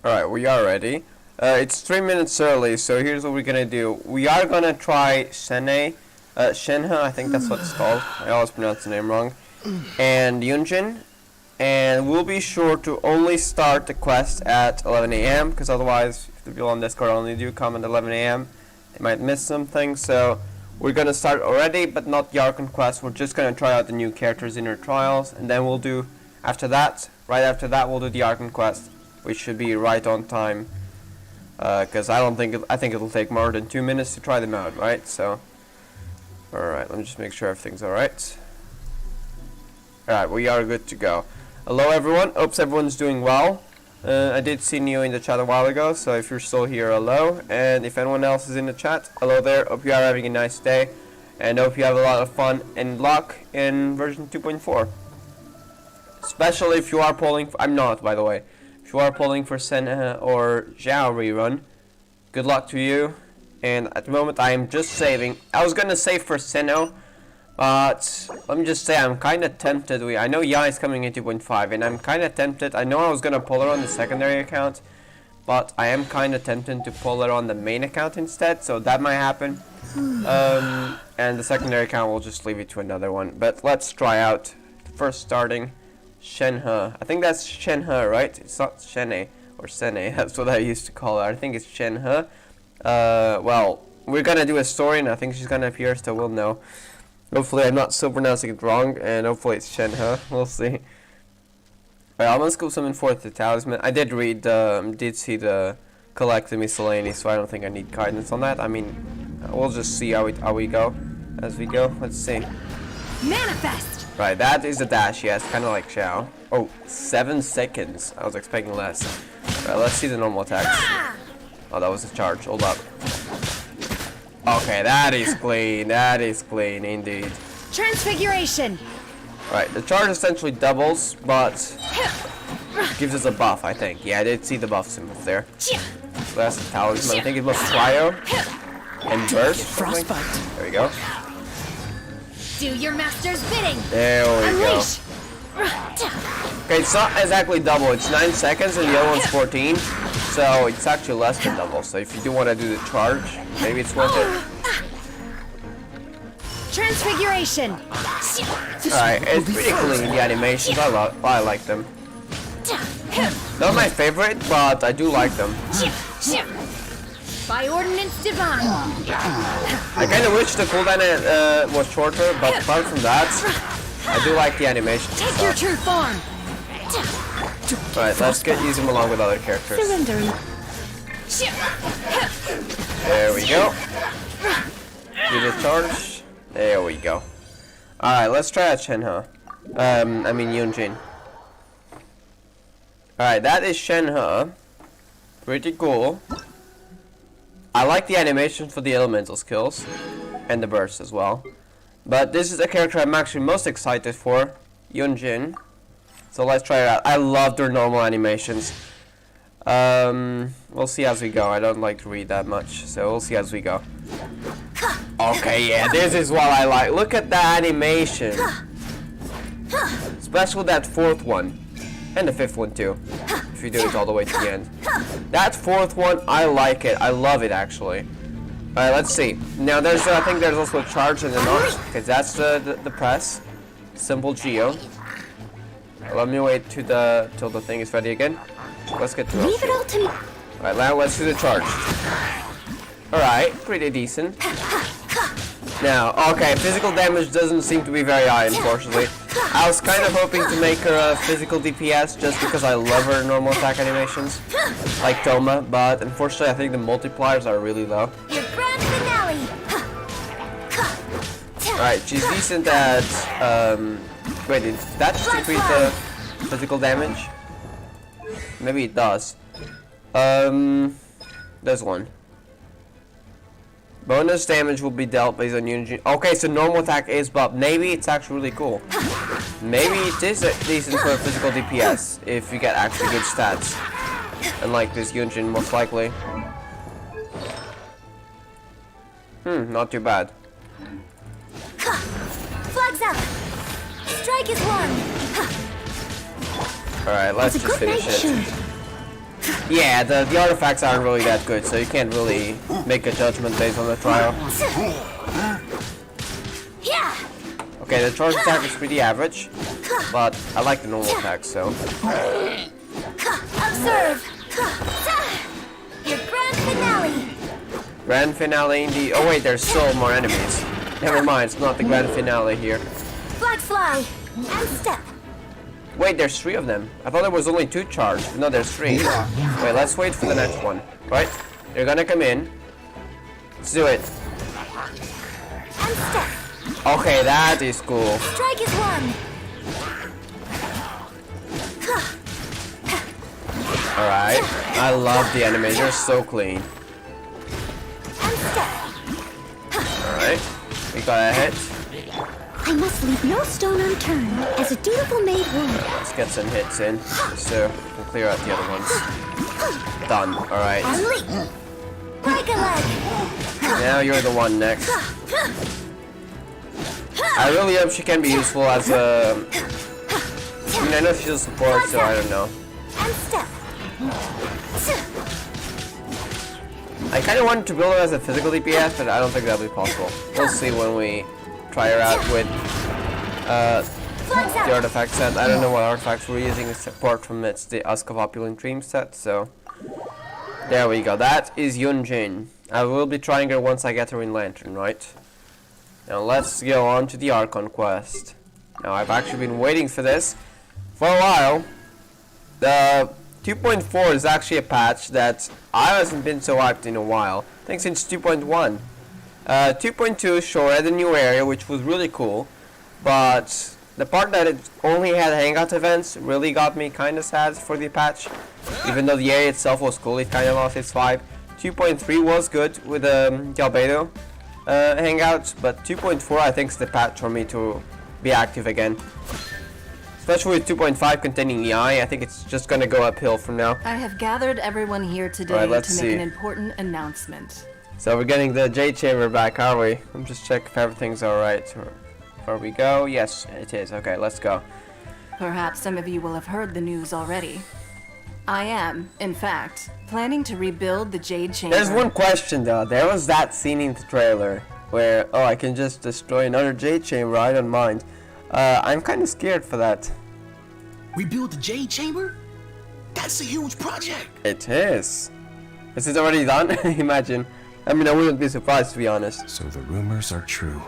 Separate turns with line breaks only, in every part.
Alright, we are ready. It's 3 minutes early, so here's what we're gonna do. We are gonna try Shenhe, I think that's what it's called. I always pronounce the name wrong. And Yun Jin. And we'll be sure to only start the quest at 11 AM, because otherwise, if the people on Discord only do come at 11 AM, they might miss something. So we're gonna start already, but not the Archon Quest. We're just gonna try out the new characters in our trials, and then we'll do, right after that, we'll do the Arkhan Quest, which should be right on time. Because I think it'll take more than 2 minutes to try them out, right? So, alright, let me just make sure everything's alright. Alright, we are good to go. Hello everyone, hopes everyone's doing well. I did see you in the chat a while ago, so if you're still here, hello. And if anyone else is in the chat, hello there, hope you are having a nice day. And hope you have a lot of fun and luck in version 2.4. Especially if you are polling for, I'm not, by the way. If you are polling for Shenhe or Zhao rerun, good luck to you. And at the moment I am just saving. I was gonna save for Shenhe, but let me just say I'm kinda tempted. I know Yai is coming in 2.5 and I'm kinda tempted. I know I was gonna pull her on the secondary account, but I am kinda tempted to pull her on the main account instead, so that might happen. And the secondary account we'll just leave it to another one. But let's try out first starting Shenhe. I think that's Shenhe, right? It's not Shenhe or Shenhe. That's what I used to call her. I think it's Shenhe. Well, we're gonna do a story, and I think she's gonna appear, so we'll know. Hopefully, I'm not still pronouncing it wrong, and hopefully it's Shenhe. We'll see. Alright, I'm gonna scoop something for the talisman. I did read, did see the collect the miscellaneous, so I don't think I need guidance on that. I mean, we'll just see how we go as we go. Let's see.
Manifest.
Right, that is a dash, yes, kind of like Xiao. Oh, 7 seconds. I was expecting less. Right, let's see the normal attacks. Oh, that was a charge. Hold up. Okay, that is clean. That is clean, indeed.
Transfiguration.
Right, the charge essentially doubles, but gives us a buff, I think. Yeah, I did see the buff symbols there. So that's the talisman. I think it was Cryo and Burst. Frostbite. There we go.
Do your master's bidding.
There we
Unleash.
go. Okay, it's not exactly double. It's 9 seconds and the other one's 14. So it's actually less than double. So if you do want to do the charge, maybe it's worth it.
Transfiguration.
Alright, it's pretty clean, the animations. I like them. Not my favorite, but I do like them.
By ordinance divine.
I kind of wish the cooldown was shorter, but apart from that, I do like the animation.
Take your true form.
Right, let's use him along with other characters.
Surrendering.
There we go. Do the charge. There we go. Alright, let's try out Shenhe. I mean Yun Jin. Alright, that is Shenhe. Pretty cool. I like the animation for the elemental skills and the burst as well. But this is a character I'm actually most excited for, Yun Jin. So let's try it out. I love their normal animations. We'll see as we go. I don't like to read that much, so we'll see as we go. Okay, yeah, this is what I like. Look at the animation. Especially that fourth one. And the fifth one too, if you do it all the way to the end. That fourth one, I like it. I love it, actually. Alright, let's see. Now, I think there's also a charge and a knock, because that's the press. Simple Geo. Let me wait till the thing is ready again. Let's get to it.
Leave it all to me.
Alright, now let's do the charge. Alright, pretty decent. Now, okay, physical damage doesn't seem to be very high, unfortunately. I was kind of hoping to make her a physical DPS just because I love her normal attack animations, like Toma, but unfortunately I think the multipliers are really low.
Your grand finale.
Alright, she's decent at, wait, did that just increase the physical damage? Maybe it does. There's one. Bonus damage will be dealt based on Yun Jin. Okay, so normal attack is buffed. Maybe it's actually really cool. Maybe it is decent for a physical DPS if you get actually good stats. Unlike this Yun Jin, most likely. Not too bad.
Flags up. Strike is one.
Alright, let's just finish it. Yeah, the artifacts aren't really that good, so you can't really make a judgment based on the trial.
Yeah.
Okay, the charge attack is pretty average, but I like the normal attack, so.
Observe. Your grand finale.
Grand finale indeed. Oh wait, there's still more enemies. Never mind, it's not the grand finale here.
Flag fly. And step.
Wait, there's 3 of them. I thought there was only 2 charged. No, there's 3. Wait, let's wait for the next one. Right? They're gonna come in. Let's do it.
And step.
Okay, that is cool.
Strike is one.
Alright. I love the enemies. They're so clean.
And step.
Alright. We got a hit.
I must leave no stone unturned, as a dutiful maid would.
Let's get some hits in, so we can clear out the other ones. Done. Alright.
And leap. Break a leg.
Now you're the one next. I really hope she can be useful as a... I mean, I know she's a support, so I don't know.
And step.
I kind of wanted to build her as a physical DPS, but I don't think that'll be possible. We'll see when we try her out with the artifact set. I don't know what artifacts we're using apart from it's the Husk of Opulent Dream set, so there we go. That is Yun Jin. I will be trying her once I get her in Lantern, right? Now let's go on to the Archon Quest. Now I've actually been waiting for this for a while. The 2.4 is actually a patch that I hasn't been so hyped in a while. I think since 2.1. 2.2 sure had a new area which was really cool, but the part that it only had hangout events really got me kind of sad for the patch. Even though the area itself was cool, it kind of lost its vibe. 2.3 was good with the Albedo hangout, but 2.4 I think is the patch for me to be active again. Especially with 2.5 containing the eye, I think it's just gonna go uphill from now.
I have gathered everyone here today
Alright, let's
to make
see.
an important announcement.
So we're getting the Jade chamber back, are we? Let me just check if everything's alright. Before we go, yes, it is. Okay, let's go.
Perhaps some of you will have heard the news already. I am, in fact, planning to rebuild the Jade Chamber.
There's one question though. There was that scene in the trailer where, oh, I can just destroy another Jade chamber, I don't mind. I'm kind of scared for that.
Rebuild the Jade Chamber? That's a huge project.
It is. Is it already done? Imagine. I mean, I wouldn't be surprised, to be honest.
So the rumors are true.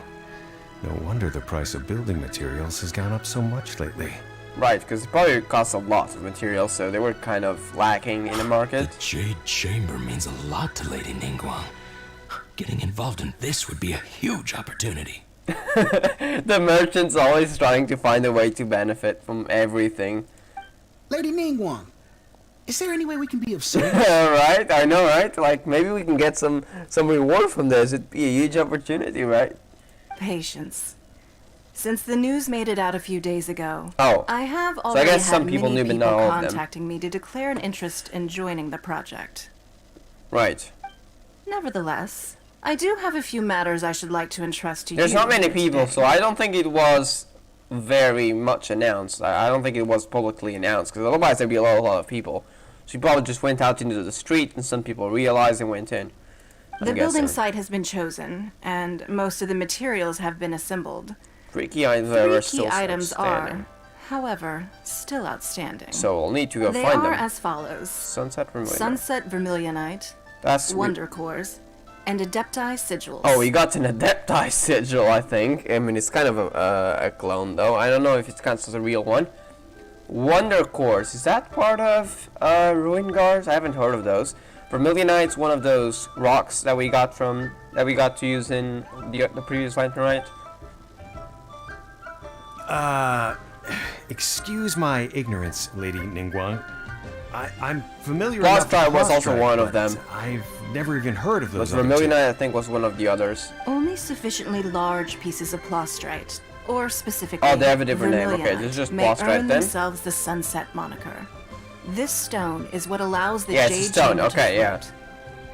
No wonder the price of building materials has gone up so much lately.
Right, because it probably costs a lot of materials, so they were kind of lacking in the market.
Jade Chamber means a lot to Lady Ningguang. Getting involved in this would be a huge opportunity.
The merchant's always trying to find a way to benefit from everything.
Lady Ningguang, is there any way we can be of service?
Right, I know, right? Like, maybe we can get some reward from this. It'd be a huge opportunity, right?
Patience. Since the news made it out a few days ago,
Oh.
I have
So I
already
guess some
had
people
many
knew, but
people
not all of them.
contacting me to declare an interest in joining the project.
Right.
Nevertheless, I do have a few matters I should like to entrust to you.
There's not many
here
people,
today.
so I don't think it was very much announced. I don't think it was publicly announced, because otherwise there'd be a lot of people. So you probably just went out into the street, and some people realized and went in.
The
I'm
building
guessing.
site has been chosen, and most of the materials have been assembled.
Freaky items
Three
are
key
still
items
outstanding.
are, however, still outstanding.
So we'll need to go
They
find
are
them.
as follows:
Sunset Vermilion.
Sunset Vermilionite,
That's
Wonder Cores, and Adepti Sigils.
Oh, we got an Adepti sigil, I think. I mean, it's kind of a clone, though. I don't know if it counts as a real one. Wonder Cores, is that part of Ruin Guards? I haven't heard of those. Vermilionite's one of those rocks that we got to use in the previous Lantern, right?
Excuse my ignorance, Lady Ningguang. I'm familiar
Boss
enough with
Tribe was
Boss
also
Tribe,
one of
but
them.
I've never even heard of
But
those other two.
Vermilionite, I think, was one of the others.
Only sufficiently large pieces of plastrite, or specifically
Oh, they have a different name. Okay,
Vermilionite,
this is just
may
plastrite
earn
then?
themselves the Sunset moniker. This stone is what allows the
Yeah, it's a
Jade
stone,
Chamber
okay,
to
yeah.
float.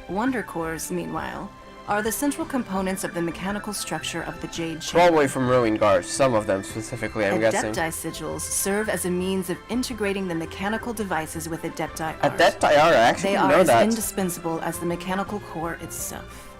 Wonder Cores, meanwhile, are the central components of the mechanical structure of the Jade Chamber.
Probably from ruin guards, some of them specifically, I'm guessing.
Adepti sigils serve as a means of integrating the mechanical devices with Adepti art.
Adepti art, I actually
They
didn't
are
know
as
that.
indispensable as the mechanical core itself.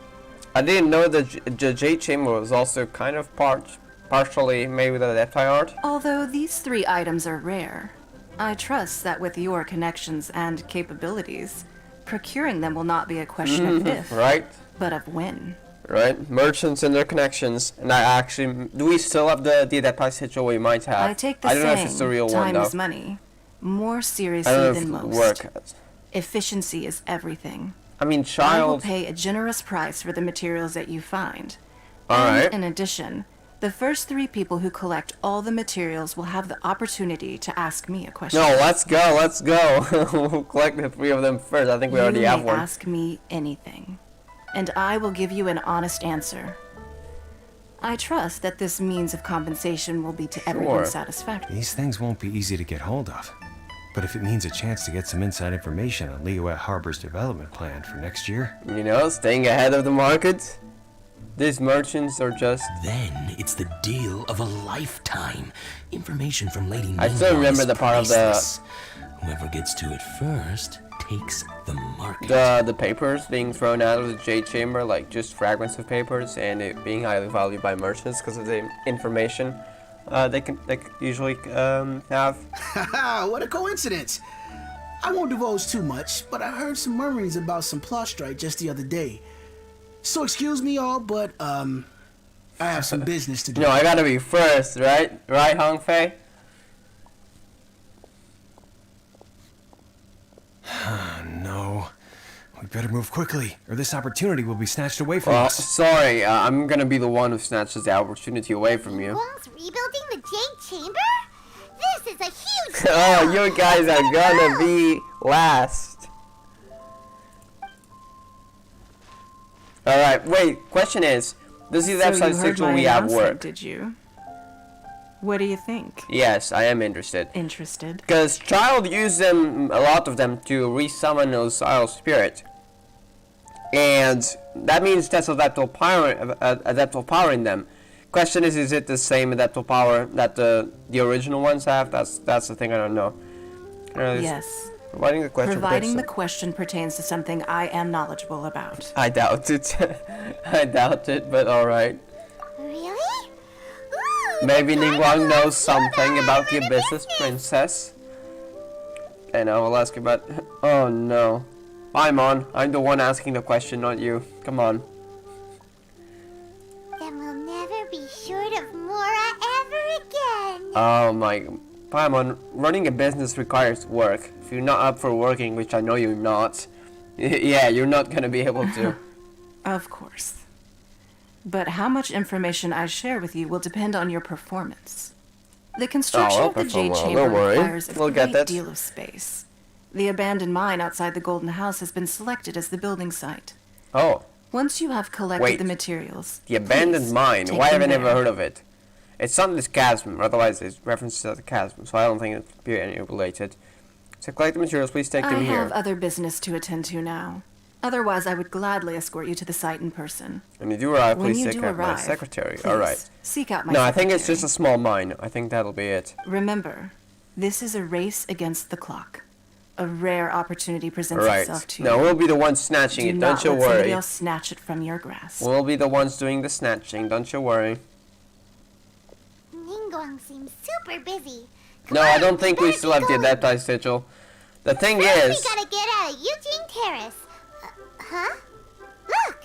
I didn't know that the Jade Chamber was also kind of partially made with Adepti art.
Although these three items are rare, I trust that with your connections and capabilities, procuring them will not be a question of if,
Right?
but of when.
Right? Merchants and their connections. And I actually... Do we still have the Adepti sigil we might have?
I take the
I don't know if
saying,
it's the real one,
time
though.
is money, more
I
seriously
don't know if
than
it
most.
work.
Efficiency is everything.
I mean,
I will
child...
pay a generous price for the materials that you find.
Alright.
And in addition, the first three people who collect all the materials will have the opportunity to ask me a question.
No, let's go, let's go. We'll collect the three of them first. I think we already have
You
one.
may ask me anything, and I will give you an honest answer. I trust that this means of compensation will be to everyone's satisfaction.
These things won't be easy to get hold of. But if it means a chance to get some inside information on Liyue Harbor's development plan for next year...
You know, staying ahead of the market. These merchants are just...
Then it's the deal of a lifetime. Information from Lady Ningguang
I still remember
is
the part of the-
priceless. Whoever gets to it first takes the market.
The papers being thrown out of the Jade Chamber, like just fragments of papers, and it being highly valued by merchants because of the information they usually have.
Haha, what a coincidence. I won't divulge too much, but I heard some murmurings about some plot strike just the other day. So excuse me all, but I have some business to do.
No, I gotta be first, right? Right, Hong Fei?
No. We better move quickly, or this opportunity will be snatched away from
Well,
us.
sorry, I'm gonna be the one who snatches the opportunity away from you.
Wong's rebuilding the Jade Chamber? This is a huge
Oh, you guys are gonna be last. Alright, wait, question is, does the left
So
side
you heard
sigil
my
we have
announcement,
work?
did you? What do you think?
Yes, I am interested.
Interested?
Because Child used them, a lot of them, to resummon Osiris spirit. And that means that's adaptable power in them. Question is it the same adaptable power that the original ones have? That's the thing I don't know.
Yes.
Providing the question.
Providing the question pertains to something I am knowledgeable about.
I doubt it. I doubt it, but alright.
Really? Ooh,
Maybe
the
Ningguang
time
knows
will
something about the
the
Abyssus
business.
Princess. And I will ask about... Oh no. Paimon, I'm the one asking the question, not you. Come on.
Then we'll never be short of Mora ever again.
Oh my... Paimon, running a business requires work. If you're not up for working, which I know you're not, yeah, you're not gonna be able to.
Of course. But how much information I share with you will depend on your performance. The construction
I'll
of the
perform
Jade
well,
Chamber
don't worry.
requires a
We'll get
great
that.
deal of space. The abandoned mine outside the Golden House has been selected as the building site.
Oh,
Once you have collected
Wait.
the materials,
the abandoned
please
mine.
take
Why have I
them
never
there.
heard of it? It's not this chasm, otherwise it's references to the chasm, so I don't think it'd be any related. So collect the materials, please take
I
them here.
have other business to attend to now. Otherwise, I would gladly escort you to the site in person.
When you do arrive,
When
please
you
take
do
out my
arrive,
secretary.
please
Alright.
seek out my
No, I
secretary.
think it's just a small mine. I think that'll be it.
Remember, this is a race against the clock. A rare opportunity presents
Right.
itself to
No,
you.
we'll be the ones snatching
Do
it,
not
don't you
let somebody
worry.
else snatch it from your grasp.
We'll be the ones doing the snatching, don't you worry.
Ningguang seems super busy. Come
No,
on,
I don't think we
better
still
be
have the
going.
Adepti sigil. The thing
First,
is...
we gotta get out of Eugene Terrace. Huh? Look!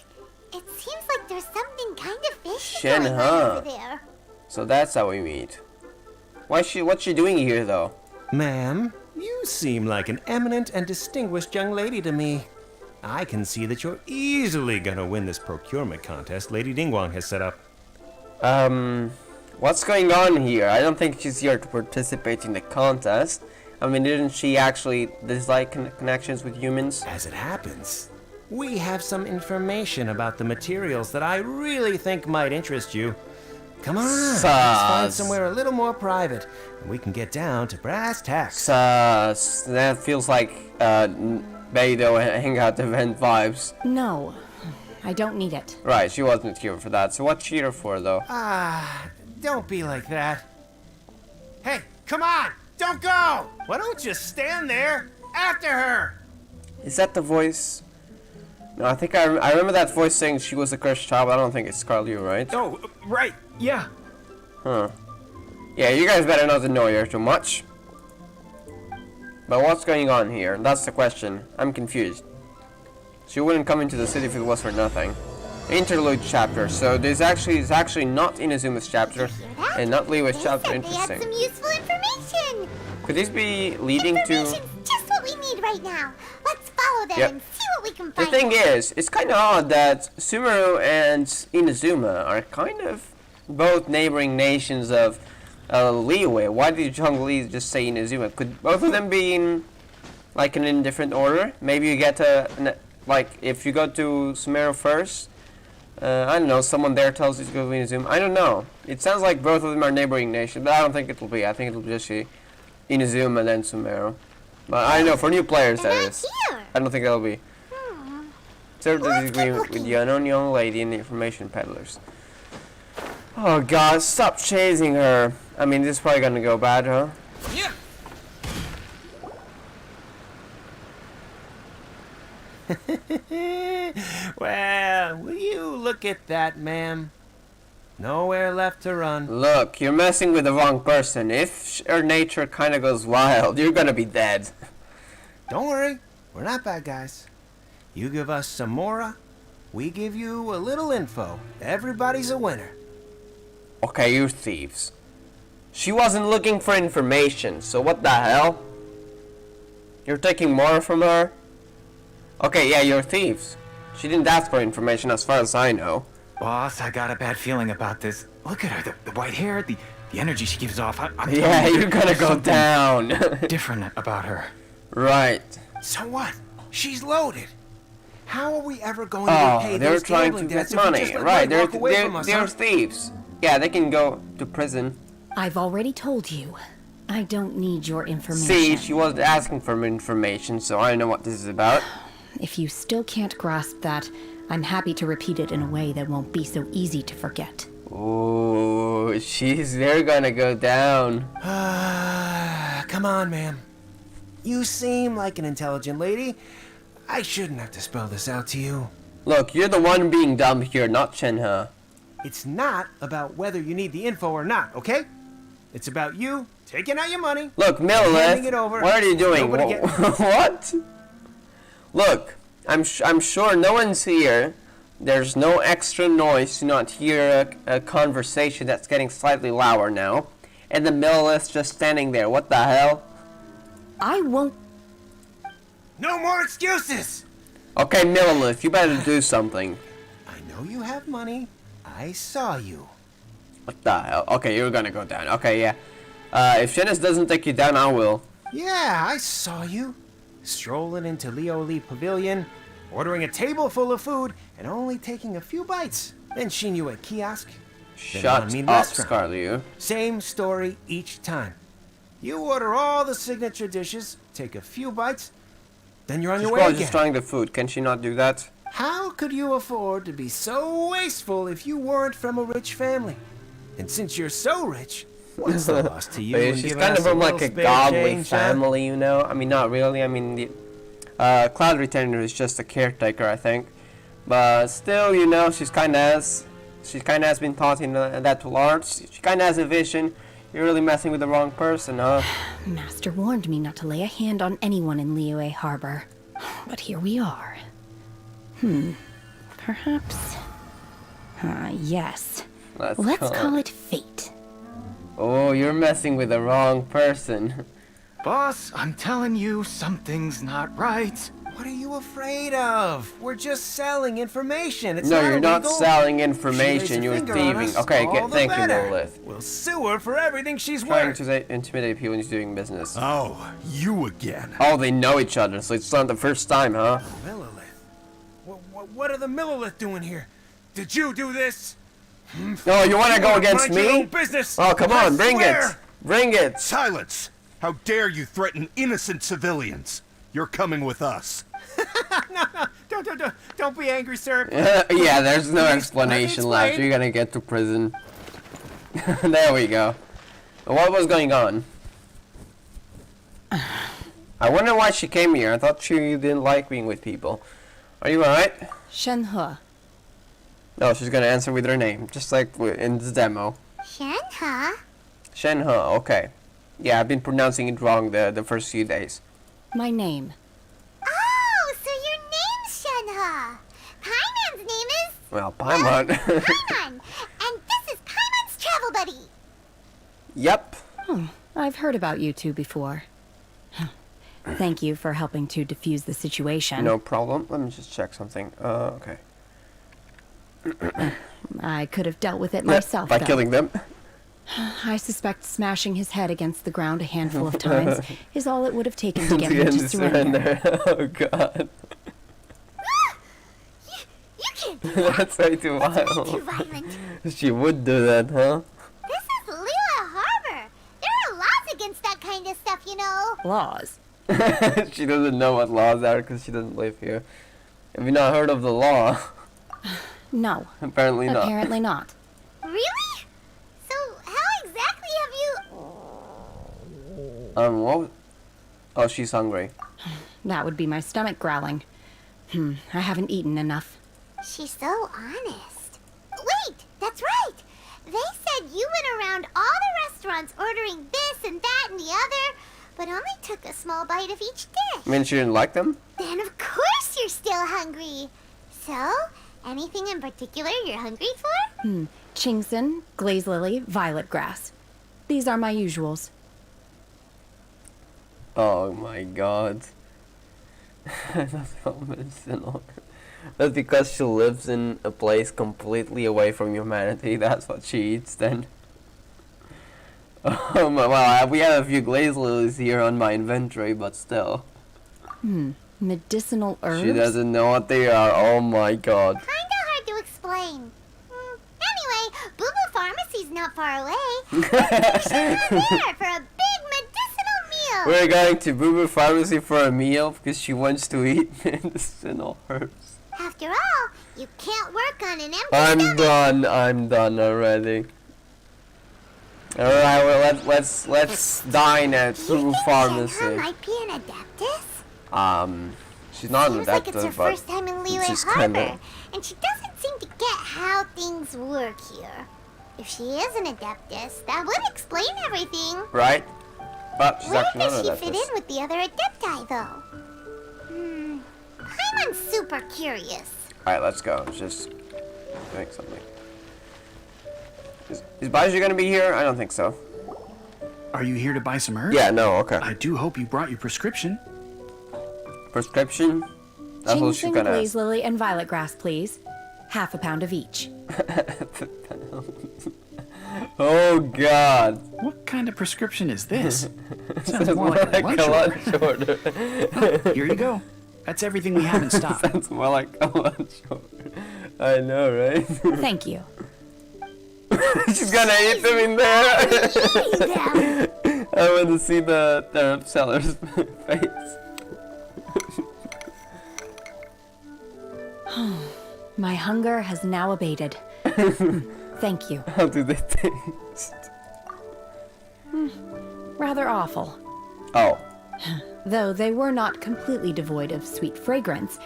It seems like there's something kind of fishy going on
Shenhe.
over there.
So that's how we meet. What's she doing here, though?
Ma'am, you seem like an eminent and distinguished young lady to me. I can see that you're easily gonna win this procurement contest Lady Ningguang has set up.
What's going on here? I don't think she's here to participate in the contest. I mean, didn't she actually dislike connections with humans?
As it happens, we have some information about the materials that I really think might interest you. Come on, let's find
Sus.
somewhere a little more private, and we can get down to brass tacks.
That feels like Beidou hangout event vibes.
No. I don't need it.
Right, she wasn't here for that. So what's she here for, though?
Don't be like that. Hey, come on! Don't go! Why don't you stand there? After her!
Is that the voice? No, I think I remember that voice saying she was a cursed child, but I don't think it's Liyue, right?
Oh, right, yeah.
Huh. Yeah, you guys better not annoy her too much. But what's going on here? That's the question. I'm confused. She wouldn't come into the city if it was for nothing. Interlude chapter. So this is actually not Inazuma's chapter and not Liyue's chapter.
They had
Interesting.
some useful information.
Could this be leading to?
Information's just what we need right now. Let's follow them
Yep.
and see what we can
The
find.
thing is, it's kind of odd that Sumeru and Inazuma are kind of both neighboring nations of Liyue. Why did Zhongli just say Inazuma? Could both of them be in like in a different order? Maybe you get like if you go to Sumeru first. I don't know, someone there tells you to go to Inazuma. I don't know. It sounds like both of them are neighboring nations, but I don't think it will be. I think it will just be Inazuma then Sumeru. But I don't know, for new players that
They're not
is.
here.
I don't think that'll be. Third
Let's
degree
keep
with
looking.
the unknown young lady and the information peddlers. Oh god, stop chasing her. I mean, this is probably gonna go bad, huh?
Yeah.
Well, will you look at that, ma'am? Nowhere left to run.
Look, you're messing with the wrong person. If her nature kinda goes wild, you're gonna be dead.
Don't worry, we're not bad guys. You give us some mora, we give you a little info. Everybody's a winner.
Okay, you're thieves. She wasn't looking for information, so what the hell? You're taking more from her? Okay, yeah, you're thieves. She didn't ask for information as far as I know.
Boss, I got a bad feeling about this. Look at her, the white hair, the energy she gives off. I'm
Yeah,
telling you,
you're gonna
there's
go
something
down.
different about her.
Right.
So what? She's loaded. How are we ever going to
Oh,
repay
they're
those
trying to
gambling
get
debts if we
money.
just let
Right,
Mike walk away from us,
they're
huh?
thieves. Yeah, they can go to prison.
I've already told you. I don't need your information.
See, she wasn't asking for information, so I don't know what this is about.
If you still can't grasp that, I'm happy to repeat it in a way that won't be so easy to forget.
Ooh, they're gonna go down.
Come on, ma'am. You seem like an intelligent lady. I shouldn't have to spell this out to you.
Look, you're the one being dumb here, not Shenhe.
It's not about whether you need the info or not, okay? It's about you taking out your money.
Look,
handing
Millith,
it over.
what are you doing?
Nobody get-
What? Look, I'm sure no one's here. There's no extra noise to not hear a conversation that's getting slightly louder now. And the Millith's just standing there. What the hell?
I won't.
No more excuses!
Okay, Millith, you better do something.
I know you have money. I saw you.
What the hell? Okay, you're gonna go down. Okay, yeah. If Shenhe doesn't take you down, I will.
Yeah, I saw you. Strolling into Liyue Pavilion, ordering a table full of food, and only taking a few bites. Then seen you at kiosk. Then
Shut
on me
up,
restaurant.
Scarlett.
Same story each time. You order all the signature dishes, take a few bites, then you're on
She's
your way
probably
again.
just trying the food. Can she not do that?
How could you afford to be so wasteful if you weren't from a rich family? And since you're so rich, what's the loss to you? in
She's
giving
kind
us
of from like
little
a
spare
godly
change, huh?
family, you know? I mean, not really. I mean, the Cloud Retainer is just a caretaker, I think. But still, you know, she kind of has been taught in that arts. She kind of has a vision. You're really messing with the wrong person, huh?
Master warned me not to lay a hand on anyone in Liyue Harbor. But here we are. Perhaps. Yes. Let's call it fate.
Oh, you're messing with the wrong person.
Boss, I'm telling you, something's not right.
What are you afraid of? We're just selling information. It's
No,
not
you're not
illegal.
selling
She
information.
lays a
You're
finger on
thieving.
us,
Okay,
all the
thank you,
better.
Lilith.
We'll sue her for everything she's
Trying
worth.
to intimidate people when he's doing business.
Oh, you again.
Oh, they know each other, so it's not the first time, huh?
Millilith. What are the Millilith doing here? Did you do this?
Oh, you want to go
Mind
against
your own
me?
business.
Oh, come
I
on, bring it.
swear.
Bring it.
Silence! How dare you threaten innocent civilians? You're coming with us.
Don't be angry, sir.
Yeah, there's no
Please,
explanation
let me
left.
explain.
You're gonna get to prison. There we go. What was going on? I wonder why she came here. I thought she didn't like being with people. Are you alright?
Shenhe.
No, she's gonna answer with her name, just like in the demo.
Shenhe?
Shenhe, okay. Yeah, I've been pronouncing it wrong the first few days.
My name.
Oh, so your name's Shenhe. Paimon's name is
Well, Paimon.
Paimon. And this is Paimon's travel buddy.
Yep.
I've heard about you two before. Thank you for helping to defuse the situation.
No problem. Let me just check something. Okay.
I could have dealt with it myself,
By
though.
killing them.
I suspect smashing his head against the ground a handful of times is all it would have taken to get him
To
to surrender.
Oh god.
You can't do that.
That's way too
Too
wild.
violent.
She would do that, huh?
This is Liyue Harbor. There are laws against that kind of stuff, you know.
Laws.
She doesn't know what laws are because she doesn't live here. Have you not heard of the law?
No.
Apparently not.
Apparently not.
Really? So how exactly have you...
What? Oh, she's hungry.
That would be my stomach growling. I haven't eaten enough.
She's so honest. Wait, that's right. They said you went around all the restaurants ordering this and that and the other, but only took a small bite of each dish.
I mean, she didn't like them?
Then of course you're still hungry. So, anything in particular you're hungry for?
Chingson, glaze lily, violet grass. These are my usuals.
Oh my god. That's so medicinal. That's because she lives in a place completely away from humanity. That's what she eats then. Oh my, well, we have a few glaze lilies here on my inventory, but still.
Medicinal herbs?
She doesn't know what they are. Oh my god.
Kinda hard to explain. Anyway, Boo Boo Pharmacy's not far away. We're there for a big medicinal meal.
We're going to Boo Boo Pharmacy for a meal because she wants to eat medicinal herbs.
After all, you can't work on an empty stomach.
I'm done already. Alright, well let's dine at
Do
Boo
you
Boo
think
Pharmacy.
Shenhe might be an adeptus?
She's not an
Seems like it's her
adeptus, but
first time in
it's
Liyue
just
Harbor,
kinda-
and she doesn't seem to get how things work here. If she is an adeptus, that would explain everything.
right? But she's
Where
actually not
does
an
she fit
adeptus.
in with the other adepti, though? Paimon's super curious.
Alright, let's go. Just make something. Is Baiju gonna be here? I don't think so.
Are you here to buy some herbs?
Yeah, no, okay.
I do hope you brought your prescription.
Prescription? That's what she's
Chingson,
gonna
glaze
ask.
lily, and violet grass, please. Half a pound of each.
Oh god.
What kind of prescription is this?
Sounds
Sounds more like a lunch
lunch order.
Here you go. That's everything we have in stock.
Sounds more like a lunch order. I know, right?
Thank you.
She's gonna eat them in there.
Eating them.
I want to see the seller's face.
My hunger has now abated. Thank you.
How do they taste?
Rather awful.
Oh.
Though they were not completely devoid of sweet fragrance.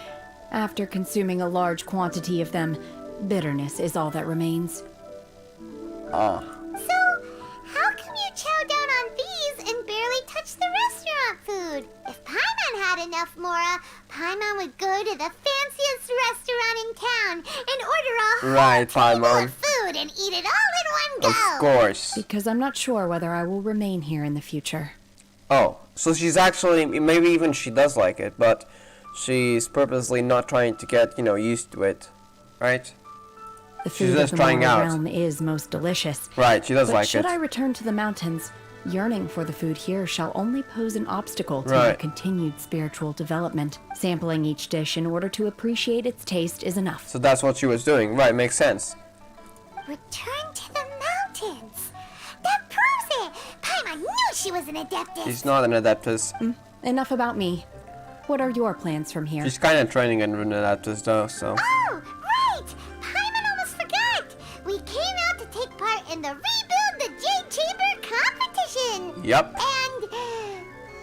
After consuming a large quantity of them, bitterness is all that remains.
Ah.
So, how come you chow down on these and barely touch the restaurant food? If Paimon had enough Mora, Paimon would go to the fanciest restaurant in town and order a whole
Right,
table
Paimon.
of food and eat it all in one
Of
go.
course.
Because I'm not sure whether I will remain here in the future.
Oh, so she's actually, maybe even she does like it, but she's purposely not trying to get, used to it. Right?
The
She's
food
just
of the
trying
Mora
out.
realm is most delicious.
Right, she does
But
like
should
it.
I return to the mountains, yearning for the food here shall only pose an obstacle to my
Right.
continued spiritual development. Sampling each dish in order to appreciate its taste is enough.
So that's what she was doing. Right, makes sense.
Return to the mountains. That proves it. Paimon knew she was an adeptus.
She's not an adeptus.
Enough about me.
What are your plans from here?
She's kind of training in Runelaptis though, so.
Oh, right! Paimon almost forgot! We came out to take part in the Rebuild the Jade Chamber competition!
Yep.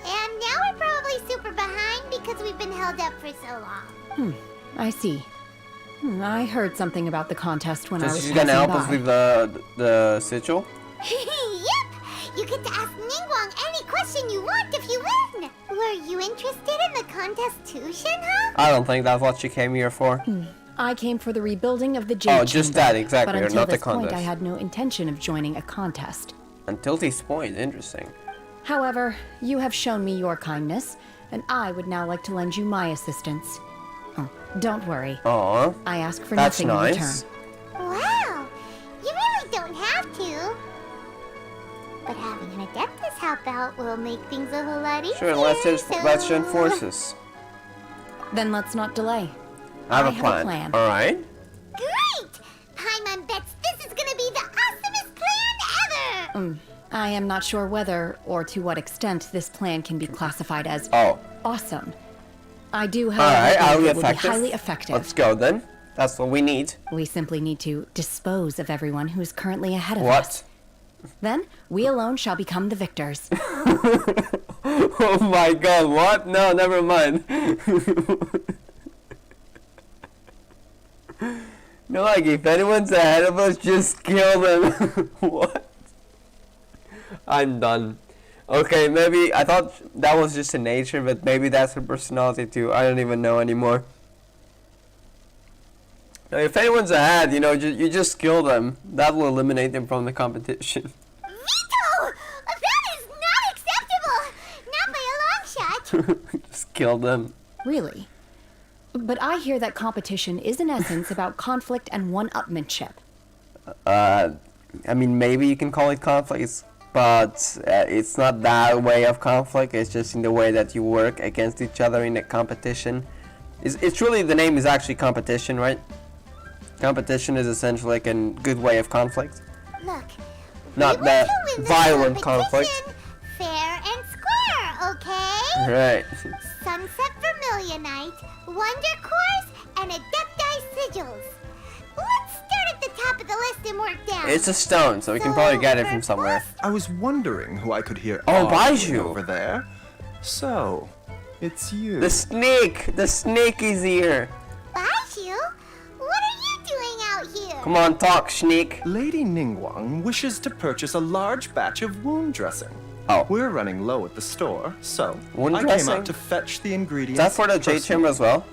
And now we're probably super behind because we've been held up for so long.
I see. I heard something about the contest when I
So
was
she's gonna
passing
help us
by.
with the sigil?
Yep! You get to ask Ningguang any question you want if you win! Were you interested in the contest too, Shenhe?
I don't think that's what she came here for.
I came for the rebuilding of the Jade
Oh, just
Chamber,
that, exactly,
But
or
until
not the
this point,
contest.
I had no intention of joining a contest.
Until this point, interesting.
However, you have shown me your kindness, and I would now like to lend you my assistance. Oh, don't worry.
Aw,
I ask for
that's
nothing
nice.
in return.
Wow! You really don't have to. But having an Adeptus help out will make things a whole lot easier.
Sure, let's join forces.
Then let's not delay.
I have
I
a
have a
plan.
plan.
Alright.
Great! Paimon bets this is gonna be the awesomest plan ever!
I am not sure whether or to what extent this plan can be classified as
Oh.
awesome. I do, however,
Alright,
think
I'll be
it will be
effective.
highly effective.
Let's go then. That's what we need.
We simply need to dispose of everyone who is currently ahead of us.
What?
Then, we alone shall become the victors.
Oh my god, what? No, never mind. No, like, if anyone's ahead of us, just kill them. What? I'm done. Okay, maybe, I thought that was just a nature, but maybe that's her personality too. I don't even know anymore. Now, if anyone's ahead, you know, you just kill them. That will eliminate them from the competition.
Vito! That is not acceptable! Not by a long shot!
Just kill them.
Really? But I hear that competition is in essence about conflict and one-upmanship.
I mean, maybe you can call it conflict, but it's not that way of conflict. It's just in the way that you work against each other in a competition. It's really, the name is actually competition, right? Competition is essentially like a good way of conflict.
Look,
Not
we
that
want to win this
violent
competition
conflict.
Fair and square, okay?
Right.
Sunset Vermilionite, Wonder Course, and Adepti Sigils. Let's start at the top of the list and work down.
It's a stone, so we can probably get it from somewhere.
I was wondering who I could hear
Oh,
arguing
Baiju.
over there. So, it's you.
The snake! The snake is here!
Baiju, what are you doing out here?
Come on, talk, snake.
Lady Ningguang wishes to purchase a large batch of wound dressing.
Oh.
We're running low at the store, so
Wound
I came
dressing?
out to fetch the ingredients.
Is that for the Jade
personally.
Chamber as well?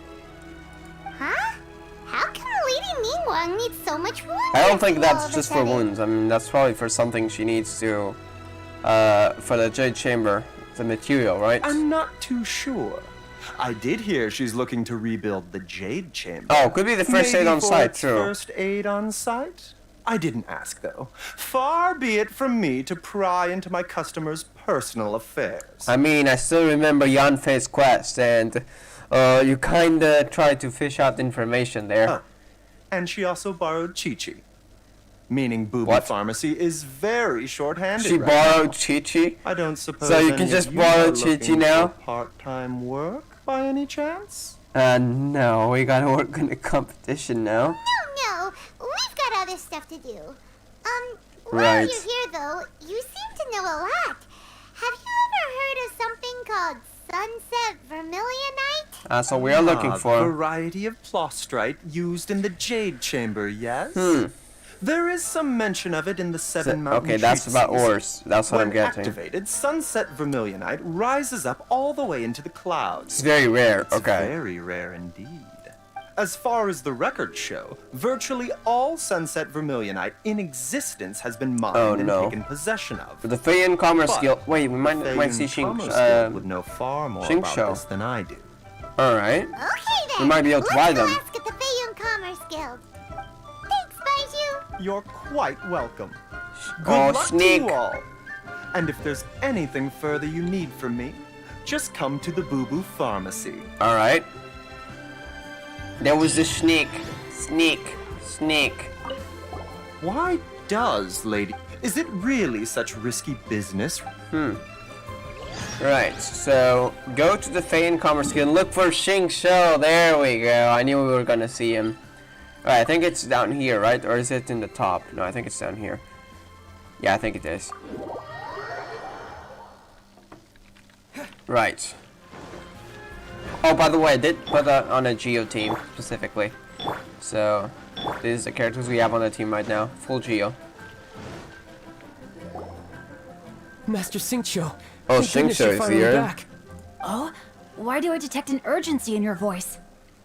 Huh? How come Lady Ningguang needs so much wound?
I don't think
dressing all
that's
of a
just for
sudden?
wounds. I mean, that's probably for something she needs to, for the Jade Chamber, the material, right?
I'm not too sure. I did hear she's looking to rebuild the Jade Chamber.
Oh, could be the first aid
Maybe
on
for
site,
its
true.
First aid on site? I didn't ask, though. Far be it from me to pry into my customers' personal affairs.
I mean, I still remember Yanfei's quest, and you kinda tried to fish out information there.
Oh, and she also borrowed Chi-Chi. Meaning Booby
What?
Pharmacy is very short-handed
She
right
borrowed
now.
Chi-Chi?
I don't suppose
So you
any
can
of
just
you
borrow
are
Chi-Chi
looking
now?
for part-time work, by any chance?
No, we gotta work in a competition now.
No, we've got other stuff to do. While
Right.
you're here, though, you seem to know a lot. Have you ever heard of something called Sunset Vermilionite?
So we are looking for...
variety of plostrite used in the Jade Chamber, yes? There is some mention of it in the Seven Mountain
Okay, that's about
Treatises.
ores. That's what I'm
When
getting.
activated, Sunset Vermilionite rises up all the way into the clouds.
It's very rare.
It's
Okay.
very rare indeed. As far as the records show, virtually all Sunset Vermilionite in existence has been mined
Oh,
and
no.
taken possession of.
The Feiyan Commerce
But
Guild... Wait, we might
Feiyan
see Xing...
Commerce Guild would know far more about
Xingqiu.
this than I do.
Alright.
Okay, then.
We might be able to buy
Let's go
them.
ask at the Feiyan Commerce Guild. Thanks, Baiju.
You're quite welcome. Good
Oh,
luck
Sneak.
to you all. And if there's anything further you need from me, just come to the Boo Boo Pharmacy.
Alright. There was the snake. Snake.
Why does, lady? Is it really such risky business?
Right, so go to the Fey and Commerce Guild and look for Xingqiu. There we go. I knew we were gonna see him. Alright, I think it's down here, right? Or is it in the top? No, I think it's down here. Yeah, I think it is. Right. Oh, by the way, I did put that on a Geo team, specifically. So, these are the characters we have on the team right now. Full Geo.
Master Xingqiu.
Oh,
thank goodness
Xingqiu
you're
is
finally
here.
back.
Oh? Why do I detect an urgency in your voice?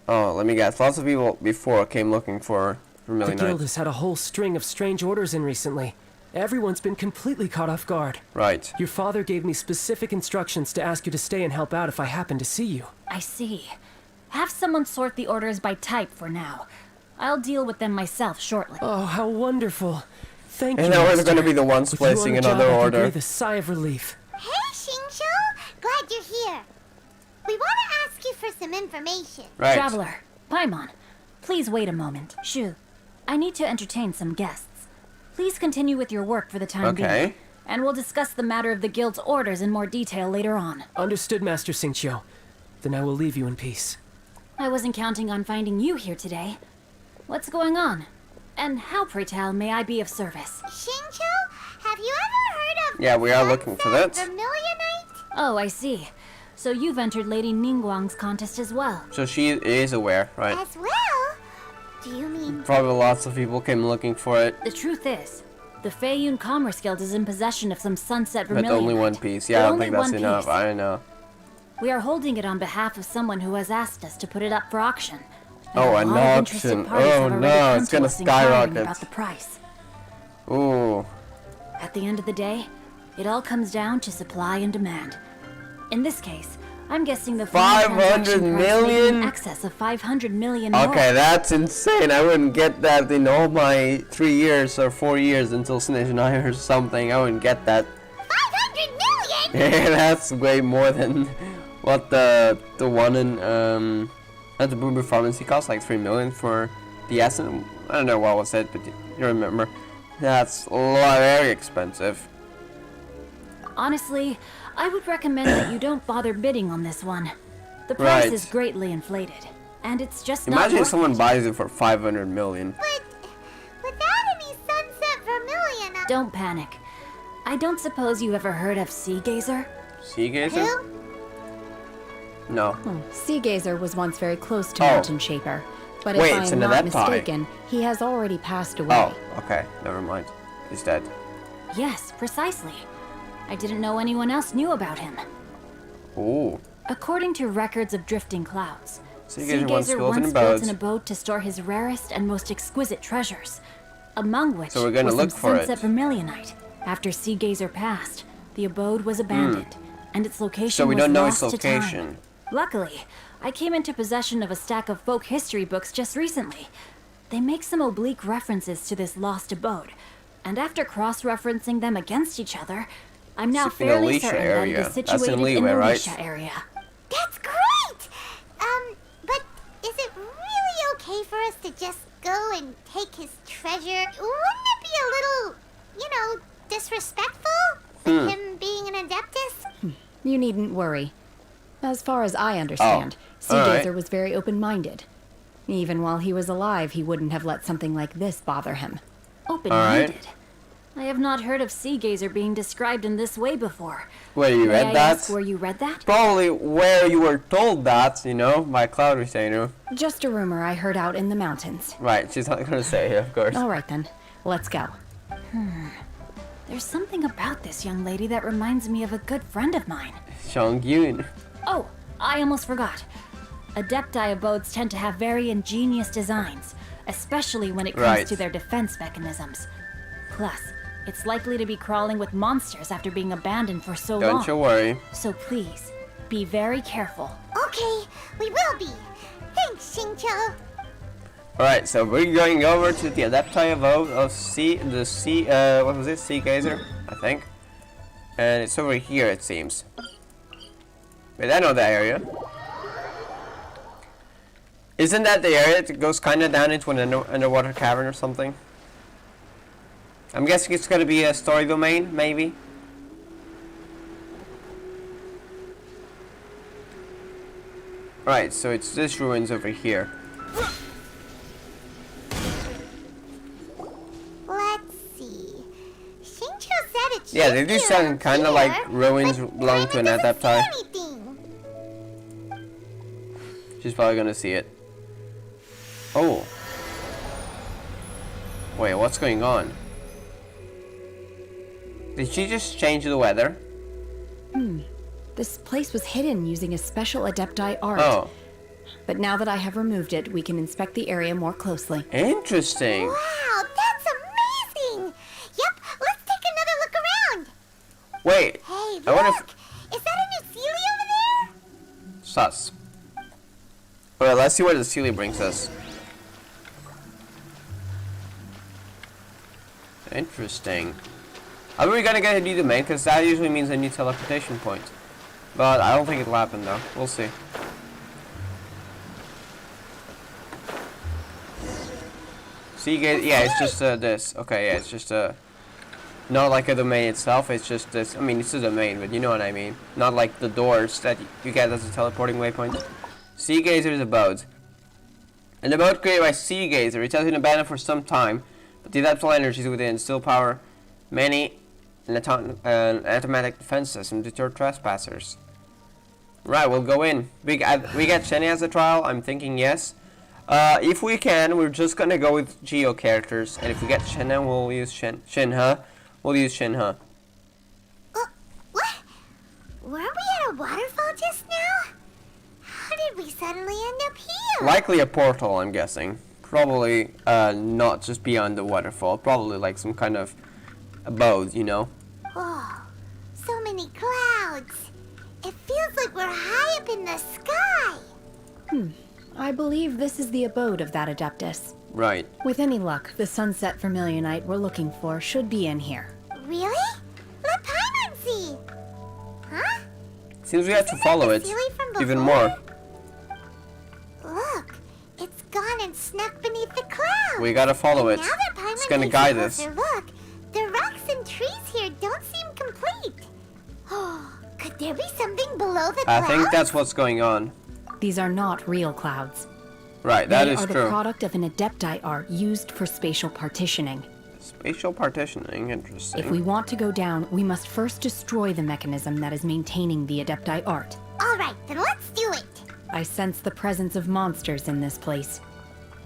Oh, let me guess. Lots of people before came looking for
The
Vermilion
guild
Knight.
has had a whole string of strange orders in recently. Everyone's been completely caught off guard.
Right.
Your father gave me specific instructions to ask you to stay and help out if I happen to see you.
I see. Have someone sort the orders by type for now. I'll deal with them myself shortly.
Oh, how wonderful. Thank you,
And now we're
Master.
going to be the ones
With you on
placing
the job,
another
I can
order.
breathe a sigh of relief.
Hey, Xingqiu! Glad you're here. We want to ask you for some information.
Right.
Traveler, Paimon, please wait a moment. Shu, I need to entertain some guests. Please continue with your work for the time being.
Okay.
And we'll discuss the matter of the guild's orders in more detail later on.
Understood, Master Xingqiu. Then I will leave you in peace.
I wasn't counting on finding you here today. What's going on? And how, pray tell, may I be of service?
Xingqiu, have you ever heard of
Yeah, we are looking for that.
Vermilionite?
Oh, I see. So you've entered Lady Ningguang's contest as well.
So she is aware, right?
As well? Do you mean...
Probably lots of people came looking for it,
The truth is, the Fei Yun Commerce Guild is in possession of some Sunset
but
Vermilionite.
only one piece. Yeah, I don't
Only
think that's
one
enough.
piece.
I don't know.
We are holding it on behalf of someone who has asked us to put it up for auction.
Oh,
A
an
lot of interested
auction.
parties
Oh,
have already
no,
come
it's
to
gonna
us inquiring
skyrocket.
about the price.
Ooh.
At the end of the day, it all comes down to supply and demand. In this case, I'm guessing the final
500
transaction price may be in
million?
excess of 500 million more.
Okay, that's insane. I wouldn't get that in all my 3 years or 4 years until Snitch and I or something. I wouldn't get that.
500 million?
Yeah, that's way more than what the one in at the Boomer Pharmacy cost, like 3 million for the essence. I don't know what was it, but you remember. That's a lot, very expensive.
Honestly, I would recommend that you don't bother bidding on this one. The price
Right.
is greatly inflated, and it's just not
Imagine if
worth
someone
it.
buys it for 500 million.
But without any Sunset Vermilion...
Don't panic. I don't suppose you ever heard of Sea Gazer?
Sea Gazer?
Who?
No.
Sea Gazer was once very close to
Oh.
Mountain Shaper, but
Wait,
if I
it's
am
an
not
adepti.
mistaken, he has already passed away.
Oh, okay. Never mind. He's dead.
Yes, precisely. I didn't know anyone else knew about him.
Ooh.
According to records of drifting clouds,
Sea
Sea
Gazer once
Gazer
built an
once built
abode.
an abode to store his rarest and most exquisite treasures, among which
So we're gonna
was
look
some
for
Sunset
it.
Vermilionite. After Sea Gazer passed, the abode was abandoned, and its location
So we
was
don't know its
lost to time.
location.
Luckily, I came into possession of a stack of folk history books just recently. They make some oblique references to this lost abode, and after cross-referencing them against each other, I'm now
In
fairly
Alicia
certain
area.
that it is
That's in
situated in
Liyue,
the
right?
Alicia area.
That's great! But is it really okay for us to just go and take his treasure? Wouldn't it be a little, disrespectful? With him being an Adeptus?
You needn't worry. As far as I understand, Sea
alright.
Gazer was very open-minded. Even while he was alive, he wouldn't have let something like this bother him.
Open-minded. I have not heard of Sea Gazer being described in this way before.
Where you
May
read
I
that?
ask where you read that?
Probably where you were told that, by Cloud Retainer.
Just a rumor I heard out in the mountains.
Right, she's not gonna say it, of course.
All right then, let's go.
There's something about this young lady that reminds me of a good friend of mine.
Yun.
Oh, I almost forgot. Adepti abodes tend to have very ingenious designs, especially when it comes
Right.
to their defense mechanisms. Plus, it's likely to be crawling with monsters after being abandoned for so long.
Don't you worry.
So please, be very careful.
Okay, we will be. Thanks, Xingqiu.
Alright, so we're going over to the Adepti abode of Sea Gazer, I think. And it's over here, it seems. Wait, I know that area. Isn't that the area that goes kinda down into an underwater cavern or something? I'm guessing it's gonna be a story domain, maybe? Right, so it's this ruins over here.
Let's see. Shincho said it should
Yeah, they do
be
sound
around
kind of
here,
like ruins
but
belong to an
Paimon doesn't see
adaptai.
anything.
She's probably gonna see it. Oh. Wait, what's going on? Did she just change the weather?
This place was hidden using a special Adepti art.
Oh.
But now that I have removed it, we can inspect the area more closely.
Interesting.
Wow, that's amazing! Yep, let's take another look around.
Wait.
Hey,
I wonder
look! Is that a new Sealy over there?
Sus. Alright, let's see where the Sealy brings us. Interesting. Are we gonna get a new domain? Because that usually means a new teleportation point. But I don't think it'll happen though. We'll see. See, yeah, it's just this. Okay, yeah, it's just not like a domain itself. It's just this. I mean, it's a domain, but you know what I mean. Not like the doors that you get as a teleporting waypoint. Sea Gazer's abode. An abode created by Sea Gazer. It has been abandoned for some time, but the adaptable energies within still power many an automatic defense system to deter trespassers. Right, we'll go in. We get Shenhe as a trial. I'm thinking yes. If we can, we're just gonna go with Geo characters, and if we get Shenhe, we'll use Shenhe. We'll use Shenhe.
What? Weren't we at a waterfall just now? How did we suddenly end up here?
Likely a portal, I'm guessing. Probably not just beyond the waterfall. Probably like some kind of abode, you know.
Oh, so many clouds. It feels like we're high up in the sky.
I believe this is the abode of that Adeptus.
Right.
With any luck, the Sunset Vermilionite we're looking for should be in here.
Really? Let Paimon see. Huh?
Seems we have to follow it
Sealy from
even
before?
more.
Look, it's gone and snuck beneath the clouds.
We gotta follow it.
Now that Paimon
It's gonna
takes a
guide us.
closer look, the rocks and trees here don't seem complete. Oh, could there be something below the
I
clouds?
think that's what's going on.
These are not real clouds.
Right, that is
They are the
true.
product of an Adepti art used for spatial partitioning.
Spatial partitioning, interesting.
If we want to go down, we must first destroy the mechanism that is maintaining the Adepti art.
All right, then let's do it.
I sense the presence of monsters in this place.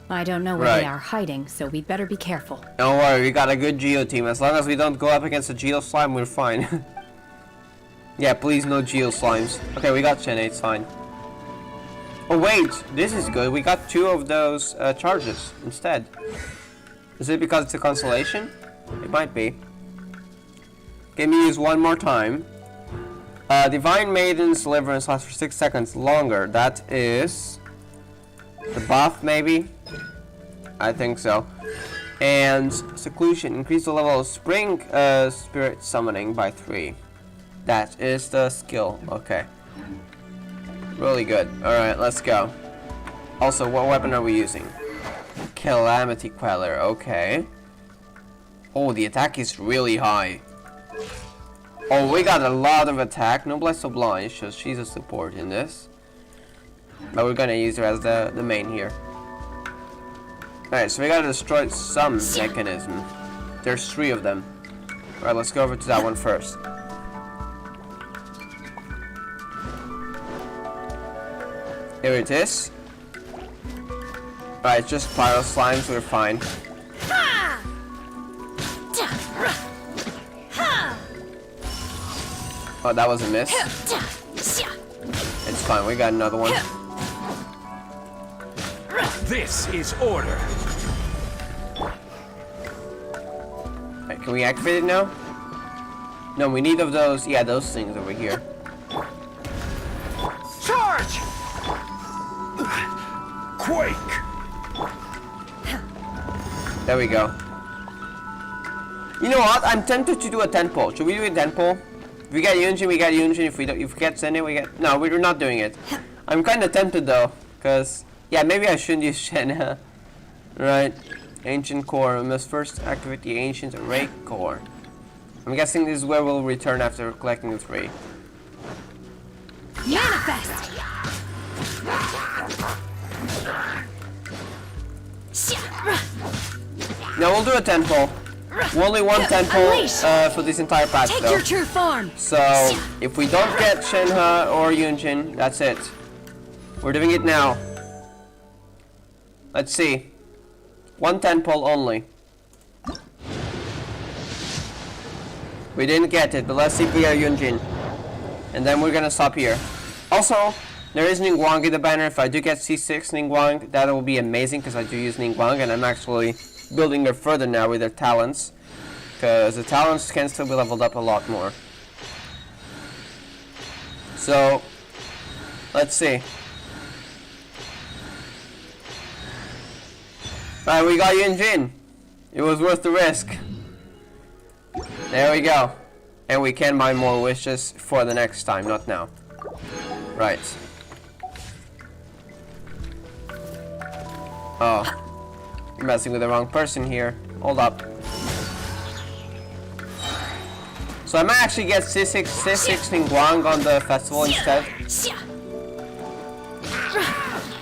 I don't know where
Right.
they are hiding, so we'd better be careful.
Don't worry, we got a good Geo team. As long as we don't go up against a Geo slime, we're fine. Yeah, please no Geo slimes. Okay, we got Shenhe, it's fine. Oh wait, this is good. We got 2 of those charges instead. Is it because it's a constellation? It might be. Can we use one more time? Divine Maiden's deliverance lasts for 6 seconds longer. That is the buff, maybe? I think so. And seclusion, increase the level of spring spirit summoning by 3. That is the skill. Okay. Really good. Alright, let's go. Also, what weapon are we using? Calamity Queller. Okay. Oh, the attack is really high. Oh, we got a lot of attack. Noblesse Oblige, so she's a support in this. But we're gonna use her as the main here. Alright, so we gotta destroy some mechanism. There's 3 of them. Alright, let's go over to that one first. Here it is. Alright, just pyro slimes, we're fine. Oh, that was a miss. It's fine, we got another one.
This is order.
Right, can we activate it now? No, we need of those, yeah, those things over here.
Charge! Quake!
There we go. You know what? I'm tempted to do a 10 pull. Should we do a 10 pull? If we get Yun Jin, we get Yun Jin. If we get Shenhe, we get... No, we're not doing it. I'm kind of tempted though, because... Yeah, maybe I shouldn't use Shenhe. Right. Ancient Core. We must first activate the Ancient Array Core. I'm guessing this is where we'll return after collecting the 3.
Manifest!
Now we'll do a tentpole. Only one tentpole for this entire patch
Take
though.
your true form.
So if we don't get Shenhe or Yun Jin, that's it. We're doing it now. Let's see. One tentpole only. We didn't get it, but let's see if we get Yun Jin. And then we're gonna stop here. Also, there is Ningguang in the banner. If I do get C6 Ningguang, that will be amazing because I do use Ningguang and I'm actually building her further now with her talents. Because the talents can still be leveled up a lot more. So, let's see. Alright, we got Yun Jin. It was worth the risk. There we go. And we can buy more wishes for the next time, not now. Right. Oh. You're messing with the wrong person here. Hold up. So I might actually get C6 Ningguang on the festival instead.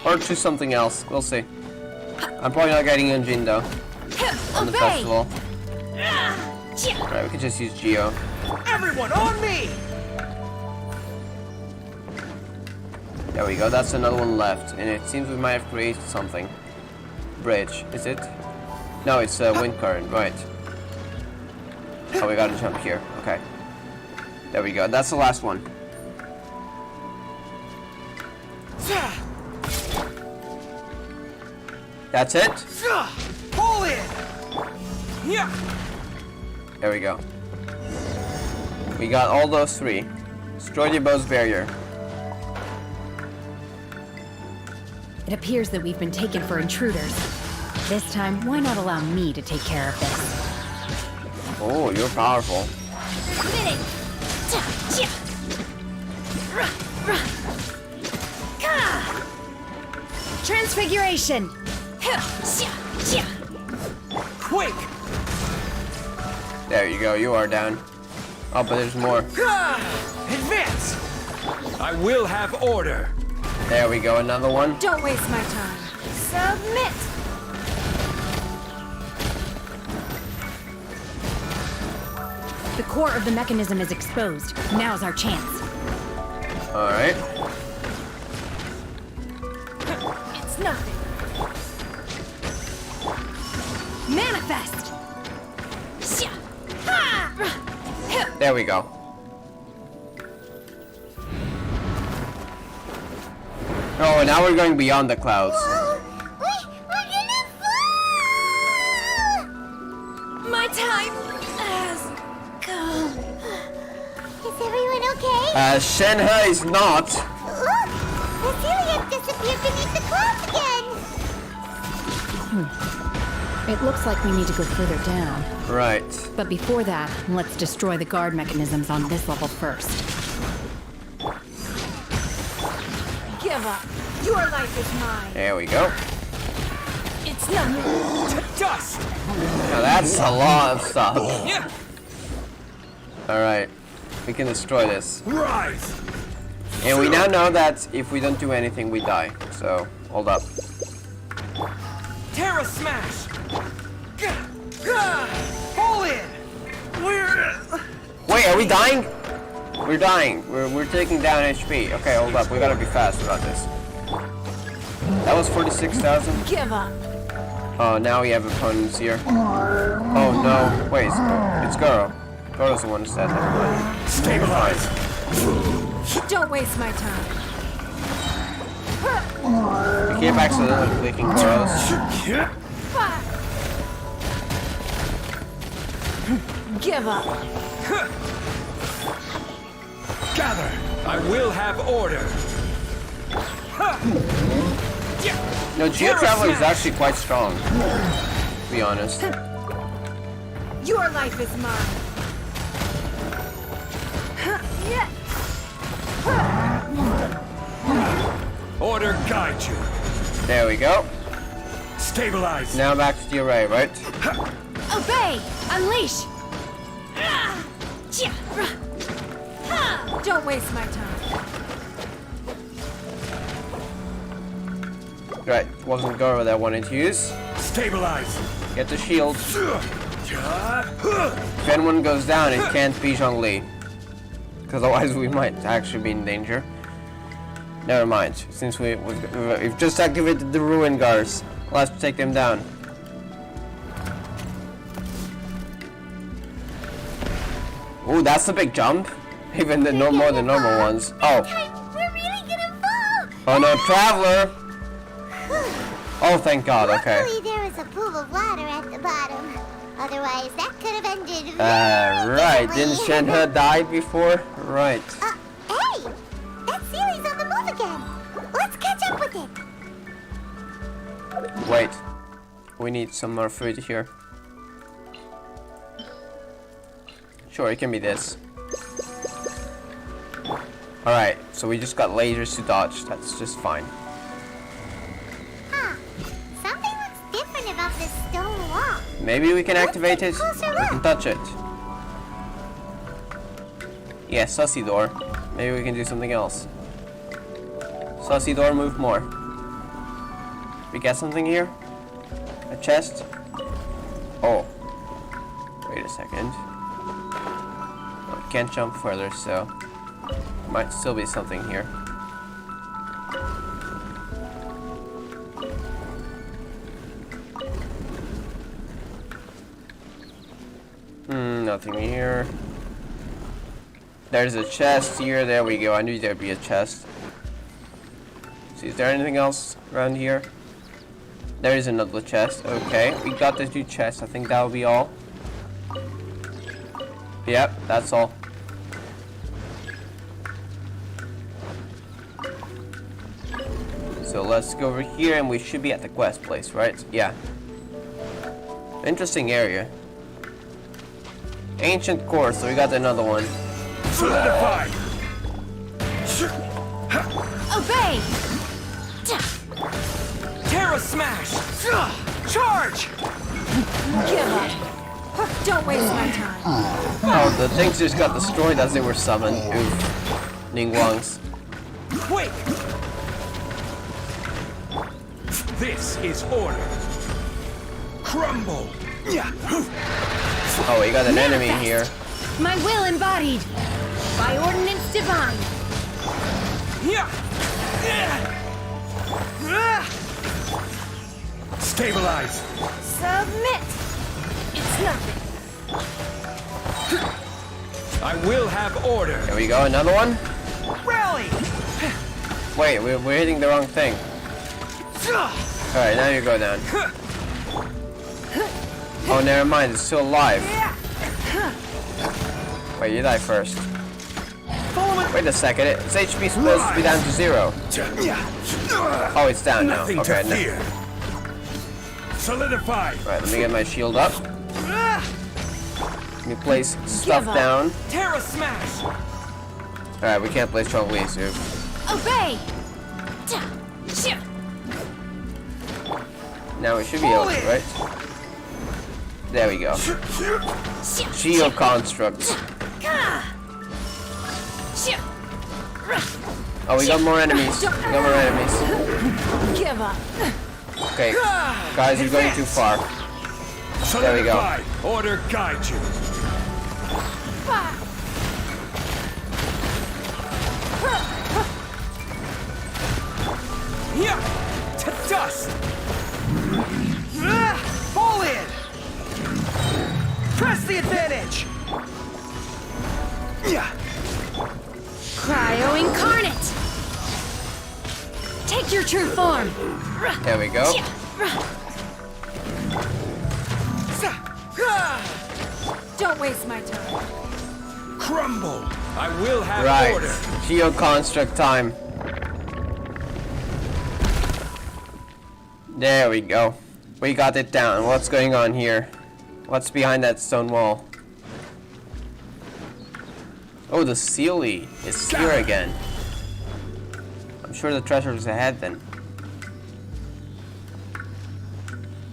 Or choose something else. We'll see. I'm probably not getting Yun Jin though. On the festival. Right, we can just use Geo.
Everyone on me!
There we go, that's another one left. And it seems we might have created something. Bridge, is it? No, it's wind current, right. Oh, we gotta jump here. Okay. There we go, that's the last one. That's it?
Pull in! Yeah!
There we go. We got all those three. Destroy the Bow's barrier.
It appears that we've been taken for intruders. This time, why not allow me to take care of this?
Oh, you're powerful.
Transfiguration!
Quake!
There you go, you are down. Oh, but there's more.
Advance!
I will have order.
There we go, another one.
Don't waste my time. Submit!
The core of the mechanism is exposed. Now's our chance.
Alright.
It's nothing.
Manifest!
There we go. Oh, now we're going beyond the clouds.
We're gonna fall!
My time has come.
Is everyone okay?
Shenhe is not.
Look! The Celiac disappeared beneath the clouds again!
It looks like we need to go further down.
Right.
But before that, let's destroy the guard mechanisms on this level first.
Give up. Your life is mine.
There we go.
It's nothing.
Dust!
Now that's a lot of stuff.
Yeah!
Alright. We can destroy this.
Rise!
And we now know that if we don't do anything, we die. So, hold up.
Terra Smash! Pull in!
Wait, are we dying? We're dying. We're taking down HP. Okay, hold up. We gotta be fast about this. That was 46,000.
Give up.
Oh, now we have opponents here. Oh no. Wait, it's Goro. Goro's the one who said that.
Stabilize!
Don't waste my time.
We keep accidentally clicking Goros.
Give up.
Gather. I will have order.
No, Geo Traveler is actually quite strong. To be honest.
Your life is mine.
Order guide you.
There we go.
Stabilize.
Now back to the array, right?
Obey! Unleash!
Don't waste my time.
Right, wasn't Goro that I wanted to use.
Stabilize.
Get the shield. If anyone goes down, it can't be Zhongli. Because otherwise we might actually be in danger. Never mind, since we've just activated the Ruin Guards. Let's take them down. Ooh, that's a big jump. Even the more than normal ones. Oh.
We're really gonna fall!
Oh no, Traveler! Oh, thank God, okay.
Luckily, there was a pool of water at the bottom. Otherwise, that could have ended very
Right.
differently.
Didn't Shenhe die before? Right.
Hey! That Sealy's on the move again. Let's catch up with it.
Wait. We need some more food here. Sure, it can be this. Alright, so we just got lasers to dodge. That's just fine.
Huh. Something looks different about this stone wall.
Maybe we can
Let's
activate
take
it.
a closer
We can
look.
touch it. Yeah, sussy door. Maybe we can do something else. Sussy door, move more. We get something here? A chest? Oh. Wait a second. Oh, we can't jump further, so might still be something here. Nothing here. There's a chest here. There we go. I knew there'd be a chest. See, is there anything else around here? There is another chest. Okay, we got the 2 chests. I think that'll be all. Yep, that's all. So let's go over here and we should be at the quest place, right? Yeah. Interesting area. Ancient core, so we got another one.
Solidify.
Obey!
Terra Smash! Charge!
Give up. Don't waste my time.
Oh, the things just got destroyed as they were summoned. Oof. Ningguangs.
Wait!
This is order. Crumble.
Oh, we got an enemy here.
My will embodied. By ordinance divine.
Stabilize.
Submit! It's nothing.
I will have order.
Here we go, another one.
Rally!
Wait, we're hitting the wrong thing. Alright, now you go down. Oh, never mind, it's still alive. Wait, you die first. Wait a second, its HP is supposed to be down to 0. Oh, it's down now.
Nothing
Okay,
to fear. Solidify.
Right, let me get my shield up. Let me place stuff down.
Terra Smash!
Alright, we can't place Zhongli, so
Obey!
now we should be able to, right? There we go. Geo construct. Oh, we got more enemies. We got more enemies.
Give up.
Okay, guys, you're going too far. There we go.
Solidify. Order guide you.
Yeah! To dust! Fall in! Press the advantage!
Cryo incarnate.
Take your true form.
There we go.
Don't waste my time.
Crumble. I will have
Right.
order.
Geo construct time. There we go. We got it down. What's going on here? What's behind that stone wall? Oh, the Sealy is here again. I'm sure the treasure is ahead then.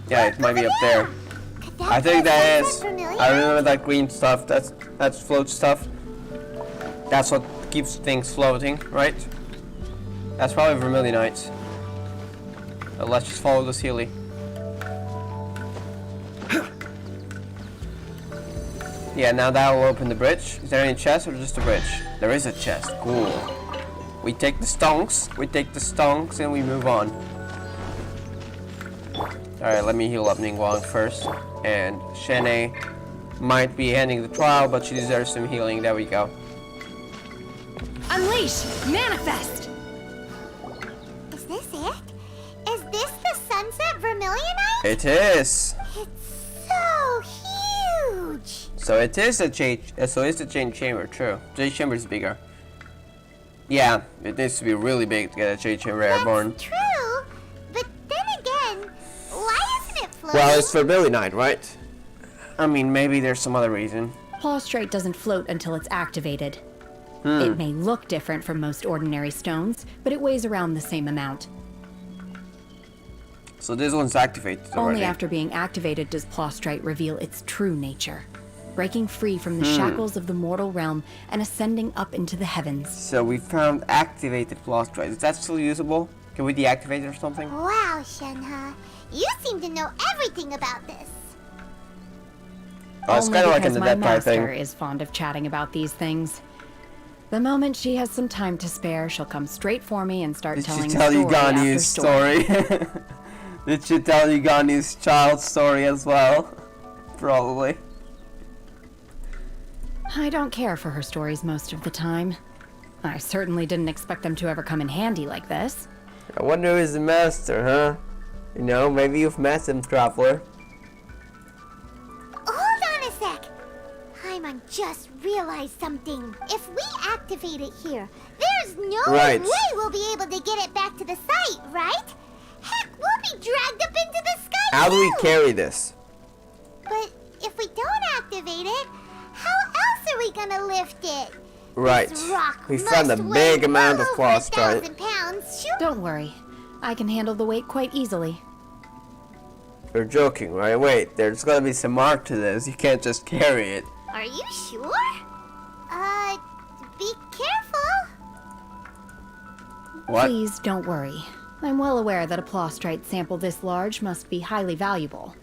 Yeah, it might be up there. I think that is. I remember that green stuff. That's float stuff. That's what keeps things floating, right? That's probably Vermilionite. Let's just follow this Healy. Yeah, now that will open the bridge. Is there any chest or just a bridge? There is a chest. Cool. We take the stonks. And we move on. Alright, let me heal up Ningguang first. And Shenhe might be ending the trial, but she deserves some healing. There we go.
Unleash! Manifest!
Is this it? Is this the Sunset Vermilionite?
It is.
It's so huge.
So it is a Jade. So it's a Jade chamber. True. Jade chamber is bigger. Yeah, it needs to be really big to get a Jade chamber airborne.
That's true, but then again, why isn't it floating?
Well, it's Vermilionite, right? I mean, maybe there's some other reason.
Plaustrite doesn't float until it's activated. It may look different from most ordinary stones, but it weighs around the same amount.
So this one's activated already.
Only after being activated does Plaustrite reveal its true nature, breaking free from the shackles of the mortal realm and ascending up into the heavens.
So we found activated Plaustrite. Is that still usable? Can we deactivate it or something?
Wow, Shenhe, you seem to know everything about this.
Oh, it's kind of like in
because
the
my
Dead Pie
master
thing.
is fond of chatting about these things. The moment she has some time to spare, she'll come straight for me and start
Did
telling
she tell you
story after
Gani's story? Did she tell you Gani's child's story as well? Probably.
I don't care for her stories most of the time. I certainly didn't expect them to ever come in handy like this.
I wonder who's the master, huh? You know, maybe you've met him, traveler.
Hold on a sec. Paimon just realized something. If we activate it here, there's no
Right.
way we'll be able to get it back to the site, right? Heck, we'll be dragged up into the sky
How do we
too.
carry this?
But if we don't activate it, how else are we gonna lift it?
Right.
This rock
We
must
found a
weigh
big amount of
well over
Plaustrite.
1,000 pounds. Shoot.
Don't worry. I can handle the weight quite easily.
You're joking, right? Wait, there's gotta be some art to this. You can't just carry it.
Are you sure? Be careful.
What?
Please don't worry. I'm well aware that a Plaustrite sample this large must be highly valuable.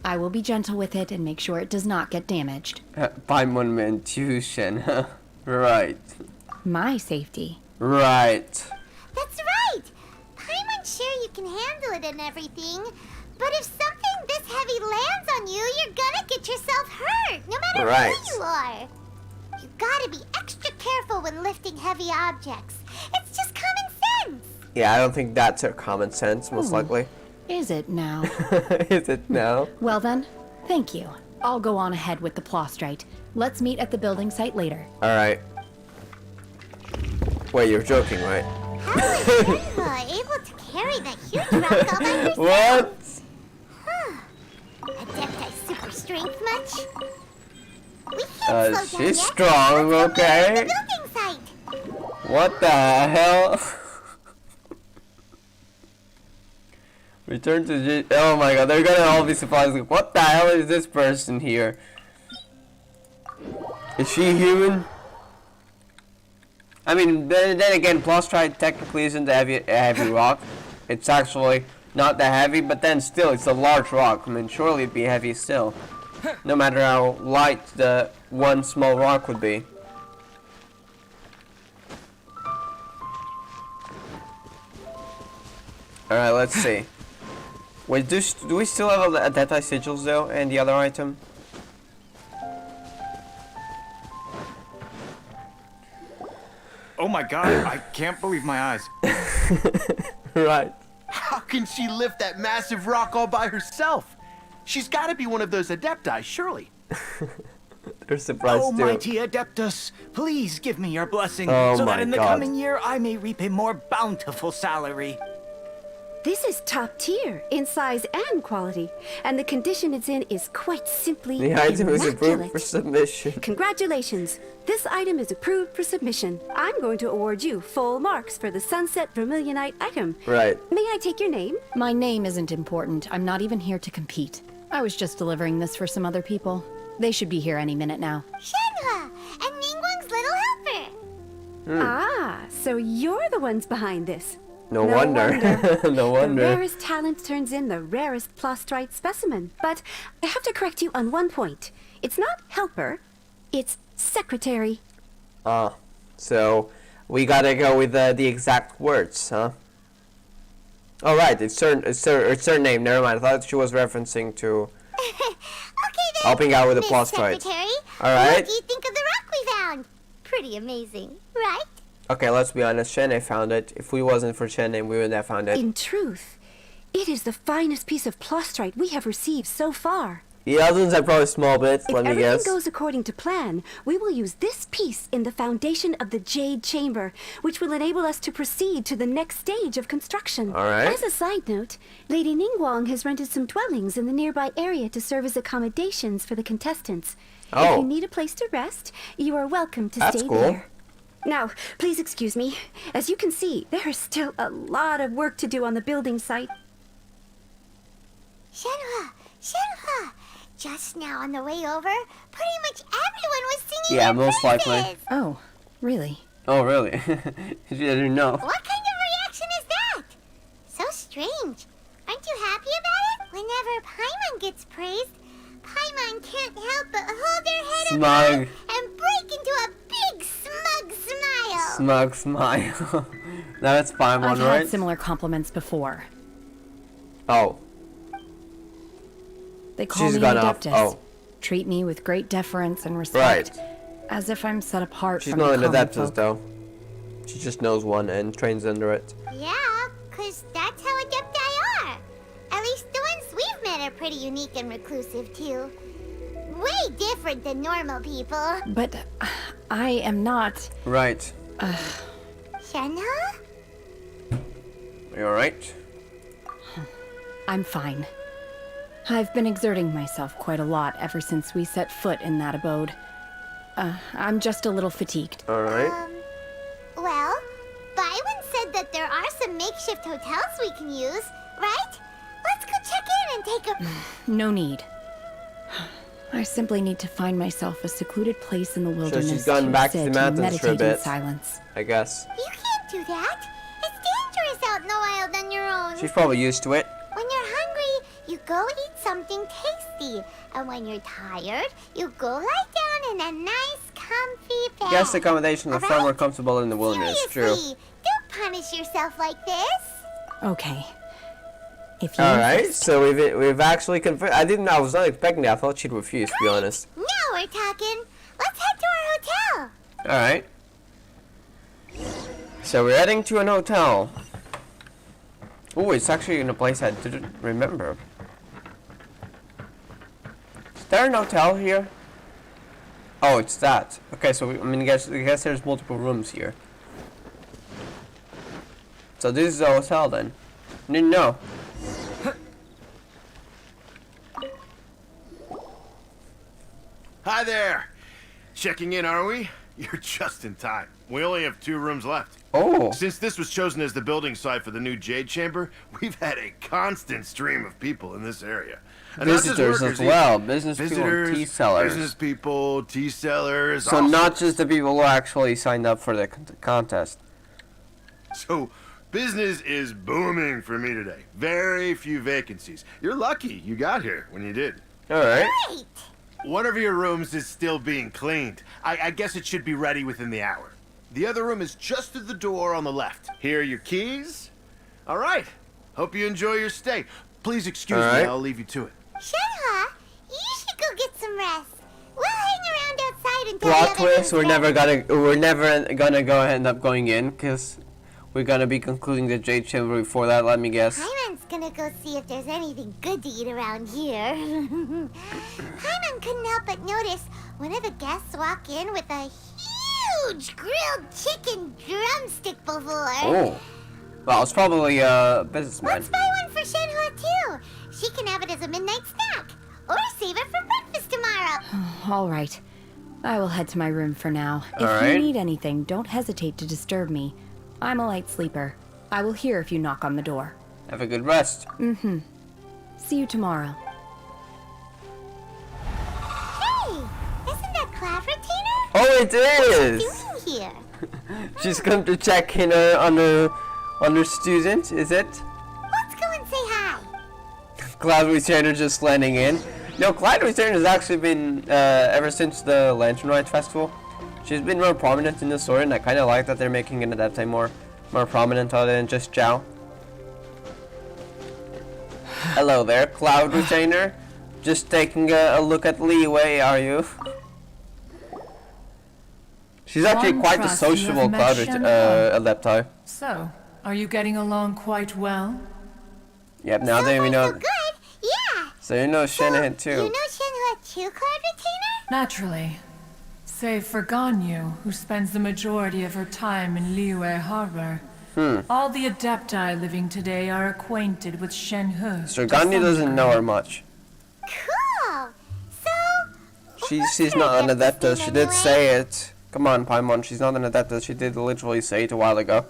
I will be gentle with it and make sure it does not get damaged.
Paimon Mentution, huh? Right.
My safety.
Right.
That's right. Paimon's sure you can handle it and everything, but if something this heavy lands on you, you're gonna get yourself hurt, no matter
Right.
who you are. You gotta be extra careful when lifting heavy objects. It's just common sense.
Yeah, I don't think that's her common sense, most likely.
Is it now?
Is it now?
Well then, thank you. I'll go on ahead with the Plaustrite. Let's meet at the building site later.
Alright. Wait, you're joking, right?
How is Shenhe able to carry that huge rock all by herself?
What?
Adepti super strength much? We can't slow down
She's
yet.
strong,
Let's go back to
okay?
the building site.
What the hell? Return to oh my god, they're gonna all be surprised. Like, what the hell is this person here? Is she human? I mean, then again, Plaustrite technically isn't a heavy rock. It's actually not that heavy, but then still, it's a large rock. I mean, surely it'd be heavy still. No matter how light the one small rock would be. Alright, let's see. Wait, do we still have a Dead Eye Sigils though, and the other item?
Oh my god, I can't believe my eyes.
Right.
How can she lift that massive rock all by herself? She's got to be one of those adepti, surely.
They're surprised
Oh,
too.
mighty Adeptus, please give me your blessing
Oh
so
my
that in the
God.
coming year I may reap a more bountiful salary.
This is top tier in size and quality, and the condition it's in is quite simply
The item is approved
immaculate.
for submission.
Congratulations! This item is approved for submission. I'm going to award you full marks for the Sunset Vermilionite item.
Right.
May I take your name?
My name isn't important. I'm not even here to compete. I was just delivering this for some other people. They should be here any minute now.
Shenhe and Ningguang's little helper.
Ah, so you're the ones behind this.
No wonder. No
The
wonder.
rarest talent turns in the rarest plastrite specimen. But I have to correct you on one point. It's not helper, it's secretary.
So we gotta go with the exact words, huh? Oh right, it's her name. Never mind. I thought she was referencing to
Okay then.
helping out with the
Miss
plastrite.
Secretary,
All right.
What do you think of the rock we found? Pretty amazing, right?
Okay, let's be honest. Shenhe found it. If we wasn't for Shenhe, we wouldn't have found it.
In truth, it is the finest piece of plastrite we have received so far.
The other ones are probably small bits.
If
Let me
everything
guess.
goes according to plan, we will use this piece in the foundation of the Jade Chamber, which will enable us to proceed to the next stage of construction.
All right.
As a side note, Lady Ningguang has rented some dwellings in the nearby area to serve as accommodations for the contestants.
Oh.
If you need a place to rest, you are welcome to
That's
stay
cool.
there. Now, please excuse me. As you can see, there is still a lot of work to do on the building site.
Shenhe! Just now on the way over, pretty much everyone was singing
Yeah,
your
most likely.
praises.
Oh, really?
Oh really? She didn't know.
What kind of reaction is that? So strange. Aren't you happy about it? Whenever Paimon gets praised, Paimon can't help but hold their head up high
Smug.
and break into a big smug smile.
Smug smile. That's fine,
I've
one right?
had similar compliments before.
Oh.
They call
She's
me
gone
an
off.
adeptus.
Oh.
Treat me with great deference and respect.
Right.
As if I'm set apart
She's
from
not
the
an
common
adeptus
folk.
though. She just knows one and trains under it.
Yeah, 'cause that's how Adepti are. At least the ones we've met are pretty unique and reclusive too. Way different than normal people.
But I am not.
Right.
Shenhe?
You alright?
I'm fine. I've been exerting myself quite a lot ever since we set foot in that abode. I'm just a little fatigued.
Alright.
Well, Byron said that there are some makeshift hotels we can use, right? Let's go check in and take a...
No need. I simply need to find myself a secluded place in the wilderness
she's gone
to
back to the
sit
mountains
and
for a
meditate in
bit.
silence.
I guess.
You can't do that. It's dangerous out in the wild on your own.
She's probably used to it.
When you're hungry, you go eat something tasty. And when you're tired, you go lie down in a nice, comfy bed.
Guest accommodations are far
Alright?
more comfortable in the wilderness.
Seriously,
True.
don't punish yourself like this.
Okay. If you
Alright,
insist.
so we've actually confirmed. I was not expecting that. I thought she'd refuse, to be honest.
Now we're talking. Let's head to our hotel.
Alright. So we're heading to an hotel. Oh, it's actually in a place I didn't remember. Is there an hotel here? Oh, it's that. Okay, so I guess there's multiple rooms here. So this is a hotel then. I didn't know.
Hi there. Checking in, are we? You're just in time. We only have 2 rooms left.
Oh.
Since this was chosen as the building site for the new Jade Chamber, we've had a constant stream of people in this area. And not just
Visitors
workers
as well.
either.
Business people and
Visitors,
tea sellers.
business people, tea sellers.
So
all
not
sorts.
just the people who actually signed up for the contest.
So, business is booming for me today. Very few vacancies. You're lucky you got here when you did.
Alright.
Great.
One of your rooms is still being cleaned. I guess it should be ready within the hour. The other room is just through the door on the left. Here are your keys. All right. Hope you enjoy your stay. Please excuse
All
me.
right.
I'll leave you to it.
Shenhe, you should go get some rest. We'll hang around outside until
Plot
the other
twist, we're never gonna go end up going in, because we're gonna be concluding the Jade Chamber before that, let me guess.
Paimon's gonna go see if there's anything good to eat around here. Paimon couldn't help but notice one of the guests walk in with a huge grilled chicken drumstick before.
Oh. Well, it's probably a businessman.
Let's buy one for Shenhe too. She can have it as a midnight snack. Or save it for breakfast tomorrow.
All right. I will head to my room for now. If
All
you
right.
need anything, don't hesitate to disturb me. I'm a light sleeper. I will hear if you knock on the door.
Have a good rest.
Mm-hmm. See you tomorrow.
Hey, isn't that Claveratina?
Oh, it is!
What's she doing here?
She's come to check in on her Wonder student, is it?
Let's go and say hi.
Cloud Retainer just landing in. No, Cloud Retainer has actually been, ever since the Lantern Rite Festival, she's been more prominent in the story, and I kind of like that they're making an Adepti more prominent other than just Zhao. Hello there, Cloud Retainer. Just taking a look at Liyue, are you? She's actually quite a sociable Cloud Adepti.
So, are you getting along quite well?
Yep, now that we know.
So good, yeah.
So you know Shenhe too.
You know Shenhe too, Cloud Retainer?
Naturally. Save for Ganyu, who spends the majority of her time in Liyue Harbor. All the Adepti living today are acquainted with Shenhe.
So Ganyu doesn't know her much.
Cool. So,
She's not an Adeptus. She did say it. Come on, Paimon. She's not an Adeptus. She did literally say it a while ago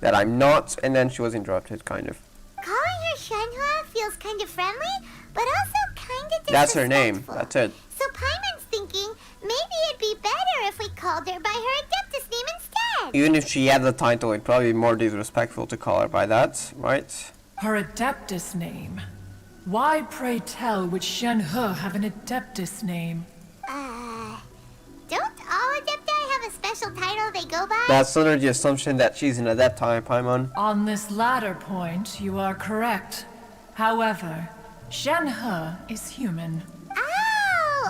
that I'm not, and then she was interrupted, kind of.
calling her Shenhe feels kind of friendly, but also kind of disrespectful.
That's her name. That's it.
So Paimon's thinking maybe it'd be better if we called her by her Adeptus name instead.
Even if she had the title, it'd probably be more disrespectful to call her by that, right?
Her Adeptus name? Why, pray tell, would Shenhe have an Adeptus name?
Don't all Adepti have a special title they go by?
That's under the assumption that she's an Adepti, Paimon.
On this latter point, you are correct. However, Shenhe is human.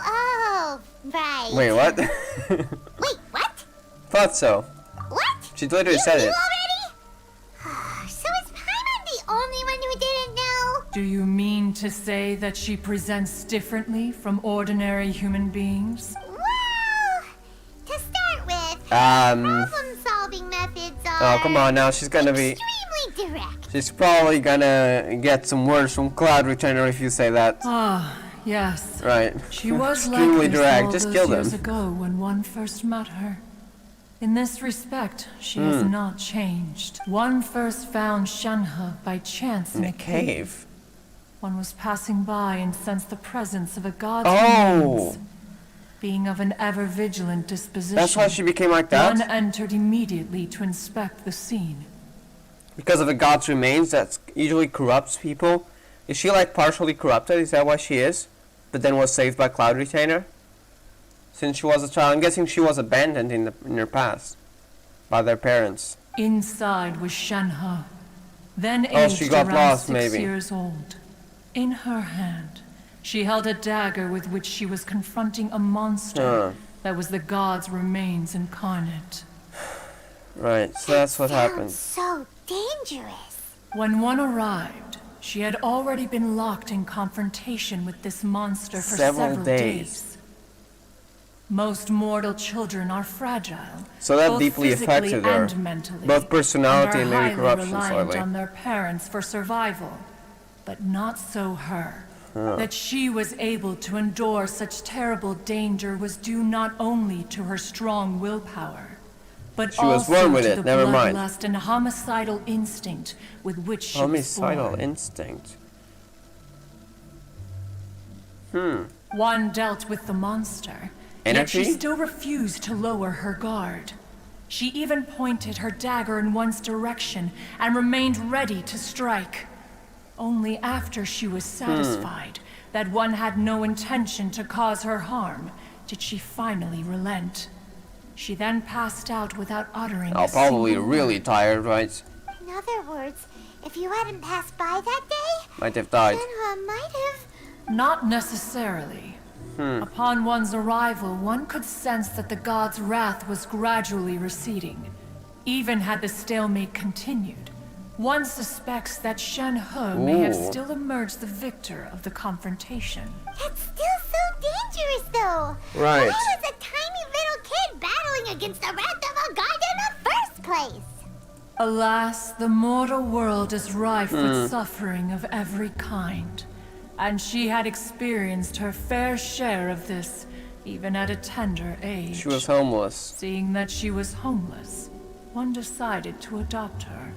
Oh, right.
Wait, what?
Wait, what?
Thought so.
What?
She literally
You
said
knew
it.
already? So is Paimon the only one who didn't know?
Do you mean to say that she presents differently from ordinary human beings?
Well, to start with, problem-solving methods are...
Oh, come on now. She's gonna be...
extremely direct.
She's probably gonna get some words from Cloud Retainer if you say that.
Ah, yes.
Right.
She was
extremely
like this
direct.
all
Just
those
kill
years
them.
ago when one first met her. In this respect, she has not changed. One first found Shenhe by chance in a cave. One was passing by and sensed the presence of a god's remains. Being of an ever-vigilant disposition,
That's why she became like that?
one entered immediately to inspect the scene.
Because of the god's remains that usually corrupts people. Is she like partially corrupted? Is that why she is? But then was saved by Cloud Retainer? Since she was a child, I'm guessing she was abandoned in her past by their parents.
Inside was Shenhe, then
Oh, she
aged
got
around
lost,
6
maybe.
years old. In her hand, she held a dagger with which she was confronting a monster that was the god's remains incarnate.
Right, so that's what happened.
So dangerous.
When one arrived, she had already been locked in confrontation with this monster for
Several
several
days.
Most mortal children are fragile.
So that
both
deeply
physically
affected her.
and mentally,
Both personality and
are
maybe
highly
corruption
reliant
slightly.
on their parents for survival. But not so her. That she was able to endure such terrible danger was due not only to her strong willpower, but
She was
also
born with
to
it,
the
never mind.
bloodlust and homicidal instinct with which she was
Homicidal
born.
instinct.
One dealt with the monster, yet
Energy?
she still refused to lower her guard. She even pointed her dagger in one's direction and remained ready to strike. Only after she was satisfied that one had no intention to cause her harm did she finally relent. She then passed out without uttering
Oh,
a
probably
single
really
word.
tired, right?
In other words, if you hadn't passed by that day,
Might have died.
Shenhe might have...
Not necessarily. Upon one's arrival, one could sense that the god's wrath was gradually receding. Even had the stalemate continued, one suspects that Shenhe may have
Ooh.
still emerged the victor of the confrontation.
That's still so dangerous, though.
Right.
And I was a tiny little kid battling against the wrath of a god in the first place.
Alas, the mortal world is rife with suffering of every kind. And she had experienced her fair share of this, even at a tender age.
She was homeless.
Seeing that she was homeless, one decided to adopt her.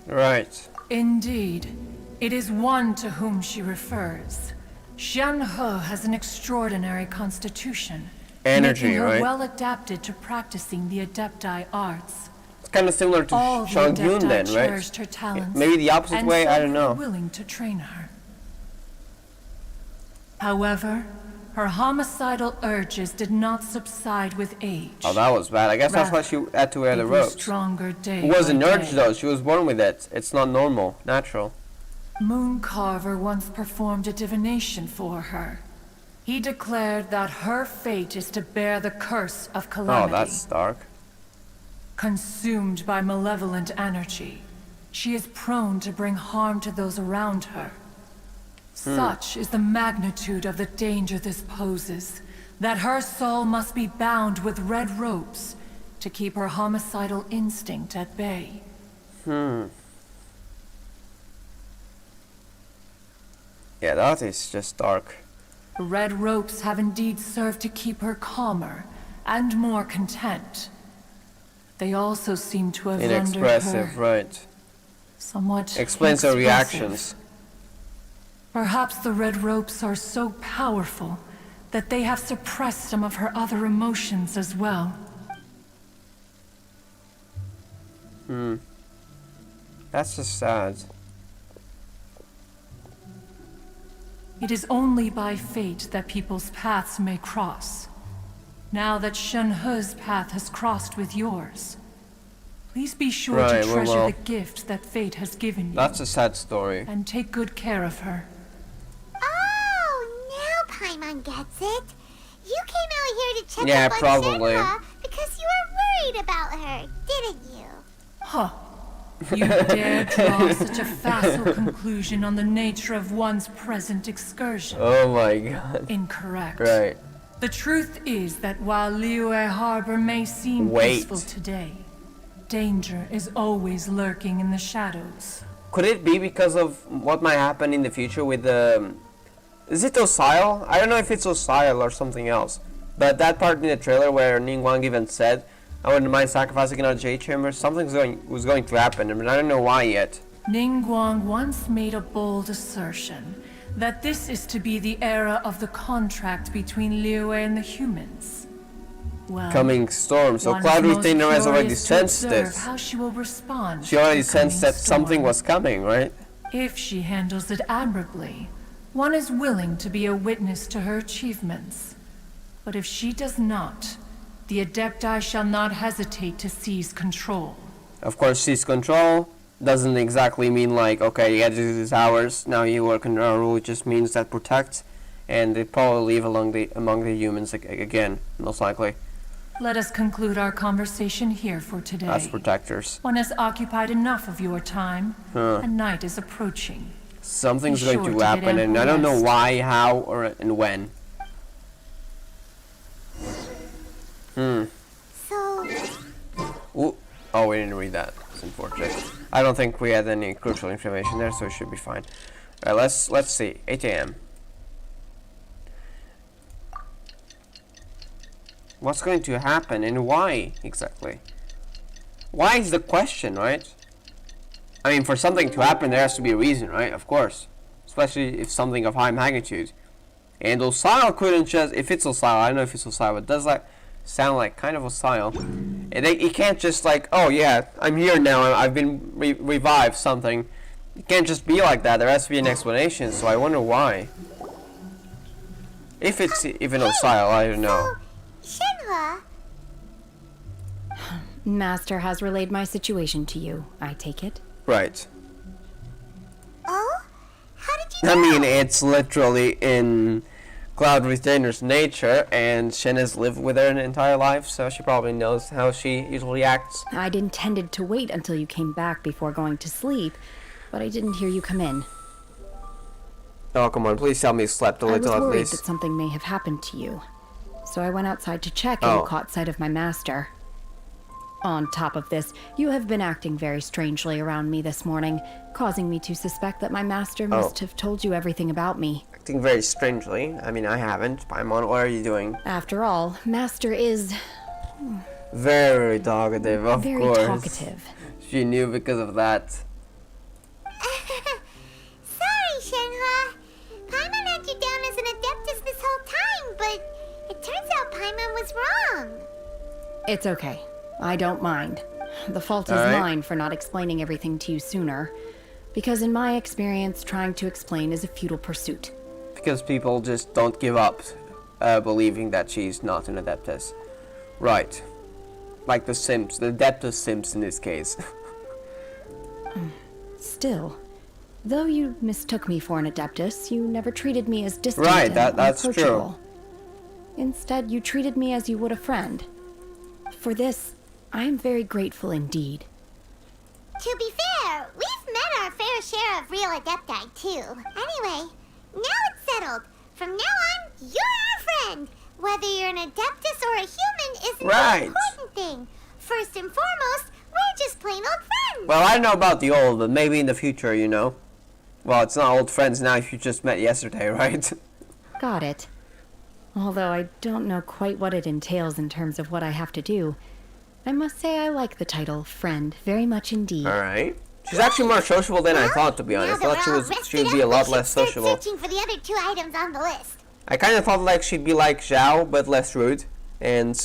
Right.
Indeed, it is one to whom she refers. Shenhe has an extraordinary constitution,
Energy,
making her
right?
well adapted to practicing the Adepti arts.
It's kind of similar to
All the
Shang Yun
Adepti
then, right?
cherished her talents,
Maybe the opposite
and
way,
so
I don't
were
know.
willing to train her. However, her homicidal urges did not subside with age.
Oh, that was bad. I guess that's why she had to wear the
They grew
robes.
stronger day
It wasn't
by
urged
day.
though, she was born with it. It's not normal, natural.
Mooncarver once performed a divination for her. He declared that her fate is to bear the curse of
Oh,
calamity.
that's dark.
Consumed by malevolent energy, she is prone to bring harm to those around her. Such is the magnitude of the danger this poses, that her soul must be bound with red ropes to keep her homicidal instinct at bay.
Yeah, that is just dark.
The red ropes have indeed served to keep her calmer and more content. They also seem to have rendered
Inexpressive,
her
right.
somewhat
Explains her
expressive.
reactions.
Perhaps the red ropes are so powerful that they have suppressed some of her other emotions as well.
That's just sad.
It is only by fate that people's paths may cross. Now that Shenhe's path has crossed with yours, please be sure
Right,
to
we
treasure
will.
the gift that fate has given you.
That's a sad story.
And take good care of her.
Oh, now Paimon gets it. You came out here to check
Yeah,
up on
probably.
Shenhe because you were worried about her, didn't you?
Huh. You dare draw such a facile conclusion on the nature of one's present excursion.
Oh my god.
Incorrect.
Right.
The truth is that while Liyue Harbor may seem
Wait.
peaceful today, danger is always lurking in the shadows.
Could it be because of what might happen in the future with the... Is it Osile? I don't know if it's Osile or something else. But that part in the trailer where Ningguang even said, I wouldn't mind sacrificing our Jade Chamber, was going to happen, but I don't know why yet.
Ningguang once made a bold assertion that this is to be the era of the contract between Liyue and the humans. Well,
Coming storm, so
one
Cloud
is most
Retainer has already
curious to
sensed
observe
this.
how she will respond
She already
to the
sensed
coming
that something
storm.
was coming, right?
If she handles it admirably, one is willing to be a witness to her achievements. But if she does not, the Adepti shall not hesitate to seize control.
Of course, seize control doesn't exactly mean like, okay, you get to do these hours, now you work under our rule. It just means that protect, and they probably live among the humans again, most likely.
Let us conclude our conversation here for today.
As protectors.
One has occupied enough of your time, and night is approaching.
Something's
Be
going
sure
to
to get
happen, and
ample
I don't know
rest.
why, how, and when.
So,
Ooh. Oh, we didn't read that. It's unfortunate. I don't think we had any crucial information there, so it should be fine. Let's see. 8 a.m. What's going to happen and why exactly? Why is the question, right? I mean, for something to happen, there has to be a reason, right? Of course. Especially if something of high magnitude. And Osile couldn't just... If it's Osile, I don't know if it's Osile, but does that sound like kind of Osile? It can't just like, oh yeah, I'm here now, I've been revived, something. It can't just be like that, there has to be an explanation, so I wonder why. If it's even Osile, I don't know.
Shenhe,
Master has relayed my situation to you, I take it.
Right.
oh? How did you
I
know?
mean, it's literally in Cloud Retainer's nature, and Shen has lived with her an entire life, so she probably knows how she usually acts.
I'd intended to wait until you came back before going to sleep, but I didn't hear you come in.
Oh, come on, please tell me you slept a
I was
little at
worried
least.
that something may have happened to you. So I went outside to check
Oh.
and caught sight of my master. On top of this, you have been acting very strangely around me this morning, causing me to suspect that my master must have told you everything about me.
Acting very strangely. I mean, I haven't. Paimon, what are you doing?
After all, Master is
Very talkative, of
very
course.
talkative.
She knew because of that.
Sorry, Shenhe. Paimon had you down as an Adeptus this whole time, but it turns out Paimon was wrong.
It's okay. I don't mind. The fault is
Alright.
mine for not explaining everything to you sooner. Because in my experience, trying to explain is a futile pursuit.
Because people just don't give up believing that she's not an Adeptus. Right. Like the Sims, the Adeptus Sims in this case.
Still, though you mistook me for an Adeptus, you never treated me as distant
Right,
and
that's true.
unapproachable. Instead, you treated me as you would a friend. For this, I am very grateful indeed.
To be fair, we've met our fair share of real Adepti, too. Anyway, now it's settled. From now on, you're our friend. Whether you're an Adeptus or a human isn't
Right.
the important thing. First and foremost, we're just plain old friends.
Well, I don't know about the old, but maybe in the future, you know. Well, it's not old friends now if you just met yesterday, right?
Got it. Although I don't know quite what it entails in terms of what I have to do, I must say I like the title friend very much indeed.
Alright. She's actually more sociable than I thought, to be honest. I thought she would be a lot less sociable.
Searching for the other 2 items on the list.
I kind of thought like she'd be like Zhao, but less rude, and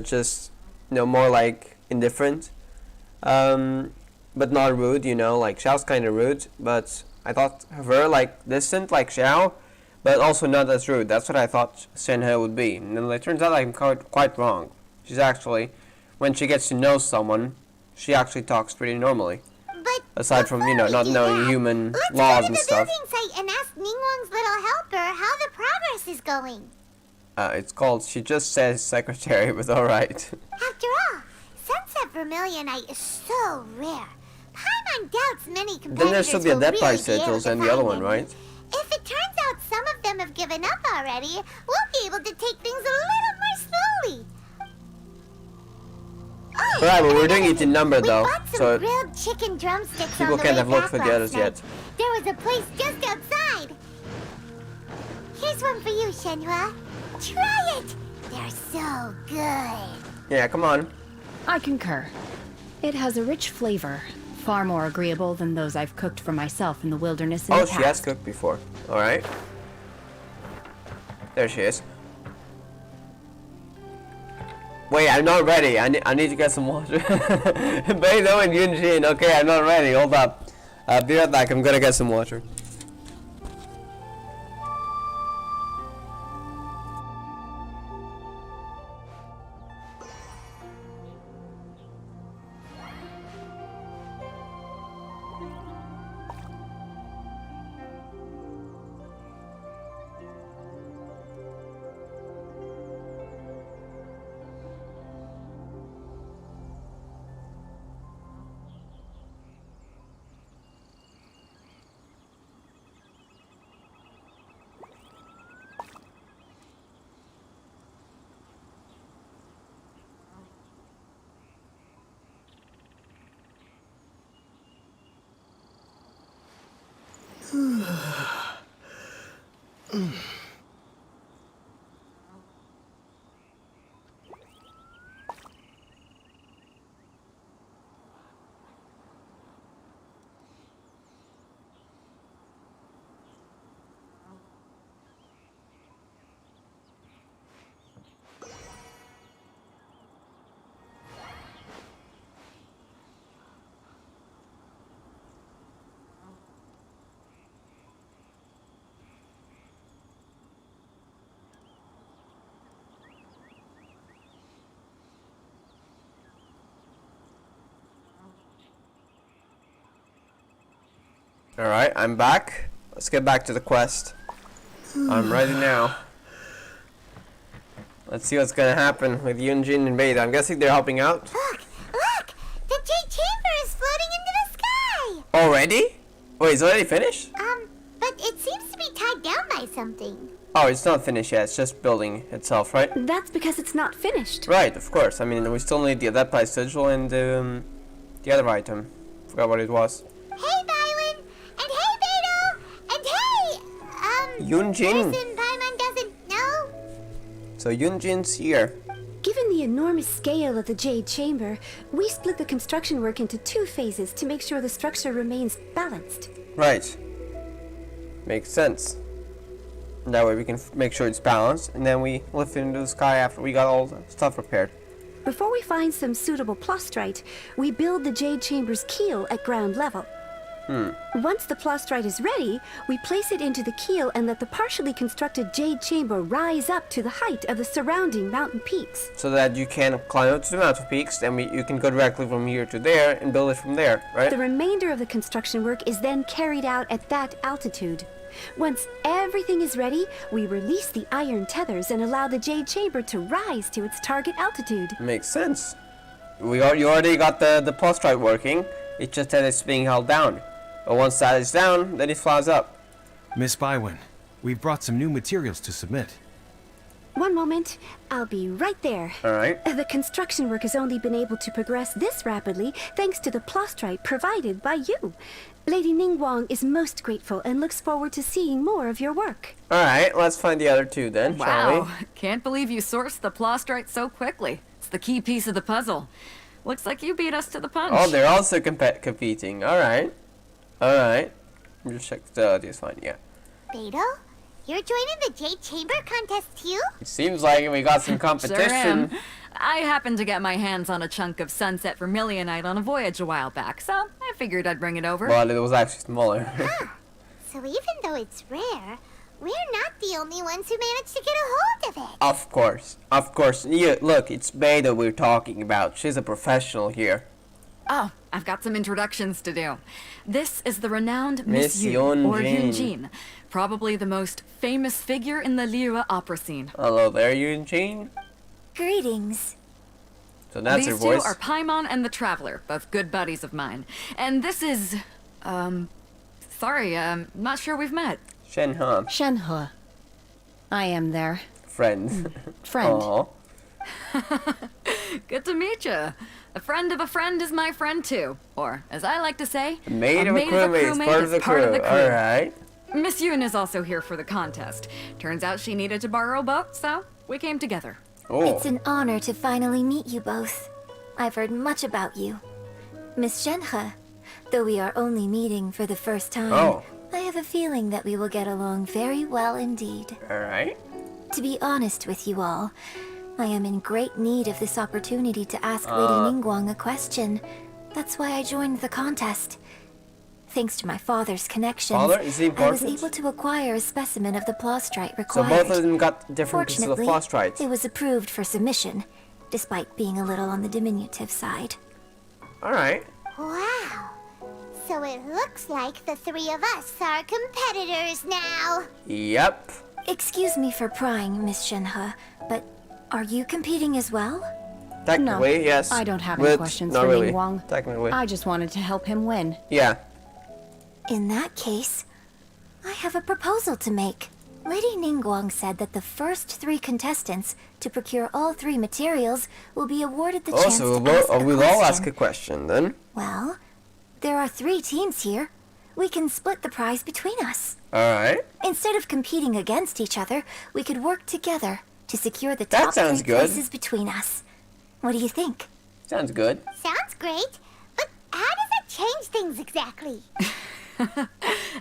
just, you know, more like indifferent, but not rude. You know, like Zhao's kind of rude, but I thought of her like distant, like Zhao, but also not as rude. That's what I thought Shenhe would be, and then it turns out I'm quite wrong. She's actually, when she gets to know someone, she actually talks pretty normally.
But
aside from, you know, not knowing human
let's
laws
go to
and
the
stuff.
building site and ask Ningguang's little helper how the progress is going.
It's called, she just says secretary, but alright.
After all, Sunset Vermilionite is so rare. Paimon doubts many competitors
Then there's still the
will
Adepti
really be able
sigils
to
and the
find
other one,
him.
right?
If it turns out some of them have given up already, we'll be able to take things a little more slowly. Oh,
Right, but we're doing it in number
we
though,
bought some
so
grilled chicken drumsticks
people
on the
can't
way
have looked
back
for the
last
others
night.
yet.
There was a place just outside. Here's one for you, Shenhua. Try it. They're so good.
Yeah, come on.
I concur. It has a rich flavor, far more agreeable than those I've cooked for myself in the wilderness in
Oh,
the
she
past.
has cooked before. Alright. There she is. Wait, I'm not ready. I need to get some water. Beidou and Yun Jin. Okay, I'm not ready. Hold up. Be right back. I'm gonna get some water. Alright, I'm back. Let's get back to the quest. I'm ready now. Let's see what's gonna happen with Yun Jin and Beidou. I'm guessing they're helping out.
Look! The Jade Chamber is floating into the sky!
Already? Wait, it's already finished?
But it seems to be tied down by something.
Oh, it's not finished yet. It's just building itself, right?
That's because it's not finished.
Right, of course. I mean, we still need the Adepti sigil and the other item. Forgot what it was.
Hey, Violen! And hey, Beidou! And hey,
Yun Jin.
person Paimon doesn't know?
So Yun Jin's here.
Given the enormous scale of the Jade Chamber, we split the construction work into 2 phases to make sure the structure remains balanced.
Right. Makes sense. That way we can make sure it's balanced, and then we lift it into the sky after we got all the stuff repaired.
before we find some suitable plastrite, we build the Jade Chamber's keel at ground level. Once the plastrite is ready, we place it into the keel and let the partially constructed Jade Chamber rise up to the height of the surrounding mountain peaks.
So that you can climb up to the mountain peaks, and you can go directly from here to there and build it from there, right?
The remainder of the construction work is then carried out at that altitude. Once everything is ready, we release the iron tethers and allow the Jade Chamber to rise to its target altitude.
Makes sense. You already got the plastrite working. It's just that it's being held down. But once that is down, then it flies up.
Miss Bywin, we've brought some new materials to submit.
One moment, I'll be right there.
Alright.
The construction work has only been able to progress this rapidly thanks to the plastrite provided by you. Lady Ningguang is most grateful and looks forward to seeing more of your work.
Alright, let's find the other two then, shall we?
Wow, can't believe you sourced the plastrite so quickly. It's the key piece of the puzzle. Looks like you beat us to the punch.
Oh, they're also competing. Alright. Alright. Just check the audience fine, yeah.
Beto, you're joining the Jade Chamber contest too?
It seems like we got some
Sure
competition.
am. I happened to get my hands on a chunk of sunset vermilionite on a voyage a while back, so I figured I'd bring it over.
Well, it was actually smaller.
So even though it's rare, we're not the only ones who managed to get a hold of it.
Of course. Of course. Yeah, look, it's Beta we're talking about. She's a professional here.
Oh, I've got some introductions to do. This is the renowned
Miss
Miss Yun, or
Yun
Yun
Jin.
Jin, probably the most famous figure in the Liyue opera scene.
Hello there, Yun Jin.
Greetings.
So that's her
These
voice.
two are Paimon and the Traveler, both good buddies of mine. And this is, sorry, not sure we've met.
Shenhe.
Shenhe. I am there.
Friend.
Friend.
Aw.
Good to meet you. A friend of a friend is my friend too. Or, as I like to say,
A maid of a crewmate is part of the crew. Alright.
Miss Yun is also here for the contest. Turns out she needed to borrow a boat, so we came together.
Oh.
It's an honor to finally meet you both. I've heard much about you. Miss Shenhe, though we are only meeting for the first time,
Oh.
I have a feeling that we will get along very well indeed.
Alright.
To be honest with you all, I am in great need of this opportunity to ask Lady Ningguang a question. That's why I joined the contest. Thanks to my father's connections,
Father? Is he
I was
important?
able to acquire a specimen of the plastrite
So
required.
both of them got different pieces of
Fortunately,
plastrite.
it was approved for submission, despite being a little on the diminutive side.
Alright.
Wow. So it looks like the three of us are competitors now.
Yep.
Excuse me for prying, Miss Shenhe, but are you competing as well?
Technically, yes.
I don't have any
But
questions
not
for
really.
Ningguang.
Technically.
I just wanted to help him win.
Yeah.
In that case, I have a proposal to make. Lady Ningguang said that the first 3 contestants to procure all 3 materials will be awarded the chance
Also,
to ask a
we'll all
question.
ask a question then.
Well, there are 3 teams here. We can split the prize between us.
Alright.
Instead of competing against each other, we could work together to secure the
That
top
sounds
3
good.
places between us. What do you think?
Sounds good.
Sounds great, but how does it change things exactly?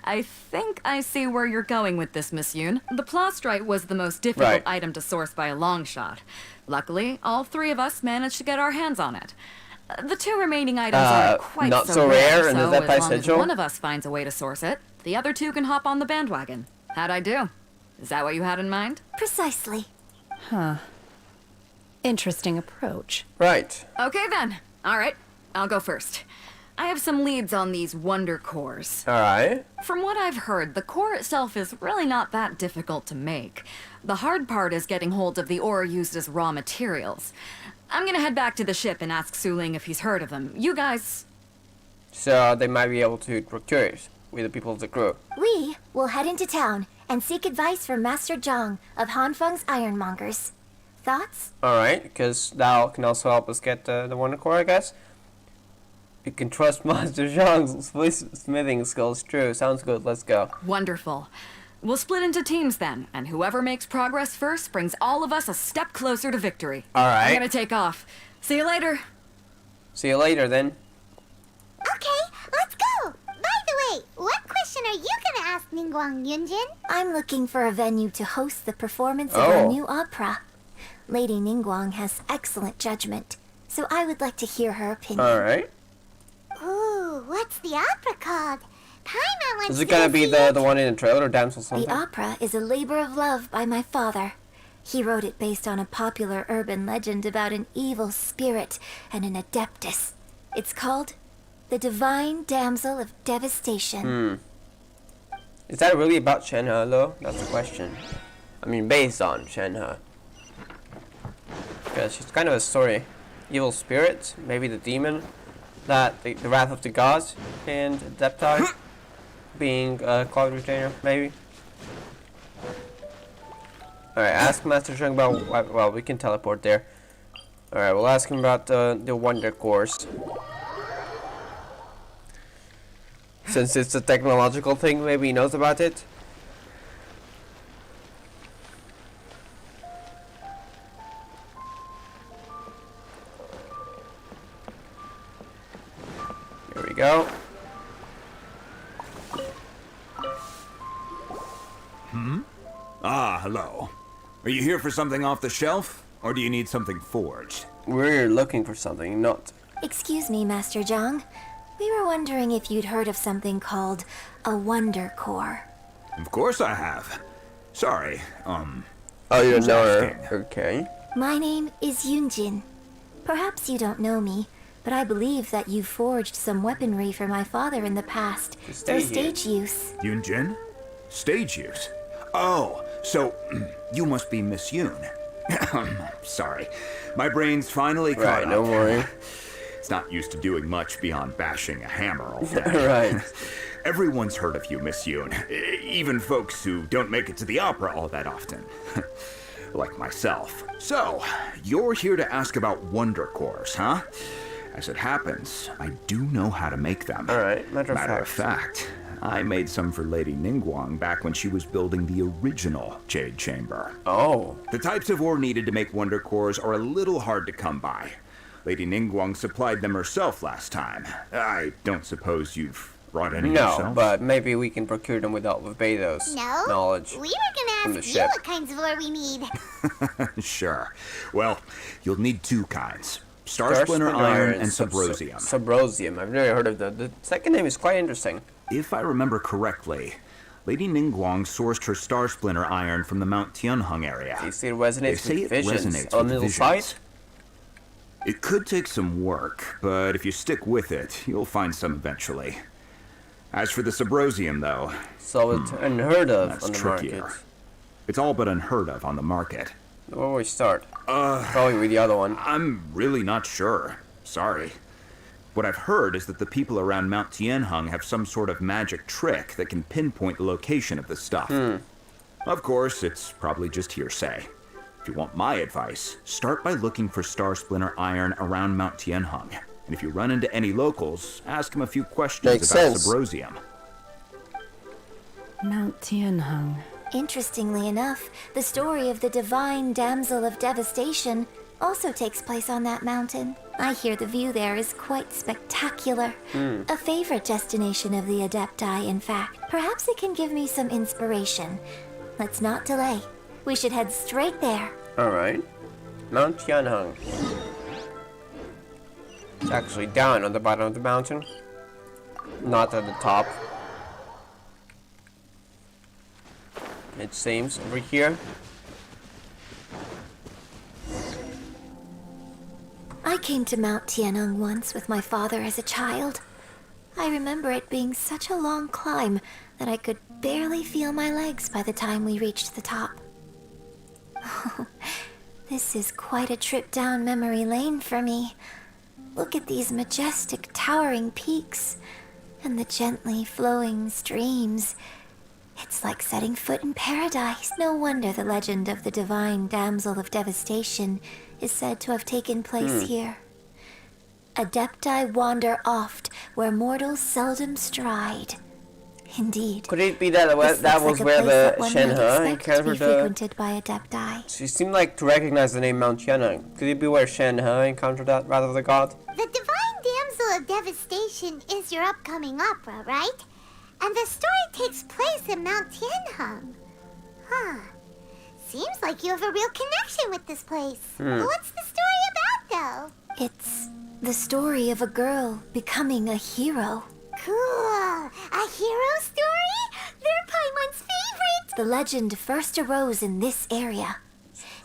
I think I see where you're going with this, Miss Yun. The plastrite was the most difficult
Right.
item to source by a long shot. Luckily, all 3 of us managed to get our hands on it. The 2 remaining items aren't quite
not so rare, and
so
is that
as long as
essential?
one of us finds a way to source it, the other 2 can hop on the bandwagon. How'd I do? Is that what you had in mind?
Precisely.
Huh. Interesting approach.
Right.
Okay then. All right, I'll go first. I have some leads on these wonder cores.
Alright.
From what I've heard, the core itself is really not that difficult to make. The hard part is getting hold of the ore used as raw materials. I'm gonna head back to the ship and ask Su Ling if he's heard of them. You guys...
So they might be able to procure it with the people of the crew.
We will head into town and seek advice from Master Zhang of Hanfeng's Ironmongers. Thoughts?
Alright, because that can also help us get the Wonder Core, I guess. You can trust Master Zhang's smithing skills. True, sounds good, let's go.
Wonderful. We'll split into teams then, and whoever makes progress first brings all of us a step closer to victory.
Alright.
I'm gonna take off. See you later.
See you later then.
Okay, let's go! By the way, what question are you gonna ask Ningguang Yunjin? I'm looking for a venue to host the performance of our
Oh.
new opera. Lady Ningguang has excellent judgment, so I would like to hear her opinion.
Alright.
Ooh, what's the opera called? Paimon wants
Is it
to
gonna
go
be
see
the
it.
one in the trailer or Damsel something?
The opera is a labor of love by my father. He wrote it based on a popular urban legend about an evil spirit and an adeptus. It's called The Divine Damsel of Devastation.
Is that really about Shenhe though? That's the question. I mean, based on Shenhe. Because she's kind of a story. Evil spirit, maybe the demon, that the wrath of the gods, and Adepti being Cloud Retainer, maybe. Alright, ask Master Zheng about, well, we can teleport there. Alright, we'll ask him about the Wonder Course. Since it's a technological thing, maybe he knows about it. Here we go.
Ah, hello. Are you here for something off the shelf, or do you need something forged?
We're looking for something, not...
Excuse me, Master Zhang. We were wondering if you'd heard of something called a Wonder Core.
Of course I have. Sorry,
Oh, you don't
who's
know her.
asking?
Okay.
My name is Yun Jin. Perhaps you don't know me, but I believe that you forged some weaponry for my father in the past for stage use.
Yun Jin? Stage use? Oh, so you must be Miss Yun. Sorry. My brain's finally caught
Right,
up.
don't worry.
It's not used to doing much beyond bashing a hammer all day.
Right.
Everyone's heard of you, Miss Yun. Even folks who don't make it to the opera all that often. Like myself. So, you're here to ask about Wonder Cores, huh? As it happens, I do know how to make them.
Alright, matter
of fact, I made some for Lady Ningguang back when she was building the original Jade Chamber.
Oh.
The types of ore needed to make Wonder Cores are a little hard to come by. Lady Ningguang supplied them herself last time. I don't suppose you've brought any
No,
yourself?
but maybe we can procure them without Beidou's knowledge.
We were
from
gonna
the
ask you
ship.
what kinds of ore we need.
Sure. Well, you'll need two kinds. Star Splinter Iron and Subrosium.
Subrosium. I've never heard of that. The second name is quite interesting.
If I remember correctly, Lady Ningguang sourced her Star Splinter Iron from the Mount Tianheng area.
They say it resonates
They say
with
it
visions.
resonates
On
with
the little
visions.
side?
It could take some work, but if you stick with it, you'll find some eventually. As for the Subrosium, though...
So it's unheard of
that's
on the
trickier.
market.
It's all but unheard of on the market.
Where will we start? Probably with the other one.
I'm really not sure. Sorry. What I've heard is that the people around Mount Tianheng have some sort of magic trick that can pinpoint the location of the stuff. Of course, it's probably just hearsay. If you want my advice, start by looking for Star Splinter Iron around Mount Tianheng. And if you run into any locals, ask them a few questions
Makes
about
sense.
Subrosium.
Mount Tianheng.
Interestingly enough, the story of the Divine Damsel of Devastation also takes place on that mountain. I hear the view there is quite spectacular. A favorite destination of the Adepti, in fact. Perhaps it can give me some inspiration. Let's not delay. We should head straight there.
Alright. Mount Tianheng. It's actually down on the bottom of the mountain. Not at the top. It seems over here.
I came to Mount Tianheng once with my father as a child. I remember it being such a long climb that I could barely feel my legs by the time we reached the top. This is quite a trip down memory lane for me. Look at these majestic towering peaks and the gently flowing streams. It's like setting foot in paradise. No wonder the legend of the Divine Damsel of Devastation is said to have taken place here. Adepti wander oft where mortals seldom stride. Indeed.
Could it be that
This
that
looks
was
like
where
a place
the
that one might
Shenhe
expect to be
encountered the...
frequented by Adepti.
She seemed like to recognize the name Mount Tianheng. Could it be where Shenhe encountered that, rather the god?
The Divine Damsel of Devastation is your upcoming opera, right? And the story takes place in Mount Tianheng. Huh. Seems like you have a real connection with this place.
Hmm.
What's the story about, though?
It's the story of a girl becoming a hero.
Cool. A hero story? They're Paimon's favorite.
The legend first arose in this area.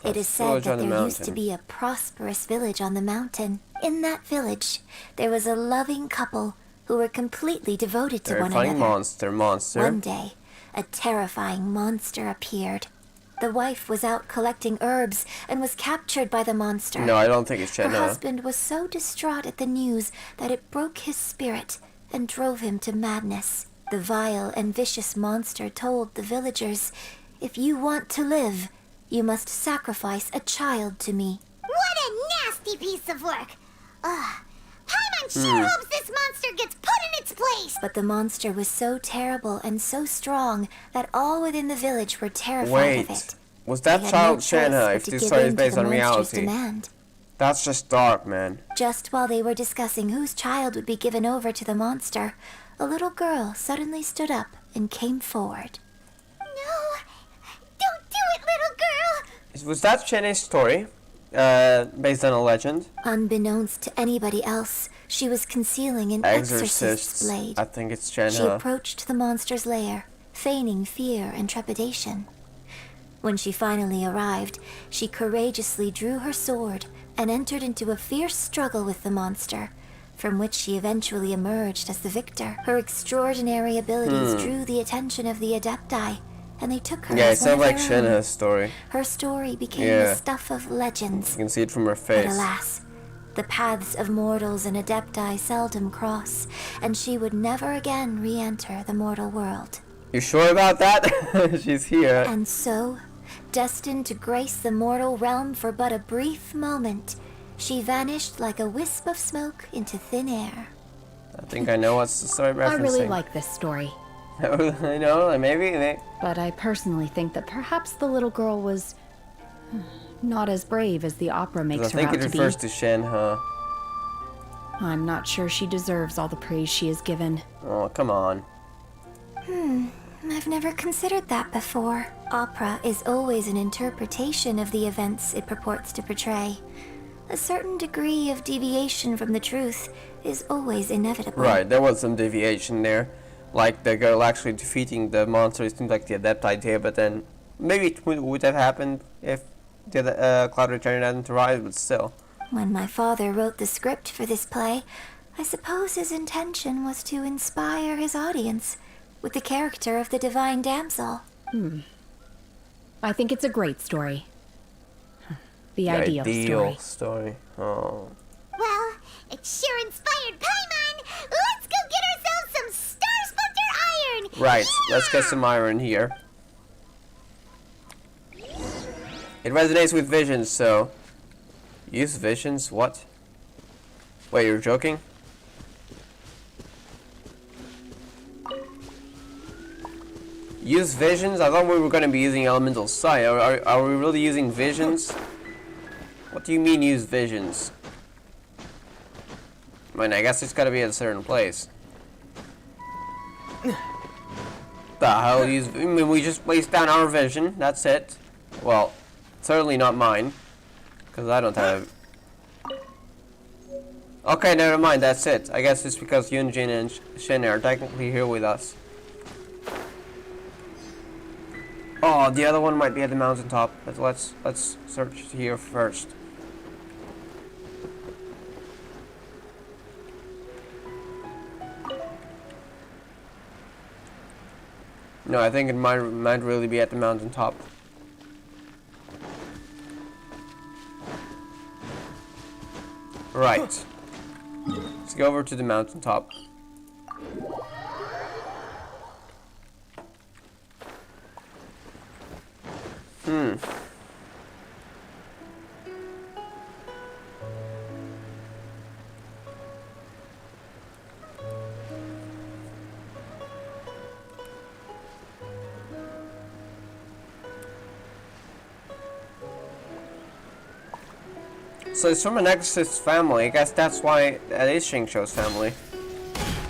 It is said
village
that
on the
there used to
mountain.
be a prosperous village on the mountain. In that village, there was a loving couple who were completely devoted to one
Terrifying
another.
monster.
One day, a terrifying monster appeared. The wife was out collecting herbs and was captured by the monster.
No, I don't think it's
Her
Shenhe.
husband was so distraught at the news that it broke his spirit and drove him to madness. The vile and vicious monster told the villagers, "If you want to live, you must sacrifice a child to me."
What a nasty piece of work. Paimon sure hopes this monster gets put in its place.
But the monster was so terrible and so strong that all within the village were terrified of
Wait,
it.
was that
They had no
child
choice
Shenhe
but
if
to
this
give
story is
in to
based
the
on
monster's
reality?
demand.
That's just dark, man.
Just while they were discussing whose child would be given over to the monster, a little girl suddenly stood up and came forward.
No, don't do it, little girl.
Was that Shenhe's story? Based on a legend?
Unbeknownst to anybody else, she was concealing an exorcist's blade.
I think it's
She
Shenhe.
approached the monster's lair, feigning fear and trepidation. When she finally arrived, she courageously drew her sword and entered into a fierce struggle with the monster, from which she eventually emerged as the victor. Her extraordinary abilities drew the attention of the Adepti, and they took her
Yeah, it
as one
sounds
of
like
their own.
Shenhe's story.
Her story became
Yeah.
the stuff of legends.
You can see it from her
But
face.
alas, the paths of mortals and Adepti seldom cross, and she would never again re-enter the mortal world.
You sure about that? She's here.
And so, destined to grace the mortal realm for but a brief moment, she vanished like a wisp of smoke into thin air.
I think I know what's the story referencing.
I really like this story.
I know, maybe.
But I personally think that perhaps the little girl was not as brave as the opera makes
I
her
think
out
it
to be.
refers to Shenhe.
I'm not sure she deserves all the praise she is given.
Oh, come on.
I've never considered that before. Opera is always an interpretation of the events it purports to portray. A certain degree of deviation from the truth is always inevitable.
Right, there was some deviation there. Like the girl actually defeating the monster, it seems like the adept idea, but then maybe it would have happened if the Cloud Return hadn't arrived, but still.
When my father wrote the script for this play, I suppose his intention was to inspire his audience with the character of the divine damsel.
I think it's a great story. The ideal story.
story. Oh.
Well, it sure inspired Paimon. Let's go get ourselves some Star Splinter Iron.
Right, let's get some iron here. It resonates with visions, so... Use visions? What? Wait, you're joking? Use visions? I thought we were going to be using elemental sight. Are we really using visions? What do you mean use visions? I mean, I guess it's got to be at a certain place. The hell use... I mean, we just placed down our vision. That's it. Well, certainly not mine. Because I don't have... Okay, never mind. That's it. I guess it's because Yun Jin and Shenhe are technically here with us. Oh, the other one might be at the mountaintop, but let's search here first. No, I think it might really be at the mountaintop. Right. Let's go over to the mountaintop. So it's from an exorcist family. I guess that's why that is Xingqiu's family.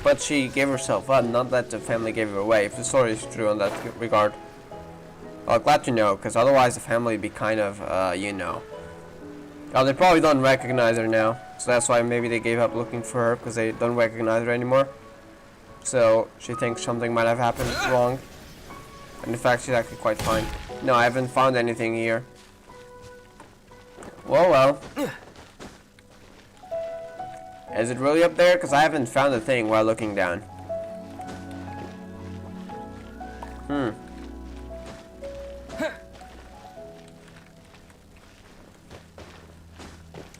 But she gave herself up, not that the family gave her away, if the story is true in that regard. Well, glad to know, because otherwise the family would be kind of, you know. Oh, they probably don't recognize her now. So that's why maybe they gave up looking for her, because they don't recognize her anymore. So she thinks something might have happened wrong. And in fact, she's actually quite fine. No, I haven't found anything here. Well. Is it really up there? Because I haven't found a thing while looking down.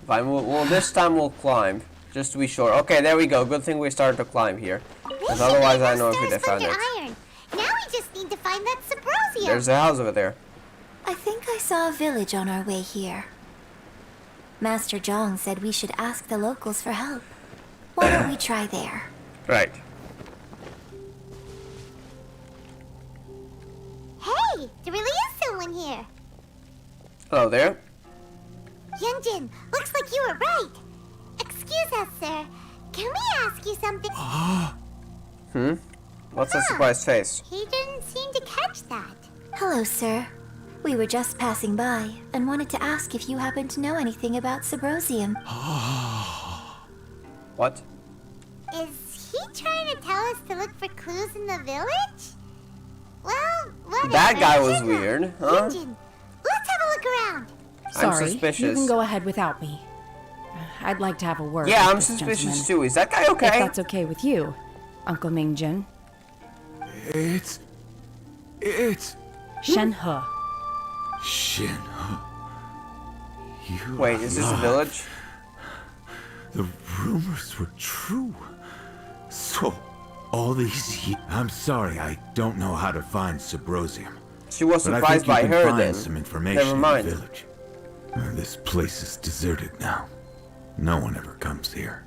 Fine, well, this time we'll climb. Just to be sure. Okay, there we go. Good thing we started to climb here. Because otherwise I know if we'd have found it.
Iron. Now we just need to find that Subrosium.
There's a house over there.
I think I saw a village on our way here. Master Zhang said we should ask the locals for help. Why don't we try there?
Right.
Hey, there really is someone here.
Hello there.
Yun Jin, looks like you were right. Excuse us, sir. Can we ask you something?
What's that surprised face?
He didn't seem to catch that.
Hello, sir. We were just passing by and wanted to ask if you happen to know anything about Subrosium.
What?
Is he trying to tell us to look for clues in the village? Well, whatever.
That guy was weird, huh?
Yun Jin, let's have a look around.
I'm
Sorry,
suspicious.
you can go ahead without me. I'd like to have a word.
Yeah,
with
I'm
this
suspicious
gentleman.
too. Is that guy okay?
If that's okay with you, Uncle Mingjin.
It's
Shenhe.
Shenhe. You
Wait, is this a
alive?
village?
The rumors were true. So, all these years... I'm sorry, I don't know how to find Subrosium.
She was
But I
surprised
think
by
you can
her
find
then.
some information
Never mind.
in the village. This place is deserted now. No one ever comes here.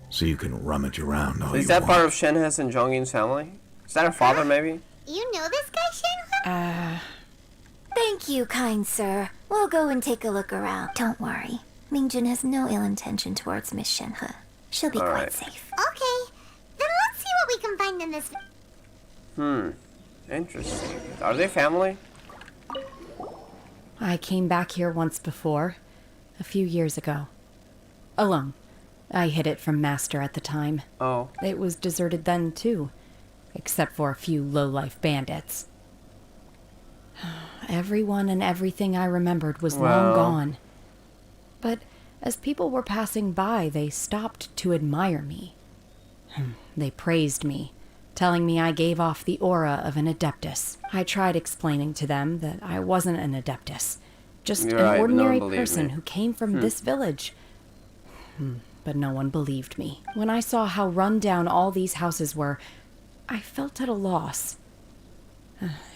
So you can rummage around all
Is
you
that
want.
part of Shenhe's and Zhongyin's family? Is that her father, maybe?
You know this guy, Shenhe?
Thank you, kind sir. We'll go and take a look around. Don't worry. Mingjin has no ill intention towards Miss Shenhe. She'll be quite
Alright.
safe.
Okay, then let's see what we can find in this.
Interesting. Are they family?
I came back here once before, a few years ago. Alone. I hid it from Master at the time.
Oh.
It was deserted then, too. Except for a few low-life bandits. Everyone and everything I remembered was long
Well.
gone. But as people were passing by, they stopped to admire me. They praised me, telling me I gave off the aura of an Adeptus. I tried explaining to them that I wasn't an Adeptus, just
You're
an
right, no one
ordinary
believed
person
me.
who came from this village. But no one believed me. When I saw how run down all these houses were, I felt at a loss.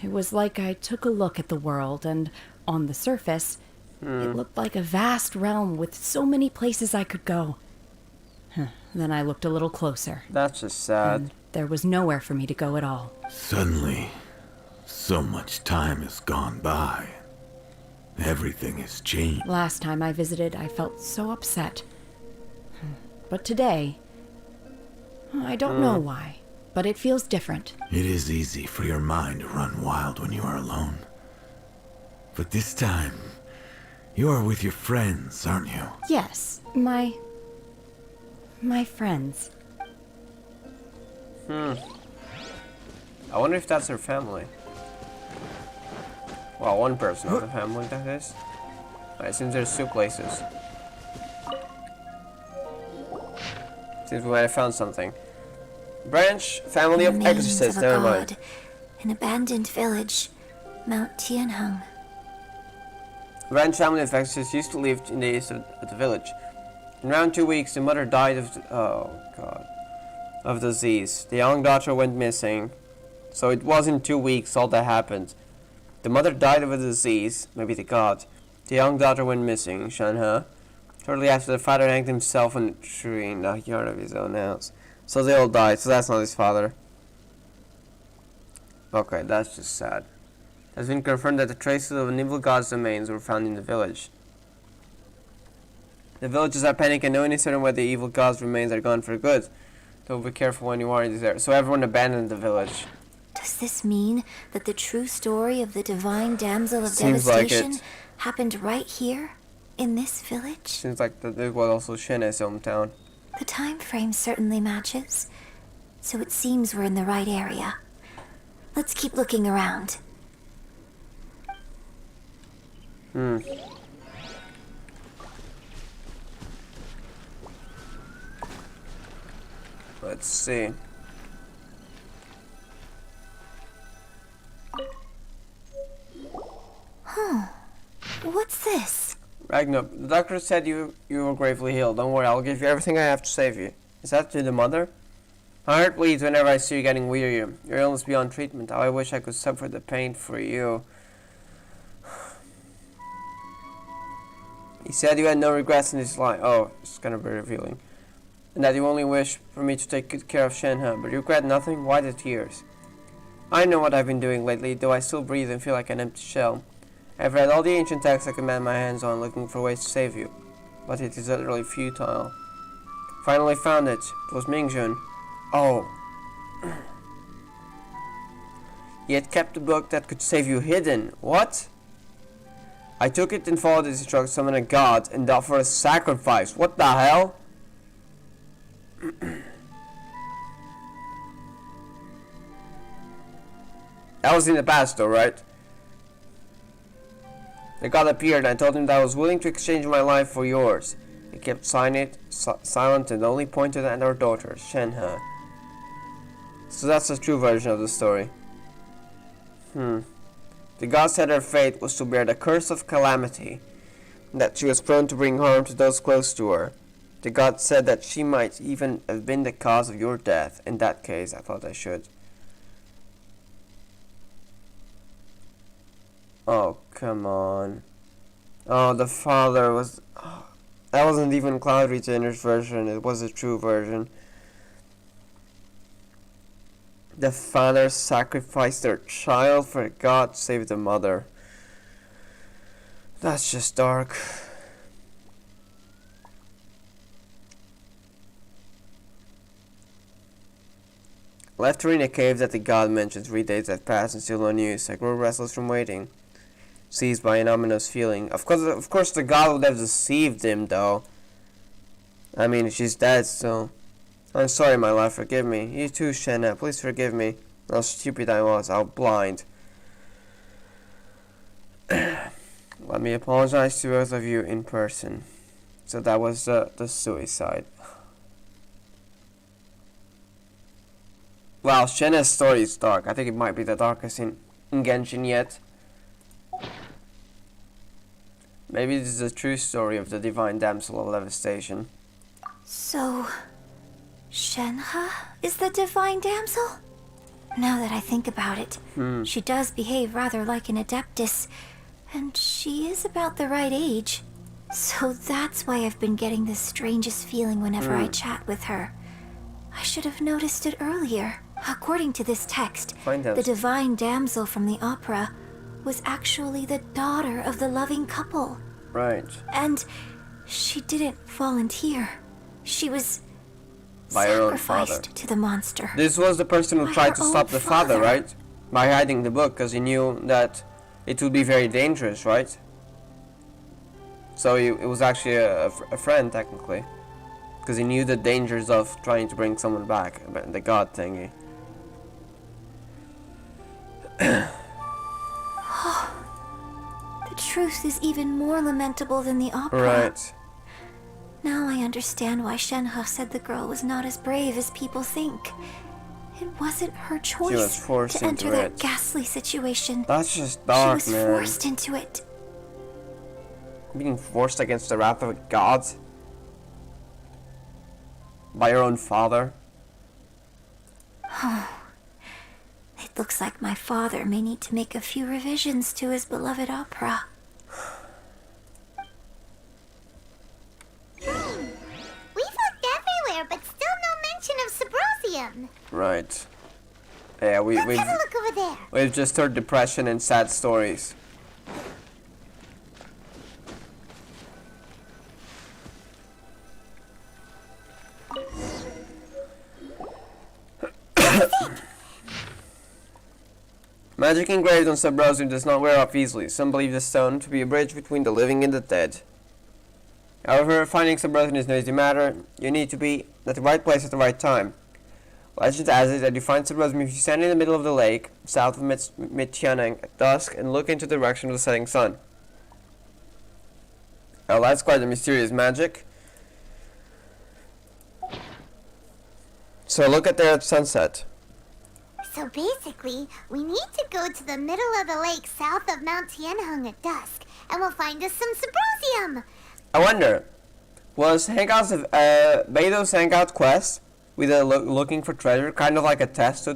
It was like I took a look at the world, and on the surface, it looked like a vast realm with so many places I could go. Then I looked a little closer.
That's just sad.
There was nowhere for me to go at all.
Suddenly, so much time has gone by. Everything has changed.
Last time I visited, I felt so upset. But today, I don't know why, but it feels different.
It is easy for your mind to run wild when you are alone. But this time, you are with your friends, aren't you?
Yes, my friends.
I wonder if that's her family. Well, one person of the family, that is. Alright, seems there's two places. Seems we might have found something. Branch, family of
Remains
exorcists,
of a
never mind.
god. An abandoned village, Mount Tianheng.
Branch family of exorcists used to live in the east of the village. In around 2 weeks, the mother died of disease. The young daughter went missing. So it wasn't 2 weeks all that happened. The mother died of a disease, maybe the god. The young daughter went missing, Shenhe. Shortly after, the father hanged himself on a tree in the yard of his own house. So they all died, so that's not his father. Okay, that's just sad. It has been confirmed that the traces of an evil god's remains were found in the village. The villagers are panicked and no one is certain whether the evil god's remains are gone for good. So be careful when you are in this area. So everyone abandoned the village.
To Does this mean that the true story of the divine damsel of
Seems like
devastation
it.
happened right here, in this village?
Seems like that it was also Shenhe's hometown.
The time frame certainly matches, so it seems we're in the right area. Let's keep looking around.
Let's see.
What's this?
Ragnar, the doctor said you were gravely healed. Don't worry, I'll give you everything I have to save you. Is that to the mother? My heart bleeds whenever I see you getting wearier. Your illness beyond treatment. How I wish I could suffer the pain for you. He said you had no regrets in his life. Oh, it's gonna be revealing. And that you only wish for me to take good care of Shenhe, but you regret nothing? Why the tears? I know what I've been doing lately, though I still breathe and feel like an empty shell. I've read all the ancient texts I can man my hands on looking for ways to save you, but it is utterly futile. Finally found it. It was Mingjun. Oh. He had kept the book that could save you hidden. What? I took it and followed his instructions, summoned a god, and offered a sacrifice. What the hell? That was in the past though, right? The god appeared and I told him that I was willing to exchange my life for yours. He kept silent and only pointed at our daughter, Shenhe. So that's the true version of the story. The god said her fate was to bear the curse of calamity, and that she was prone to bring harm to those close to her. The god said that she might even have been the cause of your death. In that case, I thought I should. Oh, come on. Oh, the father was... Oh, that wasn't even Cloud Retainer's version, it was a true version. The father sacrificed their child for God to save the mother. That's just dark. Left her in a cave that the god mentioned. 3 days have passed and still no news. I grew restless from waiting, seized by an ominous feeling. Of course the god would have deceived him, though. I mean, she's dead, so... I'm sorry, my love, forgive me. You too, Shenhe, please forgive me. How stupid I was, how blind. Let me apologize to both of you in person. So that was the suicide. Wow, Shenhe's story is dark. I think it might be the darkest in Genshin yet. Maybe this is a true story of the divine damsel of devastation.
So, Shenhe is the divine damsel? Now that I think about it, she does behave rather like an adeptus, and she is about the right age. So that's why I've been getting the strangest feeling whenever I chat with her. I should have noticed it earlier. According to this text, the divine damsel from the opera was actually the daughter of the loving couple.
Right.
And she didn't volunteer. She was
by her own father.
Sacrificed to the monster.
This was the person who tried to stop the father, right? By hiding the book, because he knew that it would be very dangerous, right? So it was actually a friend, technically. Because he knew the dangers of trying to bring someone back, the god thingy.
The truth is even more lamentable than the opera.
Right.
Now I understand why Shenhe said the girl was not as brave as people think. It wasn't her choice
She was forced
to enter
into
that
it.
ghastly situation.
That's just dark,
She was
man.
forced into it.
Being forced against the wrath of a god? By your own father?
It looks like my father may need to make a few revisions to his beloved opera.
We've looked everywhere, but still no mention of Subrosium.
Right. Yeah,
Let's have a look over there.
we've just heard depression and sad stories. Magic engraved on Subrosium does not wear off easily. Some believe the stone to be a bridge between the living and the dead. However, finding Subrosium is no easy matter. You need to be at the right place at the right time. Legend has it that you find Subrosium if you stand in the middle of the lake, south of Mid-Tianeng at dusk, and look into the direction of the setting sun. Well, that's quite a mysterious magic. So look at there at sunset.
So basically, we need to go to the middle of the lake south of Mount Tianheng at dusk, and we'll find us some Subrosium.
I wonder, was Hangouts of Beto's Hangout Quest with looking for treasure kind of like a test,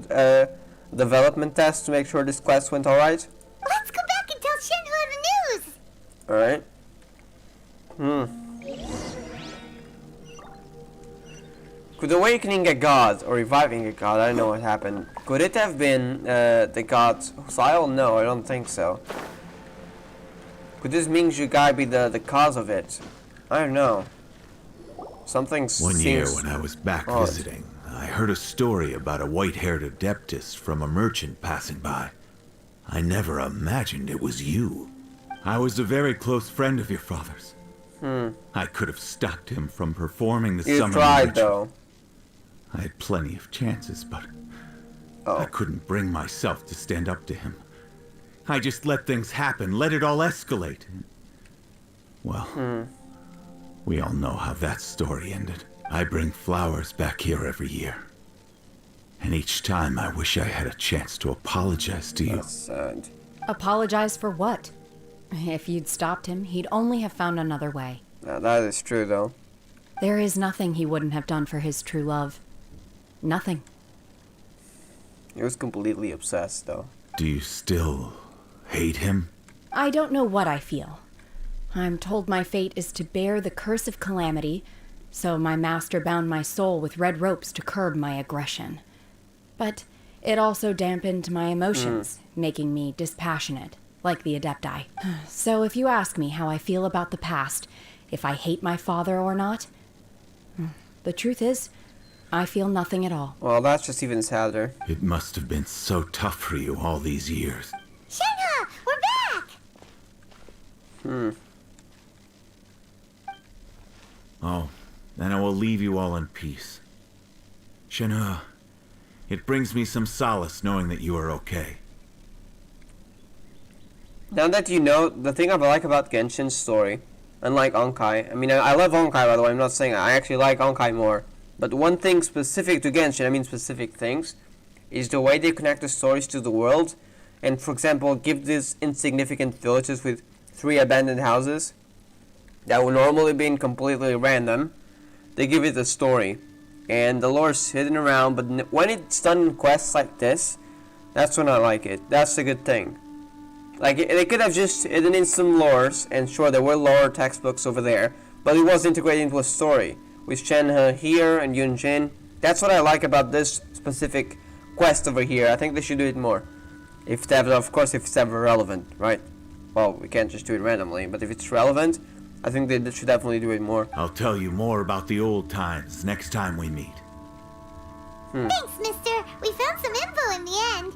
development test to make sure this quest went alright?
Let's go back and tell Shenhe the news.
Alright. Could awakening a god, or reviving a god, I don't know what happened. Could it have been the god Xyle? No, I don't think so. Could this Mingzhu guy be the cause of it? I don't know. Something
One year when I was back visiting, I heard a story about a white-haired adeptus from a merchant passing by. I never imagined it was you. I was a very close friend of your father's. I could have stopped him from performing the summoning
tried,
ritual.
though.
I had plenty of chances, but I couldn't bring myself to stand up to him. I just let things happen, let it all escalate. Well, we all know how that story ended. I bring flowers back here every year. And each time I wish I had a chance to apologize to you.
That's sad.
Apologize for what? If you'd stopped him, he'd only have found another way.
That is true, though.
There is nothing he wouldn't have done for his true love. Nothing.
He was completely obsessed, though.
Do you still hate him?
I don't know what I feel. I'm told my fate is to bear the curse of calamity, so my master bound my soul with red ropes to curb my aggression. But it also dampened my emotions, making me dispassionate, like the Adepti. So if you ask me how I feel about the past, if I hate my father or not, the truth is, I feel nothing at all.
Well, that's just even sadder.
It must have been so tough for you all these years.
Shenhe, we're back!
Oh, then I will leave you all in peace. Shenhe, it brings me some solace knowing that you are okay.
Now that you know, the thing I like about Genshin's story, unlike Onkai, I mean, I love Onkai, by the way, I'm not saying I actually like Onkai more, but one thing specific to Genshin, I mean specific things, is the way they connect the stories to the world, and for example, give these insignificant villages with 3 abandoned houses that would normally be completely random, they give it a story, and the lore's hidden around, but when it's done in quests like this, that's when I like it. That's a good thing. Like, they could have just hidden in some lores, and sure, there were lore textbooks over there, but it was integrated into a story, with Shenhe here and Yun Jin. That's what I like about this specific quest over here. I think they should do it more. If they have, of course, if it's ever relevant, right? Well, we can't just do it randomly, but if it's relevant, I think they should definitely do it more.
I'll tell you more about the old times next time we meet.
Thanks, mister. We found some info in the end.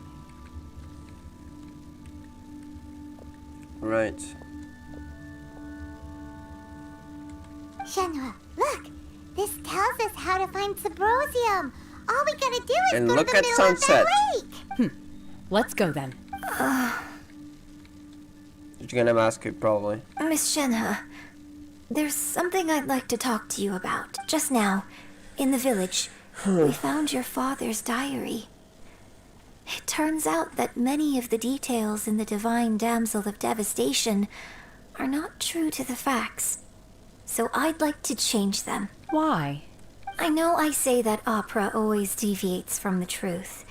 Right.
Shenhe, look. This tells us how to find Subrosium. All we gotta do is
And
go
look
to the
at
middle
sunset.
of that lake.
Let's go then.
You're gonna ask it, probably.
Miss Shenhe, there's something I'd like to talk to you about. Just now, in the village, we found your father's diary. It turns out that many of the details in the Divine Damsel of Devastation are not true to the facts. So I'd like to change them.
Why?
I know I say that opera always deviates from the truth,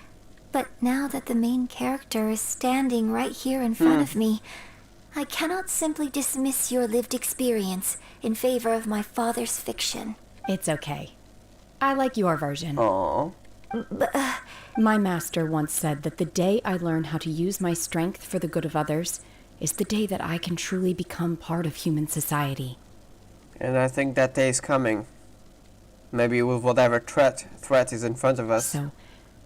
but now that the main character is standing right here in front of me, I cannot simply dismiss your lived experience in favor of my father's fiction.
It's okay. I like your version.
Aww.
But,
My master once said that the day I learn how to use my strength for the good of others is the day that I can truly become part of human society.
And I think that day is coming. Maybe with whatever threat is in front of us.
So,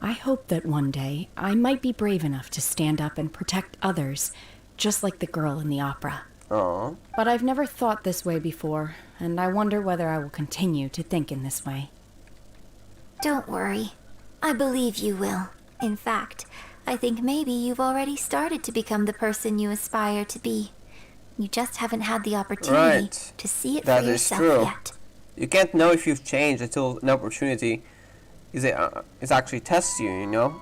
I hope that one day I might be brave enough to stand up and protect others, just like the girl in the opera.
Oh.
But I've never thought this way before, and I wonder whether I will continue to think in this way.
Don't worry. I believe you will. In fact, I think maybe you've already started to become the person you aspire to be. You just haven't had the opportunity to see it for yourself yet.
You can't know if you've changed until an opportunity is actually tests you, you know?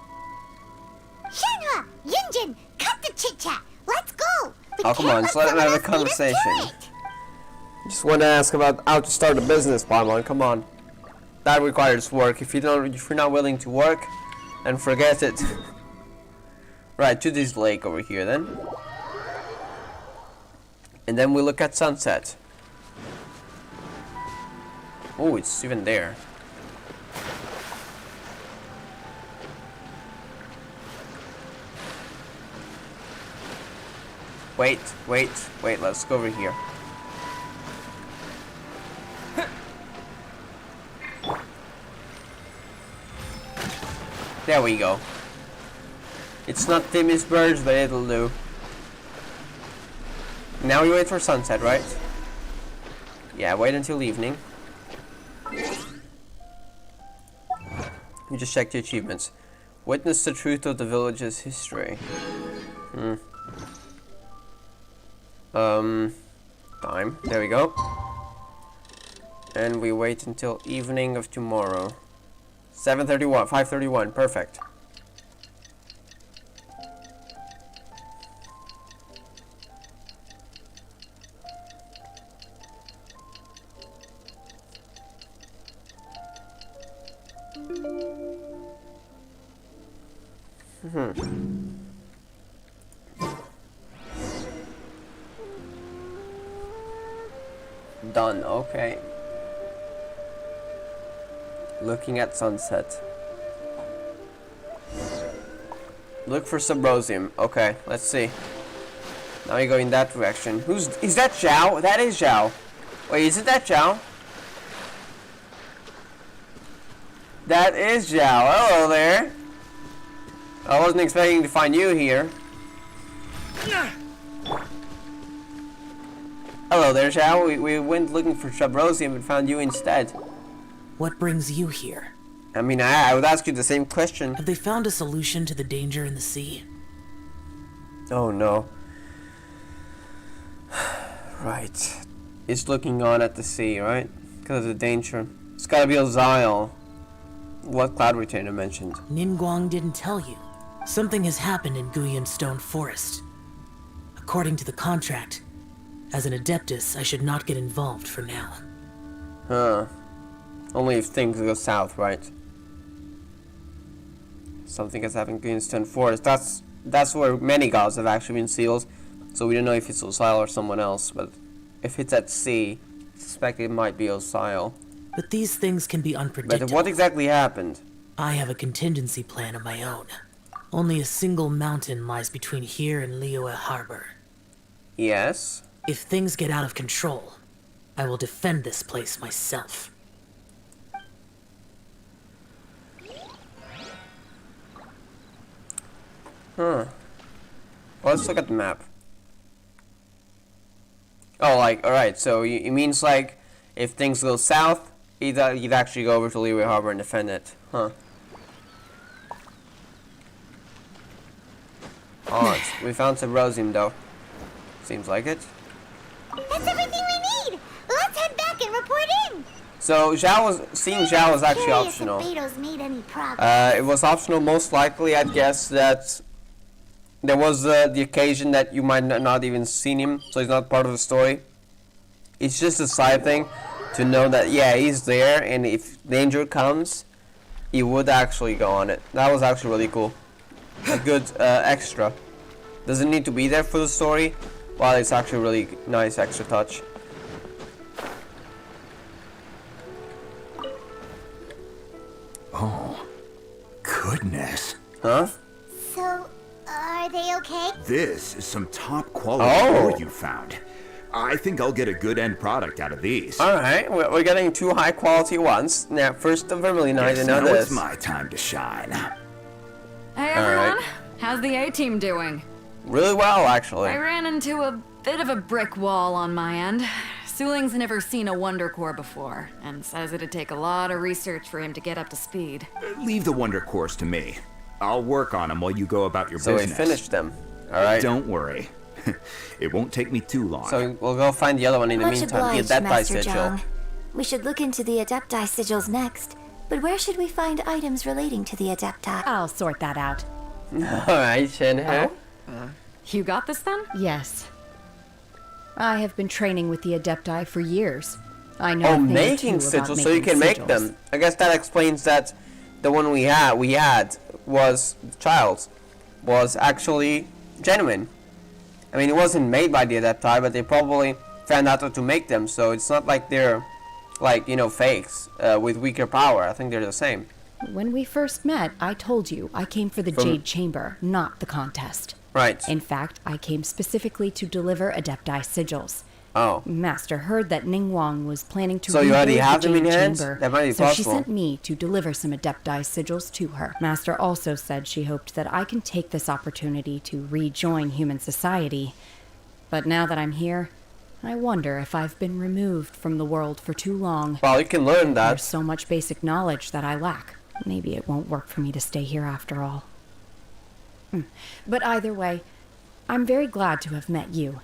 Shenhe, Yun Jin, cut the chit-chat. Let's go.
Oh, come on, just let him have a conversation. Just want to ask about how to start a business, Paimon. Come on. That requires work. If you're not willing to work, then forget it. Right, to this lake over here then. And then we look at sunset. Oh, it's even there. Wait, let's go over here. There we go. It's not Timmy's birds, but it'll do. Now we wait for sunset, right? Yeah, wait until evening. You just check the achievements. Witness the truth of the village's history. Time. There we go. And we wait until evening of tomorrow. 7:31, 5:31, perfect. Done, okay. Looking at sunset. Look for Subrosium. Okay, let's see. Now you go in that direction. Is that Zhao? That is Zhao. Wait, isn't that Zhao? That is Zhao. Hello there. I wasn't expecting to find you here. Hello there, Zhao. We went looking for Subrosium and found you instead.
What brings you here?
I mean, I would ask you the same question.
Have they found a solution to the danger in the sea?
Oh no. Right. It's looking on at the sea, right? Because of the danger. It's gotta be Oziel. What Cloud Retainer mentioned.
Ningguang didn't tell you. Something has happened in Guyan Stone Forest. According to the contract, as an Adeptus, I should not get involved for now.
Huh. Only if things go south, right? Something has happened in Guyan Stone Forest. That's where many gods have actually been sealed. So we don't know if it's Oziel or someone else, but if it's at sea, I suspect it might be Oziel.
But these things can be unpredictable.
But what exactly happened?
I have a contingency plan of my own. Only a single mountain lies between here and Liyue Harbor.
Yes?
If things get out of control, I will defend this place myself.
Huh. Well, let's look at the map. Oh, like, alright, so it means, like, if things go south, you'd actually go over to Liyue Harbor and defend it. Huh. Alright, we found Subrosium, though. Seems like it.
That's everything we need. Let's head back and report in.
So, seeing Zhao was actually optional.
If Beto's made any progress.
It was optional, most likely, I'd guess that there was the occasion that you might not even seen him, so he's not part of the story. It's just a side thing to know that, yeah, he's there, and if danger comes, he would actually go on it. That was actually really cool. A good extra. Doesn't need to be there for the story, but it's actually a really nice extra touch.
Oh, goodness.
Huh?
So, are they okay?
This is some top quality ore you found. I think I'll get a good end product out of these.
Alright, we're getting two high quality ones. Now, first the Vermilionite and now
Now
this.
it's my time to shine.
everyone.
Alright.
How's the A-team doing?
Really well, actually.
I ran into a bit of a brick wall on my end. Suling's never seen a Wonder Core before, and says it'd take a lot of research for him to get up to speed.
Leave the Wonder Cores to me. I'll work on them while you go about your
So we
business.
finished them. Alright.
Don't worry. It won't take me too long.
So we'll go find the other one in the
Much
meantime.
obliged,
Get that
Master
sigil.
Zhang. We should look into the Adepti sigils next. But where should we find items relating to the Adepti?
I'll sort that out.
Alright, Shenhe.
You got this then?
Yes. I have been training with the Adepti for years. I know
Oh,
a thing or
making
two about
sigils, so you
making
can make
sigils.
them. I guess that explains that the one we had was the child's was actually genuine. I mean, it wasn't made by the Adepti, but they probably found out how to make them. So it's not like they're, like, you know, fakes with weaker power. I think they're the same.
When we first met, I told you I came for the Jade Chamber, not the contest.
Right.
In fact, I came specifically to deliver Adepti sigils.
Oh.
Master heard that Ningguang was planning to
So you already
rebuild
have
the
them in
Jade
hand?
Chamber,
That might be
so she
possible.
sent me to deliver some Adepti sigils to her. Master also said she hoped that I can take this opportunity to rejoin human society. But now that I'm here, I wonder if I've been removed from the world for too long.
Well, you can learn that.
There's so much basic knowledge that I lack. Maybe it won't work for me to stay here after all. But either way, I'm very glad to have met you.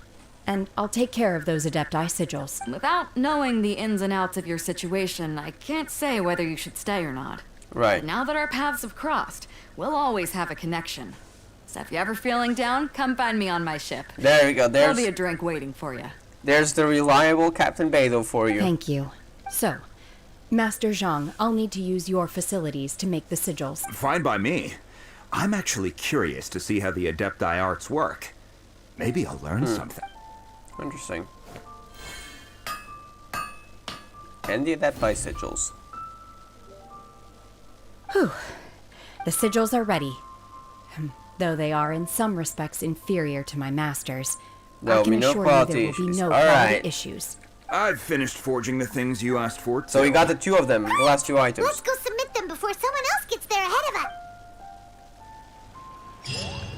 And I'll take care of those Adepti sigils.
Without knowing the ins and outs of your situation, I can't say whether you should stay or not.
Right.
But now that our paths have crossed, we'll always have a connection. So if you're ever feeling down, come find me on my ship.
There we go.
There'll be a drink waiting for you.
There's the reliable Captain Beidou for you.
Thank you. So, Master Zhang, I'll need to use your facilities to make the sigils.
Fine by me. I'm actually curious to see how the Adepti arts work. Maybe I'll learn something.
Interesting. And the Adepti sigils.
Whew. The sigils are ready. Though they are in some respects inferior to my master's. I can assure you there will be no quality issues.
I've finished forging the things you asked for, too.
So we got the two of them, the last two items.
Let's go submit them before someone else gets there ahead of us.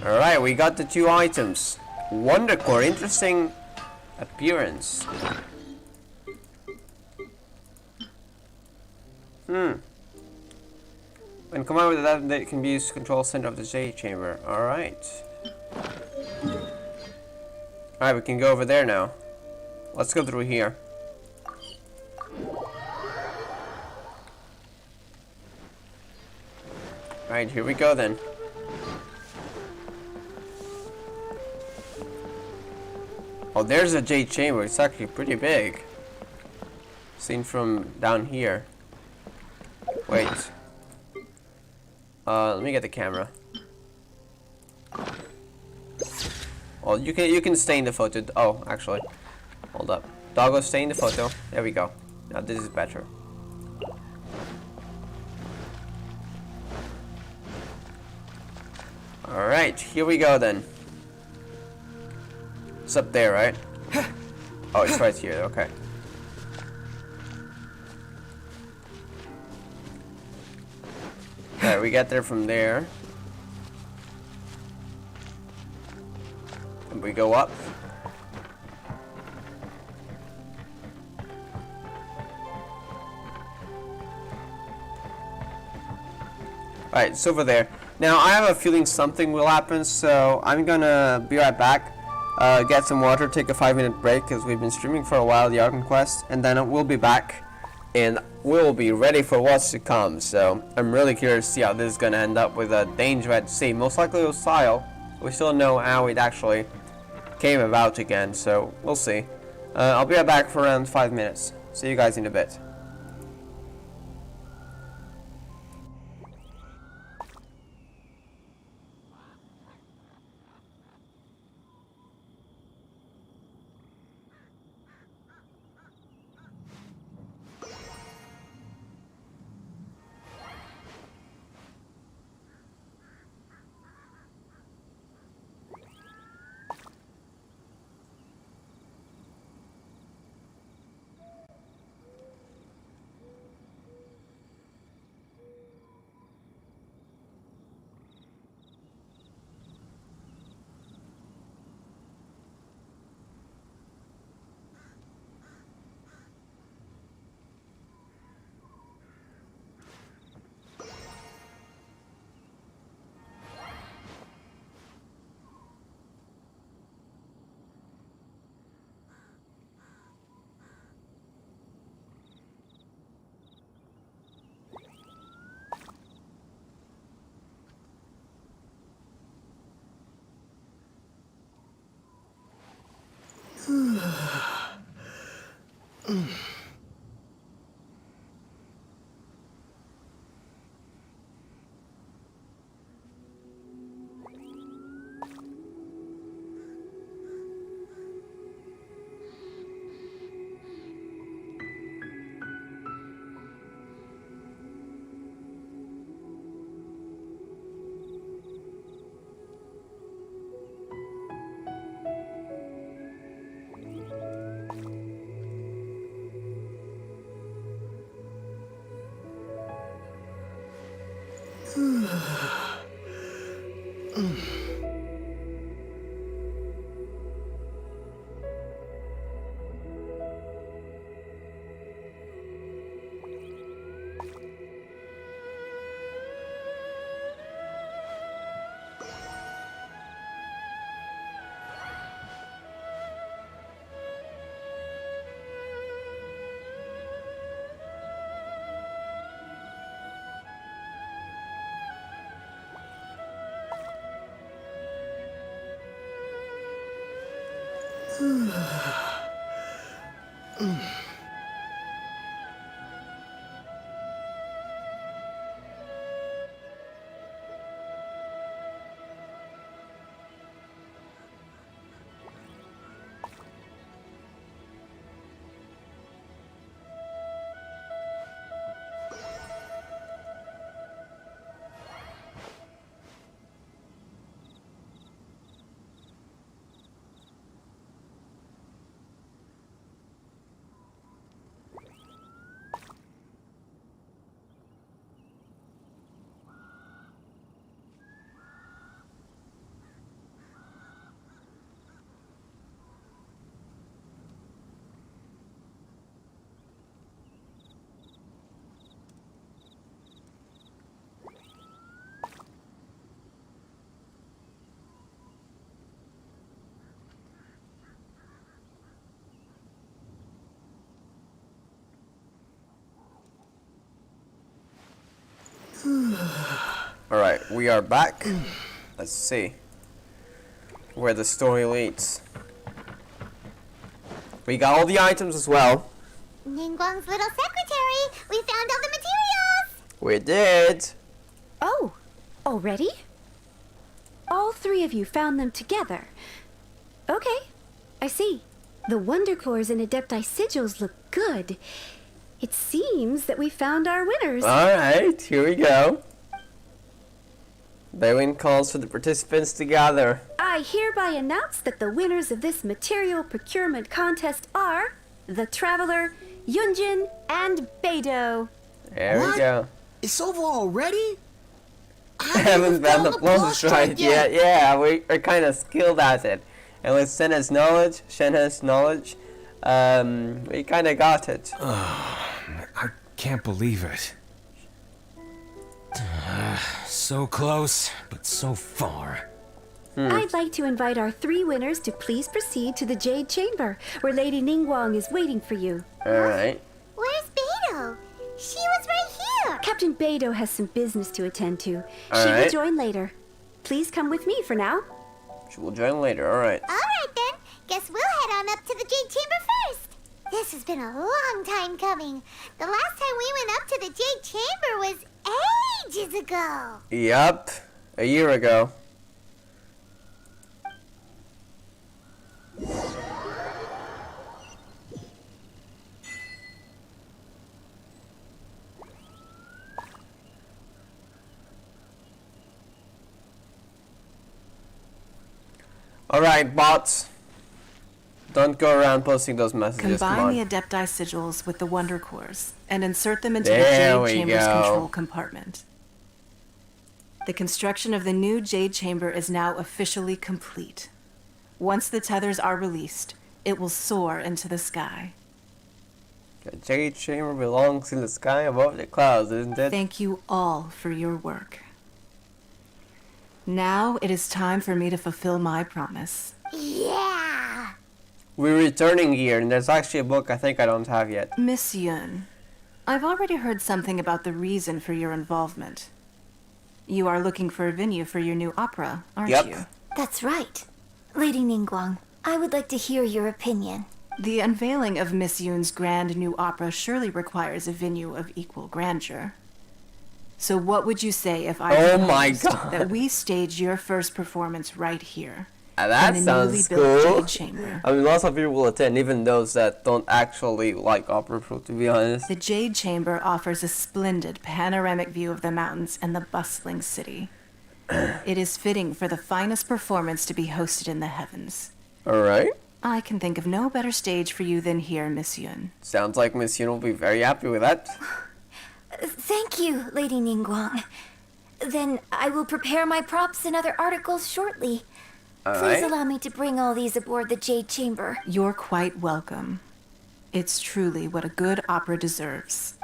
Alright, we got the two items. Wonder Core, interesting appearance. When combined with that, it can be used to control the center of the Jade Chamber. Alright. Alright, we can go over there now. Let's go through here. Alright, here we go then. Oh, there's a Jade Chamber. It's actually pretty big. Seen from down here. Wait. Let me get the camera. Well, you can stay in the photo. Oh, actually, hold up. Doggo, stay in the photo. There we go. Now this is better. All right, here we go then. It's up there, right? Oh, it's right here. Okay. Alright, we get there from there. And we go up. Alright, it's over there. Now, I have a feeling something will happen, so I'm gonna be right back. Get some water, take a 5-minute break, because we've been streaming for a while, the Arkhan Quest, and then we'll be back. And we'll be ready for what's to come. So I'm really curious to see how this is gonna end up with a danger at sea. Most likely it was Sile. We still don't know how it actually came about again, so we'll see. I'll be right back for around 5 minutes. See you guys in a bit. Alright, we are back. Let's see where the story leads. We got all the items as well.
Ningguang's little secretary, we found all the materials!
We did.
Oh, already? All three of you found them together. Okay, I see. The Wonder Cores and Adepti sigils look good. It seems that we found our winners.
Alright, here we go. Bailin calls for the participants to gather.
I hereby announce that the winners of this material procurement contest are the Traveler, Yun Jin, and Beidou.
There we go.
It's over already?
I haven't found the plus right yet. Yeah, we're kind of skilled at it. And with Shenhe's knowledge, we kind of got it.
I can't believe it. So close, but so far.
I'd like to invite our three winners to please proceed to the Jade Chamber, where Lady Ningguang is waiting for you.
Alright.
Where's Beidou? She was right here!
Captain Beidou has some business to attend to. She will
Alright.
join later. Please come with me for now.
She will join later, alright.
Alright then, guess we'll head on up to the Jade Chamber first. This has been a long time coming. The last time we went up to the Jade Chamber was ages ago.
Yup, a year ago. Alright, bots. Don't go around posting those messages. Come
Combine
on.
the Adepti sigils with the Wonder Cores and insert them into
There
the
we
Jade Chamber's
go.
control compartment. The construction of the new Jade Chamber is now officially complete. Once the tethers are released, it will soar into the sky.
The Jade Chamber belongs in the sky above the clouds, isn't it?
Thank you all for your work. Now it is time for me to fulfill my promise.
Yeah!
We're returning here, and there's actually a book I think I don't have yet.
Miss Yun, I've already heard something about the reason for your involvement. You are looking for a venue for your new opera, aren't
Yep.
you?
That's right. Lady Ningguang, I would like to hear your opinion.
The unveiling of Miss Yun's grand new opera surely requires a venue of equal grandeur. So what would you say if I
Oh my
proposed
God.
that we stage your first performance right here?
That
in the newly
sounds
built
cool.
Jade Chamber.
I mean, lots of people will attend, even those that don't actually like opera, to be honest.
The Jade Chamber offers a splendid panoramic view of the mountains and the bustling city. It is fitting for the finest performance to be hosted in the heavens.
Alright.
I can think of no better stage for you than here, Miss Yun.
Sounds like Miss Yun will be very happy with that.
Thank you, Lady Ningguang. Then I will prepare my props and other articles shortly. Please
Alright.
allow me to bring all these aboard the Jade Chamber.
You're quite welcome. It's truly what a good opera deserves.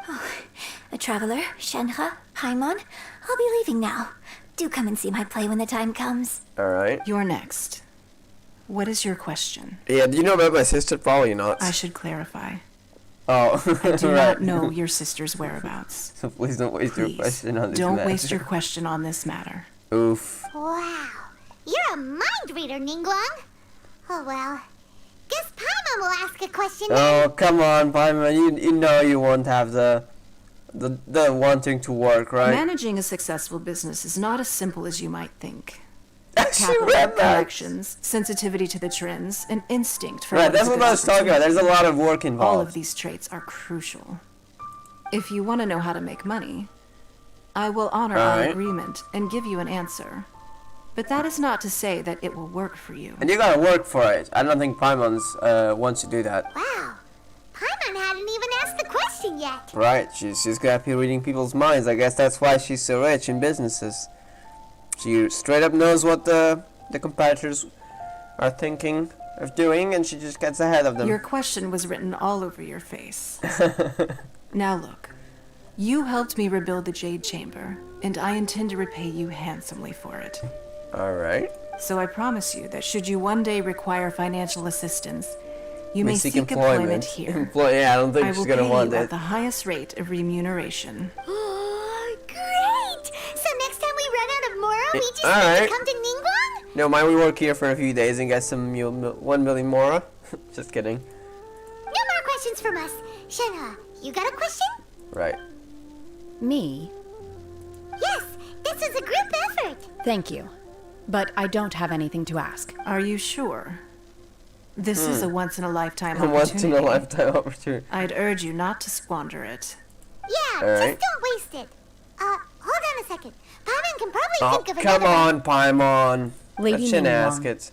A traveler, Shenhe, Paimon, I'll be leaving now. Do come and see my play when the time comes.
Alright.
You're next. What is your question?
Yeah, do you know about my sister? Probably not.
I should clarify.
Oh,
I do
right.
not know your sister's whereabouts.
So please don't waste your question on this
Don't
matter.
waste your question on this matter.
Oof.
Wow. You're a mind reader, Ningguang. Oh well. Guess Paimon will ask a question then.
Oh, come on, Paimon. You know you won't have the wanting to work, right?
Managing a successful business is not as simple as you might think.
She
Capital,
read that.
connections, sensitivity to the trends, and instinct for
Right,
what is
that's
a
what
good
I was talking about. There's a lot of work
All
involved.
of these traits are crucial. If you want to know how to make money, I will honor our
Alright.
agreement and give you an answer. But that is not to say that it will work for you.
And you gotta work for it. I don't think Paimon's wants to do that.
Wow. Paimon hadn't even asked the question yet.
Right, she's just gonna be reading people's minds. I guess that's why she's so rich in businesses. She straight up knows what the competitors are thinking of doing, and she just gets ahead of them.
Your question was written all over your face. Now look, you helped me rebuild the Jade Chamber, and I intend to repay you handsomely for it.
Alright.
So I promise you that should you one day require financial assistance, you may seek
employment.
employment here.
Yeah, I don't think
I
she's
will
gonna
pay
want
you
it.
at the highest rate of remuneration.
Oh, great! So next time we run out of Mora, we just need
Alright.
to come to Ningguang?
No, mind we work here for a few days and get some 1 million Mora? Just kidding.
No more questions from us. Shenhe, you got a question?
Right.
Me?
Yes, this is a group effort.
Thank you. But I don't have anything to ask.
Are you sure? This is a once-in-a-lifetime
A
opportunity.
once-in-a-lifetime opportunity.
I'd urge you not to squander it.
Yeah,
Alright.
just don't waste it. Hold on a second. Paimon can probably
Oh,
think of
come
another
on, Paimon.
Lady
Let Shin
Ningguang,
ask it.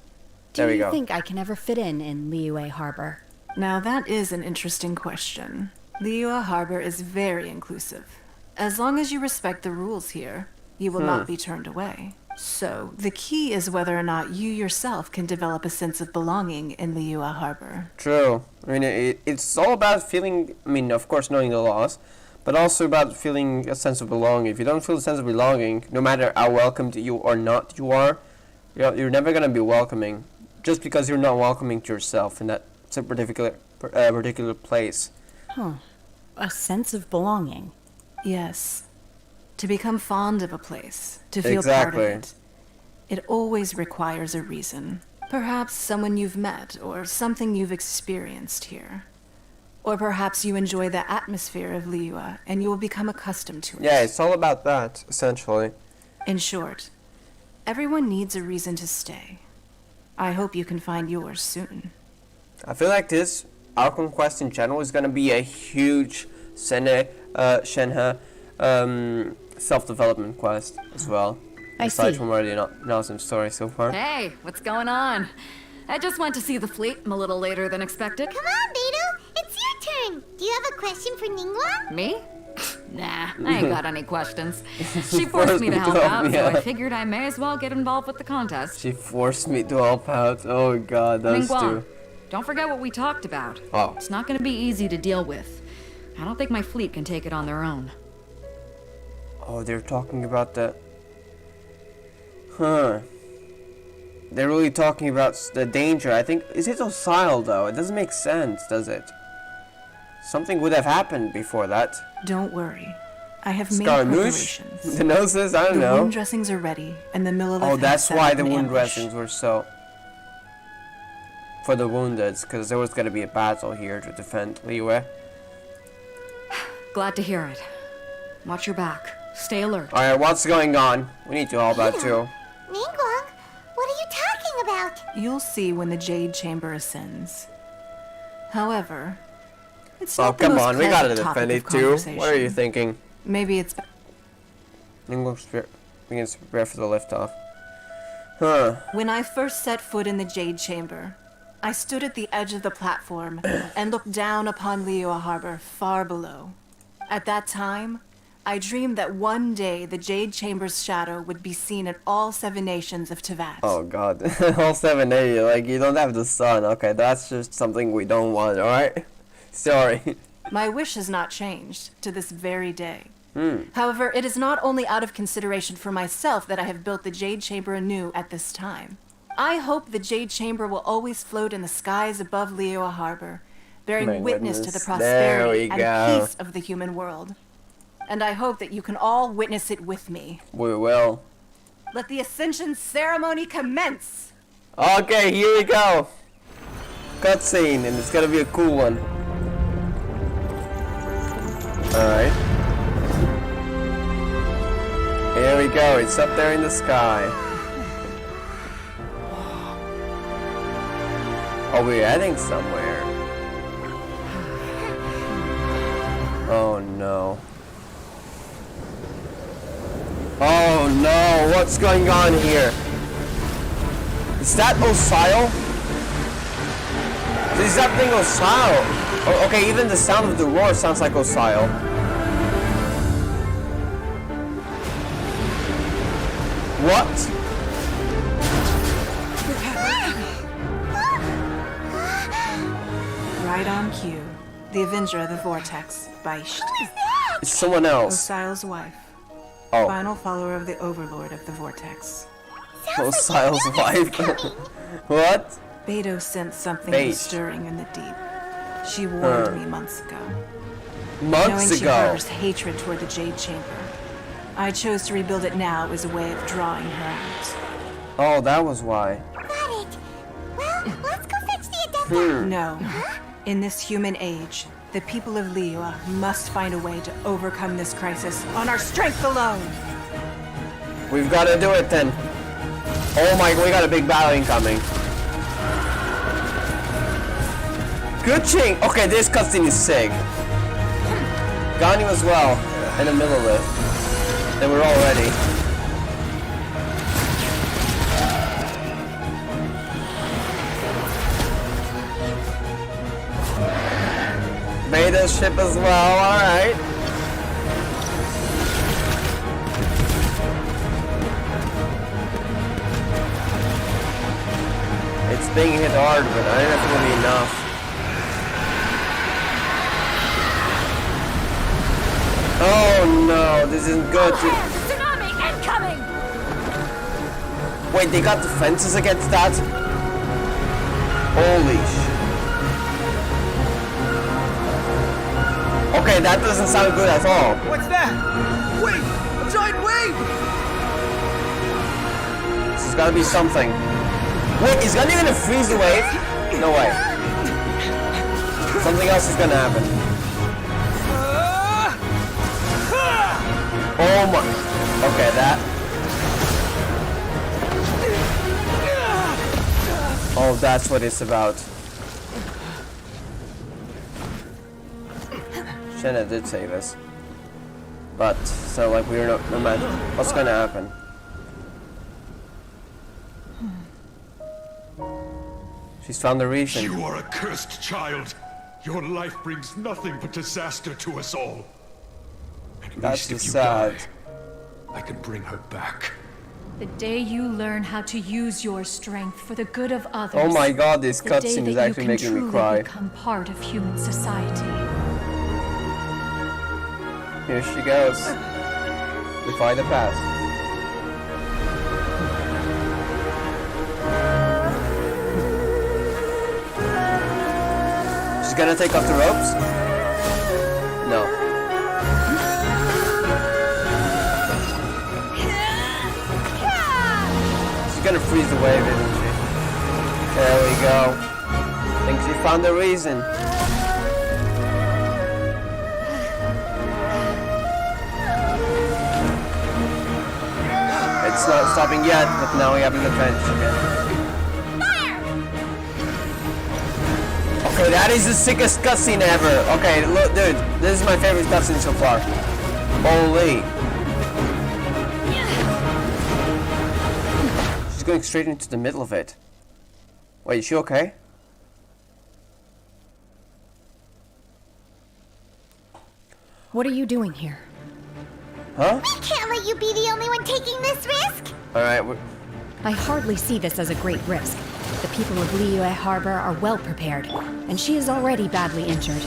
Do
There we
you
go.
think I can ever fit in Liyue Harbor?
Now that is an interesting question. Liyue Harbor is very inclusive. As long as you respect the rules here, you will not be turned away. So, the key is whether or not you yourself can develop a sense of belonging in Liyue Harbor.
True. I mean, it's all about feeling, I mean, of course, knowing the laws, but also about feeling a sense of belonging. If you don't feel a sense of belonging, no matter how welcomed you or not you are, you're never going to be welcoming, just because you're not welcoming to yourself in that particular place.
Huh. A sense of belonging.
Yes. To become fond of a place, to feel
Exactly.
part of it, it always requires a reason. Perhaps someone you've met, or something you've experienced here. Or perhaps you enjoy the atmosphere of Liyue, and you will become accustomed to it.
Yeah, it's all about that, essentially.
In short, everyone needs a reason to stay. I hope you can find yours soon.
I feel like this Arkhan Quest in general is going to be a huge Shenhe self-development quest as well. Aside from already an awesome story so far.
Hey, what's going on? I just went to see the fleet. I'm a little later than expected.
Come on, Beidou. It's your turn. Do you have a question for Ningguang?
Me? Nah, I ain't got any questions. She forced me to help out, so I figured I may as well get involved with the contest.
She forced me to help out. Oh god, those
Ningguang,
two.
don't forget what we talked about.
Oh.
It's not going to be easy to deal with. I don't think my fleet can take it on their own.
Oh, they're talking about the... Huh. They're really talking about the danger. I think... Is it docile, though? It doesn't make sense, does it? Something would have happened before that.
Don't worry. I have made
Scaramouche?
preparations.
The noses? I don't
The
know.
wound dressings are ready, and the Millelith
Oh,
has
that's
set
why
up
the
an
wound
ambush.
dressings were so... for the wounded, because there was gonna be a battle here to defend Liyue.
Glad to hear it. Watch your back. Stay alert.
Alright, what's going on? We need to all that too.
Ningguang, what are you talking about?
You'll see when the Jade Chamber ascends. However, it's
Oh,
not the
come
most
on, we gotta
pleasant topic
defend
of
it too. What are you
conversation.
thinking?
Maybe it's
Begins to prepare for the liftoff. Huh.
when I first set foot in the Jade Chamber, I stood at the edge of the platform and looked down upon Liyue Harbor far below. At that time, I dreamed that one day the Jade Chamber's shadow would be seen in all 7 nations of Teyvat.
Oh god. All 780, like you don't have the sun. Okay, that's just something we don't want, alright? Sorry.
My wish has not changed to this very day. However, it is not only out of consideration for myself that I have built the Jade Chamber anew at this time. I hope the Jade Chamber will always float in the skies above Liyue Harbor, bearing
My
witness to
goodness.
the prosperity
There we
and
go.
peace of the human world. And I hope that you can all witness it with me.
We will.
Let the Ascension ceremony commence!
Okay, here we go. Cutscene, and it's gonna be a cool one. Alright. Here we go, it's up there in the sky. Oh, we're heading somewhere. Oh no. Oh no, what's going on here? Is that Osile? Is that thing Osile? Oh, okay, even the sound of the roar sounds like Osile. What?
Right on cue. The Avenger of the Vortex, Beisht.
It's someone else.
Osile's wife.
Oh.
Final follower of the Overlord of the Vortex.
Osile's wife. What?
Beidou sensed something
Beidou.
was stirring in the deep. She warned me months ago.
Months
Knowing she
ago.
harbors hatred toward the Jade Chamber, I chose to rebuild it now as a way of drawing her out.
Oh, that was why.
Got it. Well, let's go fetch the Adepta.
No. In this human age, the people of Liyue must find a way to overcome this crisis on our strength alone.
We've got to do it then. Oh my, we got a big battle incoming. Good thing. Okay, this cutscene is sick. Gani as well, in the middle of it. Then we're all ready. Beta ship as well, alright. It's being hit hard, but I don't know if it'll be enough. Oh no, this isn't good.
Tsunami incoming!
Wait, they got defenses against that? Holy sh... Okay, that doesn't sound good at all.
What's that? Wait! A giant wave!
This has gotta be something. Wait, is Gunny gonna freeze the wave? No way. Something else is gonna happen. Oh my... Okay, that... Oh, that's what it's about. Shenhe did save us. But, so like we're no matter what's gonna happen. She's found the reason.
You are a cursed child. Your life brings nothing but disaster to us all. At
That's
least if you
sad.
die, I can bring her back.
The day you learn how to use your strength for the good of others.
Oh my god, this
the day
cutscene
that
is
you
actually
can
making me
truly
cry.
become part of human society.
Here she goes. Defy the past. She's gonna take off the ropes? No. She's gonna freeze the wave, isn't she? There we go. She found the reason. It's not stopping yet, but now we have the fence again. Okay, that is the sickest cutscene ever. Okay, look, dude, this is my favorite cutscene so far. Holy. She's going straight into the middle of it. Wait, is she okay?
What are you doing here?
Huh?
We can't let you be the only one taking this risk.
Alright,
I hardly see this as a great risk. The people of Liyue Harbor are well prepared, and she is already badly injured.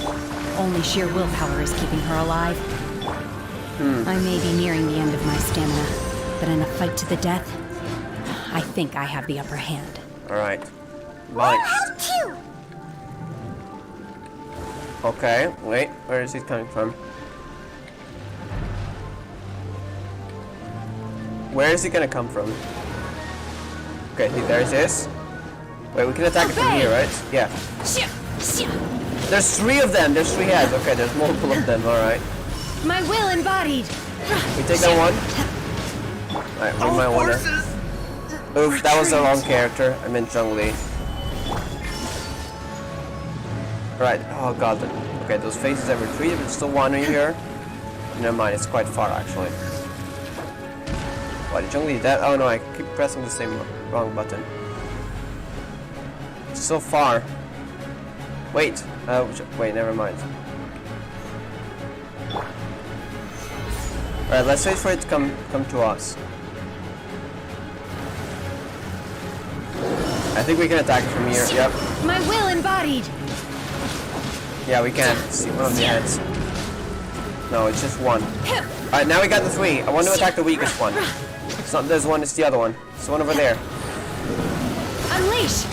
Only sheer willpower is keeping her alive. I may be nearing the end of my stamina, but in a fight to the death, I think I have the upper hand.
Alright. Nice.
Too.
Okay, wait, where is it coming from? Where is it gonna come from? Okay, there's this. Wait, we can attack it from here, right? Yeah. There's 3 of them. There's 3 heads. Okay, there's multiple of them. All right.
My will embodied.
We take that one. Alright, we might wanna. Oof, that was the wrong character. I meant Zhongli. Right. Oh god. Okay, those faces have retreated, but still one in here. Never mind. It's quite far actually. Why did Zhongli that? Oh no, I keep pressing the same wrong button. It's so far. Wait. Wait. Never mind. Alright, let's wait for it to come to us. I think we can attack it from here. Yep.
My will embodied.
Yeah, we can. See one of the heads. No, it's just one. Alright, now we got the 3. I want to attack the weakest one. It's not this one, it's the other one. It's the one over there.
Unleash.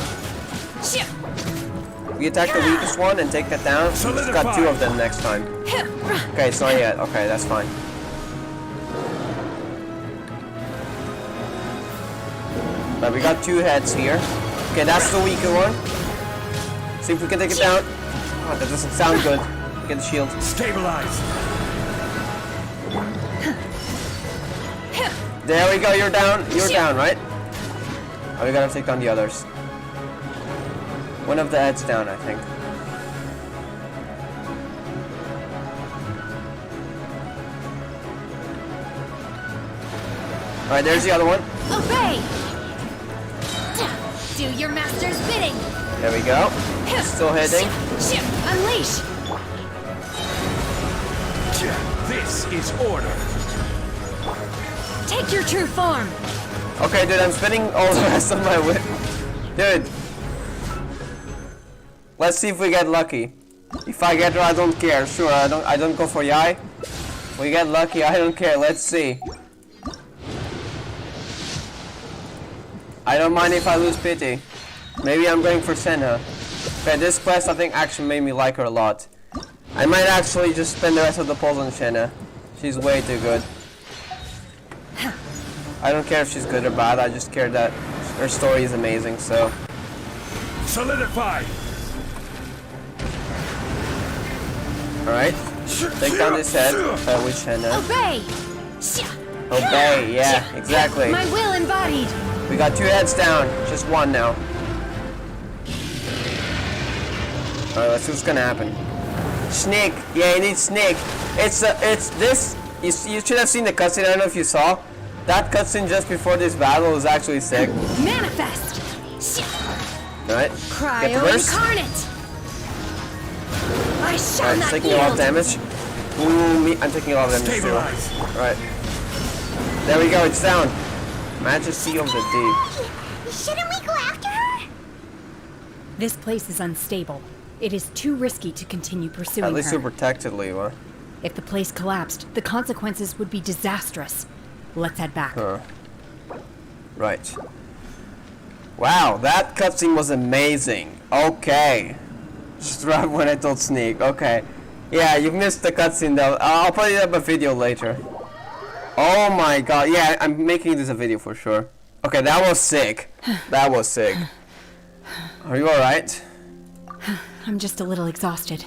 We attack the weakest one and take that down. We just got 2 of them next time. Okay, it's not yet. Okay, that's fine. But we got 2 heads here. Okay, that's the weaker one. See if we can take it down. Oh, that doesn't sound good. Get the shield.
Stabilize.
There we go. You're down. You're down, right? Oh, we gotta take down the others. One of the heads down, I think. All right, there's the other one.
Obey. Do your master's bidding.
There we go. Still hitting.
Unleash.
This is order.
Take your true form.
Okay, dude, I'm spending all the rest of my whip. Dude. Let's see if we get lucky. If I get her, I don't care. Sure, I don't go for Yai. We get lucky, I don't care. Let's see. I don't mind if I lose pity. Maybe I'm going for Shenhe. Okay, this quest I think actually made me like her a lot. I might actually just spend the rest of the pulls on Shenhe. She's way too good. I don't care if she's good or bad, I just care that her story is amazing, so.
Solidify.
Alright. Take down this head with Shenhe.
Obey.
Obey, yeah, exactly.
My will embodied.
We got 2 heads down, just 1 now. Alright, let's see what's gonna happen. Sneak, yeah, you need sneak. It's this. You should have seen the cutscene. I don't know if you saw. That cutscene just before this battle was actually sick.
Manifest.
Alright, get the
Cryo
burst.
incarnate. I shall
Alright,
not
taking a lot of
yield.
damage. Ooh, I'm taking a lot of damage too. Alright. There we go, it's down. Majesty of the Deep.
Shouldn't we go after her?
This place is unstable. It is too risky to continue pursuing
At least
her.
you're protected, Liyue.
If the place collapsed, the consequences would be disastrous. Let's head back.
Huh. Right. Wow, that cutscene was amazing. Okay. Just right when I told Sneak. Okay. Yeah, you missed the cutscene though. I'll put it up a video later. Oh my god. Yeah, I'm making this a video for sure. Okay, that was sick. That was sick. Are you alright?
I'm just a little exhausted.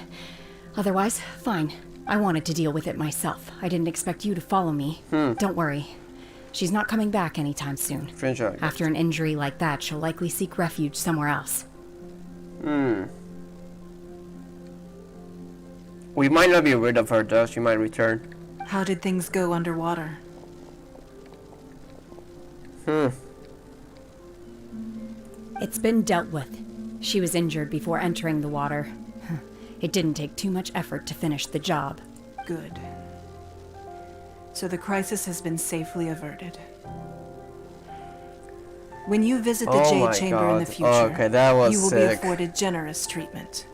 Otherwise, fine. I wanted to deal with it myself. I didn't expect you to follow me. Don't worry. She's not coming back anytime soon. After an injury like that, she'll likely seek refuge somewhere else.
We might not be rid of her though, she might return.
How did things go underwater?
It's been dealt with. She was injured before entering the water. It didn't take too much effort to finish the job.
Good. So the crisis has been safely averted. When you visit the Jade Chamber in the future, you will be afforded generous treatment.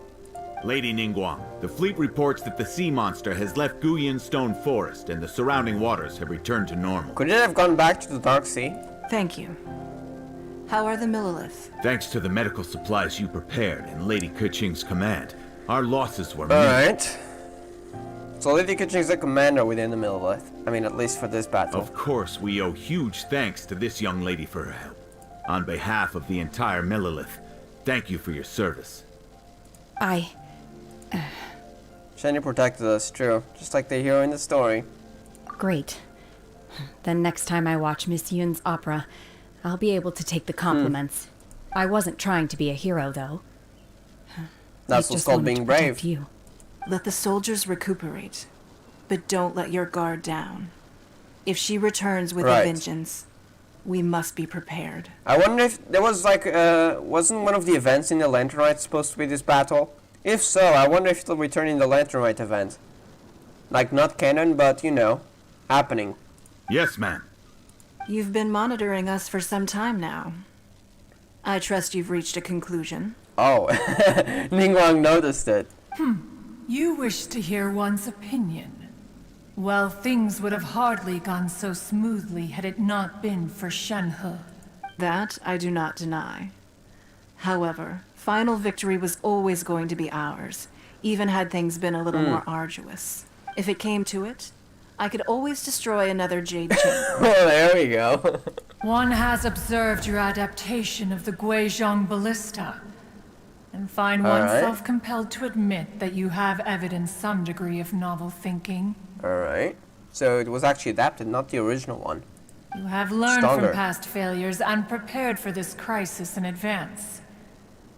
Lady Ningguang, the fleet reports that the sea monster has left Guyun Stone Forest and the surrounding waters have returned to normal.
Could it have gone back to the Dark Sea?
Thank you. How are the Millilith?
Thanks to the medical supplies you prepared in Lady Keqing's command, our losses were minimal.
Alright. So Lady Keqing's the commander within the Millilith. I mean, at least for this battle.
Of course, we owe huge thanks to this young lady for her help. On behalf of the entire Millilith, thank you for your service.
Shenhe protected us, true. Just like the hero in the story.
Great. Then next time I watch Miss Yun's opera, I'll be able to take the compliments. I wasn't trying to be a hero, though.
That's what's called being brave.
You.
Let the soldiers recuperate, but don't let your guard down. If she returns with a vengeance, we must be prepared.
I wonder if there was like, wasn't one of the events in the Lanternite supposed to be this battle? If so, I wonder if it'll return in the Lanternite event. Like, not canon, but, you know, happening.
Yes, ma'am.
You've been monitoring us for some time now. I trust you've reached a conclusion.
Oh, Ningguang noticed it.
You wish to hear one's opinion. Well, things would have hardly gone so smoothly had it not been for Shenhe.
That I do not deny. However, final victory was always going to be ours, even had things been a little more arduous. If it came to it, I could always destroy another Jade Chamber.
Oh, there we go.
One has observed your adaptation of the Guizhong Ballista, and find oneself compelled to admit that you have evidenced some degree of novel thinking.
Alright. So it was actually adapted, not the original one.
You have learned from past failures and prepared for this crisis in advance.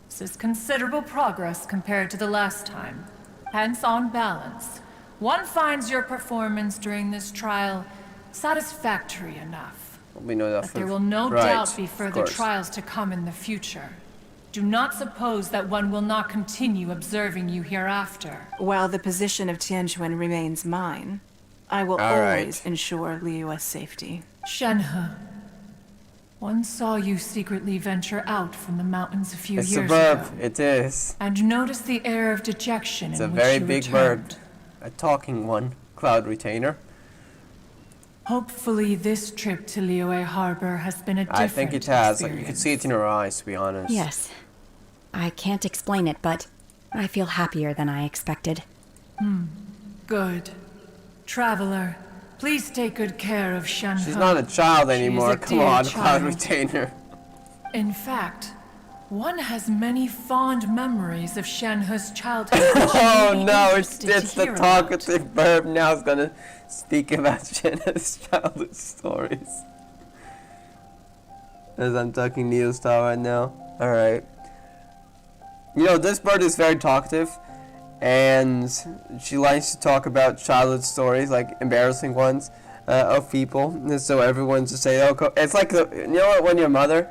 This is considerable progress compared to the last time. Hence, on balance, one finds your performance during this trial satisfactory enough. But there will no doubt be further trials to come in the future. Do not suppose that one will not continue observing you hereafter.
While the position of Tianquan remains mine, I will always ensure Liyue's safety.
Shenhe, one saw you secretly venture out from the mountains a few
It's
years
a bird.
ago.
It is.
And noticed the air of dejection
It's
in
a
which
very
you
big
returned.
bird. A talking one. Cloud retainer.
Hopefully this trip to Liyue Harbor has been a different
I think it has. Like, you
experience.
could see it in her eyes, to be honest.
Yes. I can't explain it, but I feel happier than I expected.
Good. Traveler, please take good care of Shenhe.
She's not a child
She is
anymore.
a
Come
dear
on, Cloud
child.
retainer.
In fact, one has many fond memories of Shenhe's childhood. which you
Oh
may be
no, it's
interested to
the
hear about.
talkative bird now is gonna speak about Shenhe's childhood stories. As I'm talking Neo style right now. Alright. You know, this bird is very talkative, and she likes to talk about childhood stories, like embarrassing ones, of people. And so everyone's just say, oh, it's like, you know what, when your mother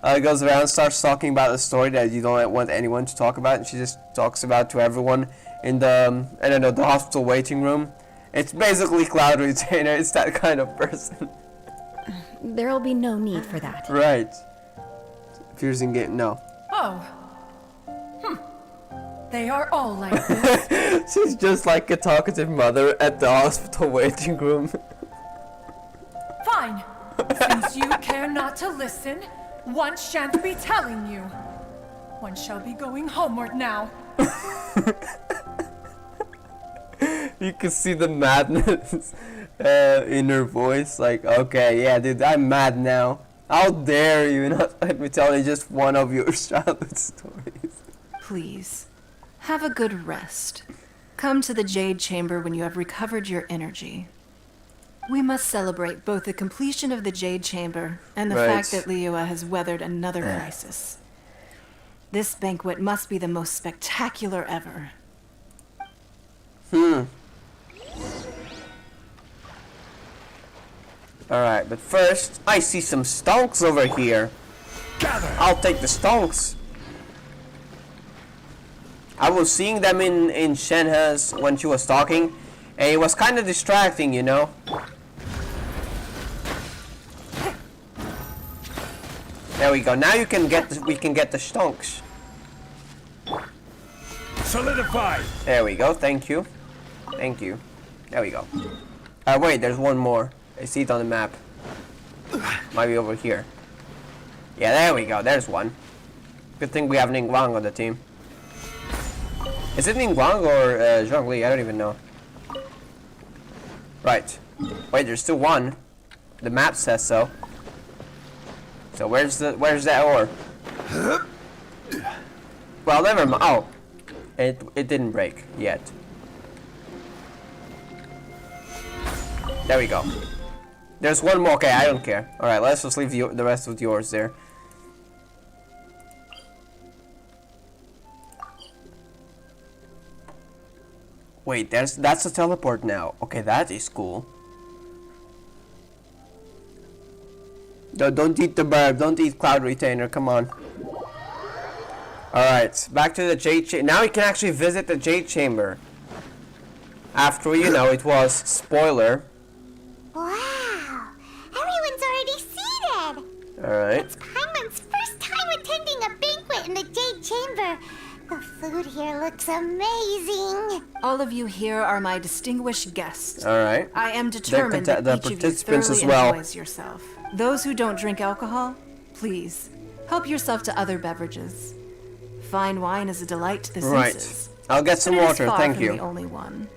goes around and starts talking about a story that you don't want anyone to talk about, and she just talks about to everyone in the, I don't know, the hospital waiting room. It's basically Cloud Retainer. It's that kind of person.
There'll be no need for that.
Right. Fusing game, no.
Oh. They are all like this.
She's just like a talkative mother at the hospital waiting room.
Fine. Since you care not to listen, one shan't be telling you. One shall be going homeward now.
You can see the madness in her voice. Like, okay, yeah, dude, I'm mad now. How dare you not let me tell you just one of your childhood stories?
Please, Have a good rest. Come to the Jade Chamber when you have recovered your energy. We must celebrate both the completion of the Jade Chamber and the fact that Liyue has weathered another crisis. This banquet must be the most spectacular ever.
Alright, but first, I see some stonks over here. I'll take the stonks. I was seeing them in Shenhe's when she was talking, and it was kind of distracting, you know. There we go. Now we can get the stonks.
Solidify.
There we go. Thank you. Thank you. There we go. Wait, there's one more. I see it on the map. Might be over here. Yeah, there we go. There's one. Good thing we have Ningguang on the team. Is it Ningguang or Zhongli? I don't even know. Right. Wait, there's still one. The map says so. So where's that ore? Well, never mind. Oh, it didn't break yet. There we go. There's one more. Okay, I don't care. All right, let's just leave the rest of yours there. Wait, that's a teleport now. Okay, that is cool. Don't eat the bird. Don't eat Cloud Retainer. Come on. Alright, back to the Jade Chamber. Now we can actually visit the Jade Chamber. After, you know, it was spoiler.
Wow! Everyone's already seated!
Alright.
It's Paimon's first time attending a banquet in the Jade Chamber. The food here looks amazing.
All of you here are my distinguished guests.
Alright.
I am determined that each of you thoroughly enjoys yourself. Those who don't drink alcohol, please, help yourself to other beverages. Fine wine is a delight to the senses.
I'll get some water, thank you.
The only one.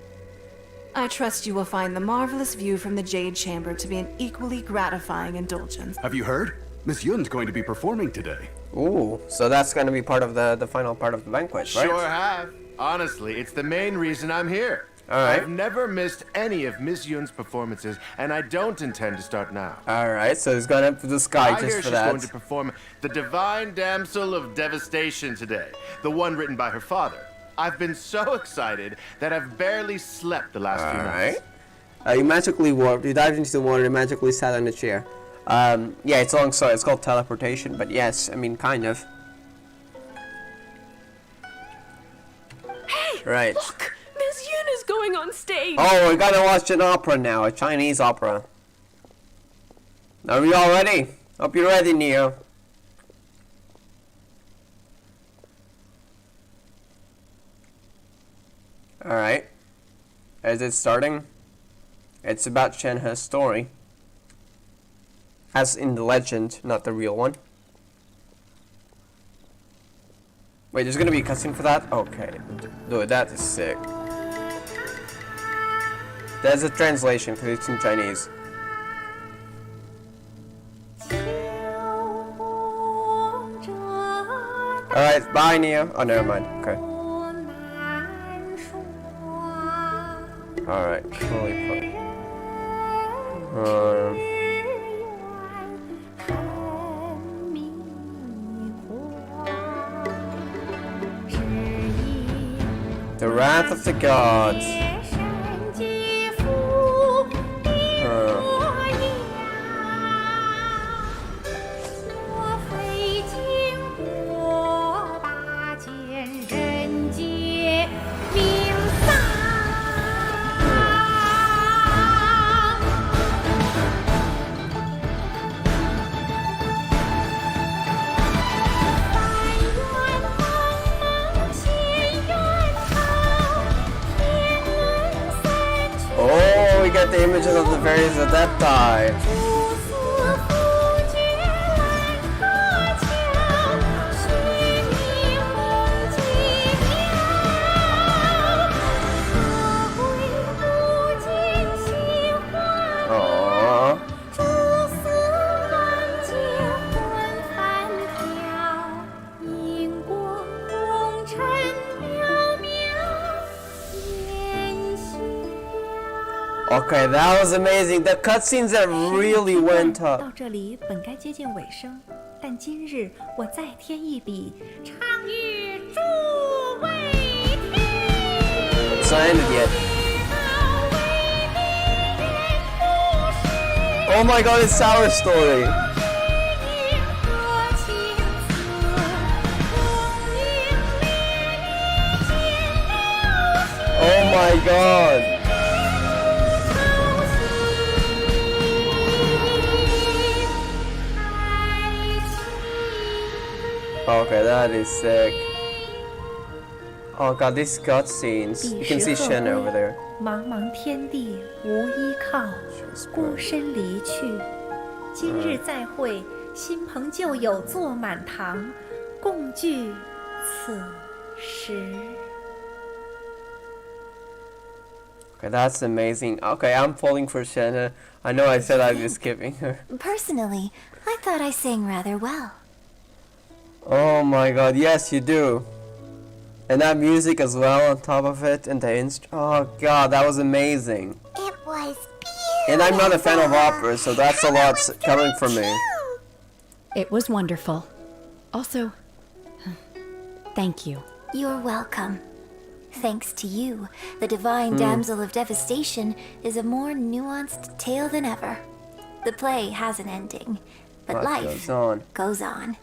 I trust you will find the marvelous view from the Jade Chamber to be an equally gratifying indulgence.
Have you heard? Miss Yun's going to be performing today.
Ooh, so that's going to be part of the final part of the banquet, right?
Sure have. Honestly, it's the main reason I'm here.
Alright.
I've never missed any of Miss Yun's performances, and I don't intend to start now.
Alright, so he's going up to the sky
I
just
hear
for that.
she's going to perform The Divine Damsel of Devastation today, the one written by her father. I've been so excited that I've barely slept the last few nights.
You magically warped, you dived into the water and magically sat on the chair. Yeah, it's a long story, it's called teleportation, but yes, I mean, kind of.
Hey,
right.
Look! Miss Yun is going on stage!
Oh, we gotta watch an opera now, a Chinese opera. Are we all ready? Hope you're ready, Neo. Alright. Is it starting? It's about Shenhe's story. As in the legend, not the real one. Wait, there's gonna be a cutscene for that? Okay. Dude, that is sick. There's a translation because it's in Chinese. Alright, bye Neo. Oh, never mind. Okay. Alright, holy fuck. The Wrath of the Gods. Oh, we got the images of the various adepti. Okay, that was amazing. The cutscenes that really went
到
up.
这里本该接近尾声，但今日我再添一笔，唱与诸位听。
It's not ended yet. Oh my god, it's our story. Oh my god. Okay, that is sick. Oh god, these cutscenes. You can see Shenhe over there.
茫茫天地无依靠，孤身离去。今日再会，新朋旧友坐满堂，共聚此时。
Okay, that's amazing. Okay, I'm falling for Shenhe. I know I said I'd be skipping her.
Personally, I thought I sang rather well.
Oh my god, yes you do. And that music as well on top of it, and the oh god, that was amazing.
It was
And I'm not a fan of opera, so that's a lot coming from me.
It was wonderful. Also, thank you.
You're welcome. Thanks to you, the Divine Damsel of Devastation is a more nuanced tale than ever. The play has an ending, but life goes on.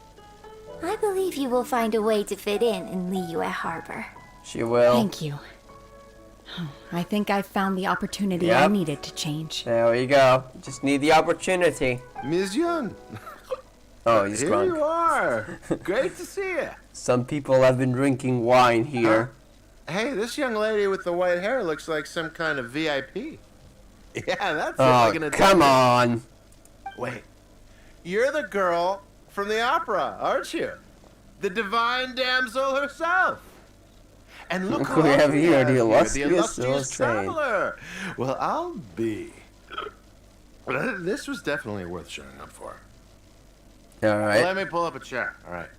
I believe you will find a way to fit in Liyue Harbor.
She will.
Thank you. I think I've found the opportunity I needed to change.
There we go. Just need the opportunity.
Ms. Yun.
Oh, he's
Here
drunk.
you are. Great to see you.
Some people have been drinking wine here.
Hey, this young lady with the white hair looks like some kind of VIP. Yeah, that's
Oh,
like an
come on.
Wait. You're the girl from the opera, aren't you? The divine damsel herself. And look who
we have
else we
here,
have
the
here,
illustrious
illustrious
Saint.
traveler. Well, I'll be. This was definitely worth showing up for.
Alright.
Let me pull up a chair. All right.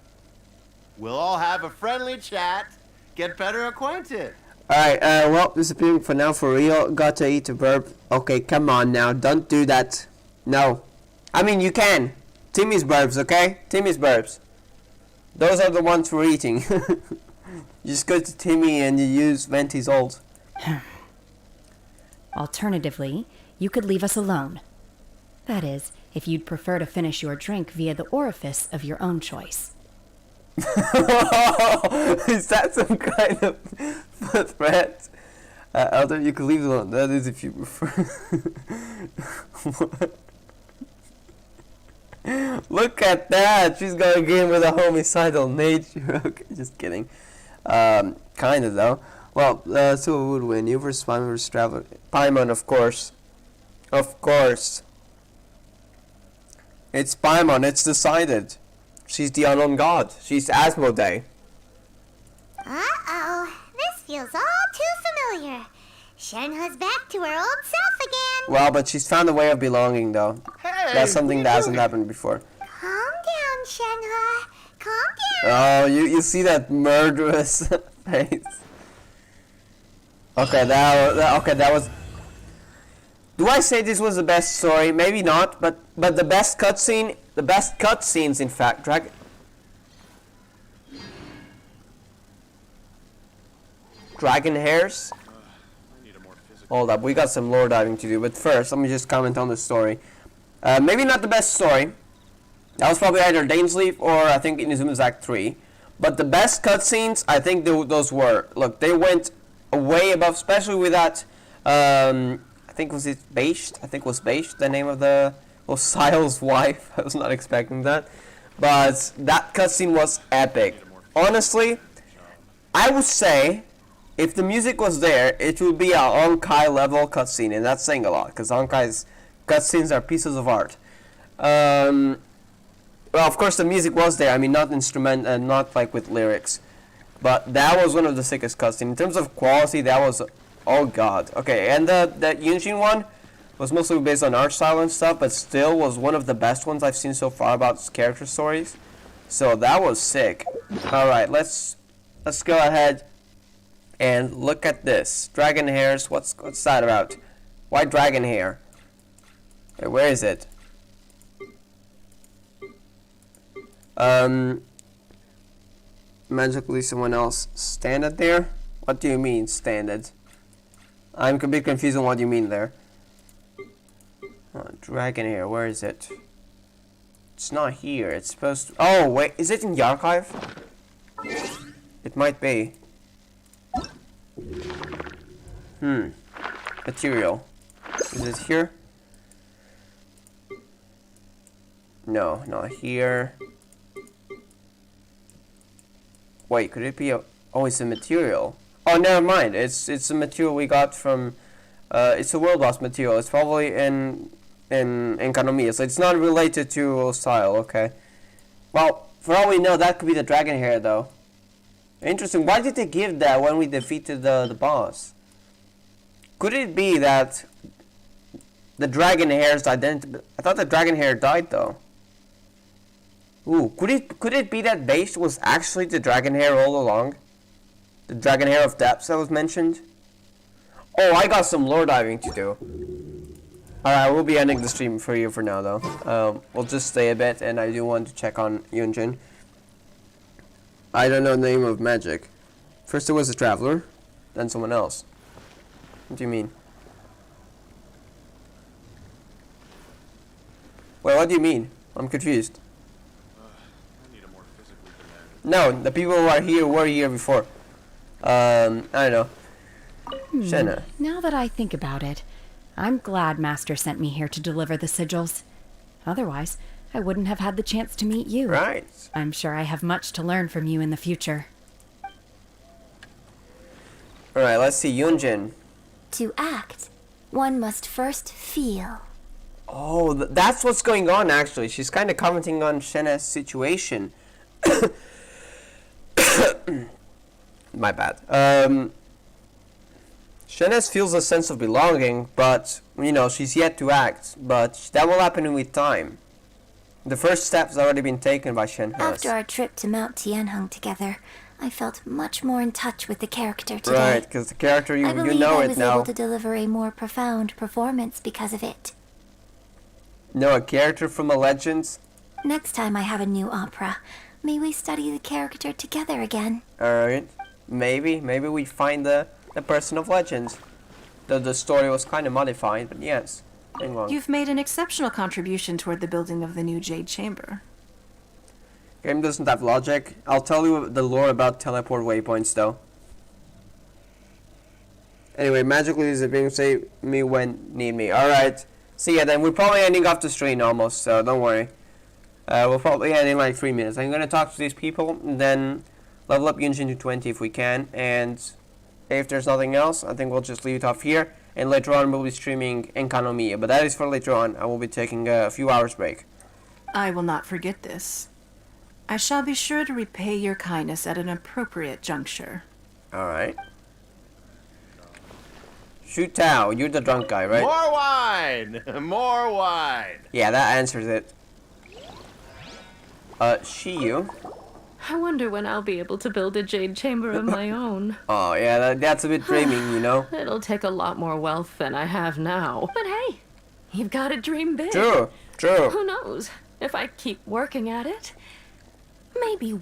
We'll all have a friendly chat. Get better acquainted.
Alright, well, disappearing for now for real. Got to eat a burp. Okay, come on now. Don't do that. No. I mean, you can. Timmy's burps, okay? Timmy's burps. Those are the ones we're eating. You just go to Timmy and you use Venti's ult.
Alternatively, you could leave us alone. That is, if you'd prefer to finish your drink via the orifice of your own choice.
Is that some kind of threat? Elder, you could leave it alone. That is if you prefer. Look at that! She's going in with a homicidal nature. Okay, just kidding. Kinda though. Well, so who would win? You versus Paimon versus Traveler. Paimon, of course. Of course. It's Paimon, it's decided. She's the unknown god. She's Asmodee.
Uh-oh. This feels all too familiar. Shenhe's back to her old self again.
Well, but she's found a way of belonging, though.
Hey,
that's something that hasn't happened before.
Calm down, Shenhe. Calm down.
Oh, you see that murderous face? Okay, that was. Do I say this was the best story? Maybe not, but the best cutscene, the best cutscenes, in fact. Dragon hairs. Hold up, we got some lore diving to do, but first, let me just comment on the story. Maybe not the best story. That was probably either Dane's Leaf or I think Inazuma's Act 3. But the best cutscenes, I think those were. Look, they went way above, especially with that, I think was it Bashed? I think it was Bashed, the name of the, well, Sile's wife. I was not expecting that. But that cutscene was epic. Honestly, I would say, if the music was there, it would be a Honkai level cutscene, and that's saying a lot, because Honkai's cutscenes are pieces of art. Well, of course the music was there, I mean not not like with lyrics, but that was one of the sickest cutscenes. In terms of quality, that was, oh god. Okay, and the Yun Jin one was mostly based on art style and stuff, but still was one of the best ones I've seen so far about character stories. So that was sick. Alright, let's go ahead and look at this. Dragon hairs, what's that about? White dragon hair. Wait, where is it? Magically someone else standard there? What do you mean standard? I'm a bit confused on what you mean there. Dragon hair, where is it? It's not here. It's supposed to... Oh, wait. Is it in the archive? It might be. Material. Is it here? No, not here. Wait, could it be a... Oh, it's a material. Oh, never mind. It's a material we got from... it's a world boss material. It's probably in Kanomiya, so it's not related to style, okay. Well, for all we know, that could be the dragon hair, though. Interesting. Why did they give that when we defeated the boss? Could it be that the dragon hair's identity... I thought the dragon hair died, though. Ooh, could it be that base was actually the dragon hair all along? The dragon hair of depths that was mentioned? Oh, I got some lore diving to do. Alright, we'll be ending the stream for you for now, though. We'll just stay a bit, and I do want to check on Yun Jin. I don't know the name of magic. First it was a traveler, then someone else. What do you mean? Wait, what do you mean? I'm confused. No, the people who are here were here before. I don't know. Shenhe.
Now that I think about it, I'm glad Master sent me here to deliver the sigils. Otherwise, I wouldn't have had the chance to meet you.
Right.
I'm sure I have much to learn from you in the future.
Alright, let's see. Yun Jin.
To act, one must first feel.
Oh, that's what's going on, actually. She's kind of commenting on Shenhe's situation. My bad. Shenhe feels a sense of belonging, but, you know, she's yet to act. But that will happen with time. The first step has already been taken by Shenhe.
After our trip to Mount Tianheng together, I felt much more in touch with the character today.
Right, because the character, you know it now.
I believe I was able to deliver a more profound performance because of it.
No, a character from the legends?
Next time I have a new opera, may we study the character together again.
Alright. Maybe we find the person of legends. Though the story was kind of modified, but yes.
You've made an exceptional contribution toward the building of the new Jade Chamber.
Game doesn't have logic. I'll tell you the lore about teleport waypoints, though. Anyway, magically is being say me when need me. Alright. See ya then. We're probably ending off the stream almost, so don't worry. We'll probably end in like 3 minutes. I'm gonna talk to these people, and then level up Yun Jin to 20 if we can, and if there's nothing else, I think we'll just leave it off here, and later on we'll be streaming in Kanomiya, but that is for later on. I will be taking a few hours break.
I will not forget this. I shall be sure to repay your kindness at an appropriate juncture.
Alright. Shu Tao, you're the drunk guy, right?
More wine! More wine!
Yeah, that answers it. Shiyu.
I wonder when I'll be able to build a jade chamber of my own.
Oh, yeah, that's a bit dreaming, you know?
It'll take a lot more wealth than I have now. But hey, you've got to dream big.
True.
Who knows? If I keep working at it, maybe.
You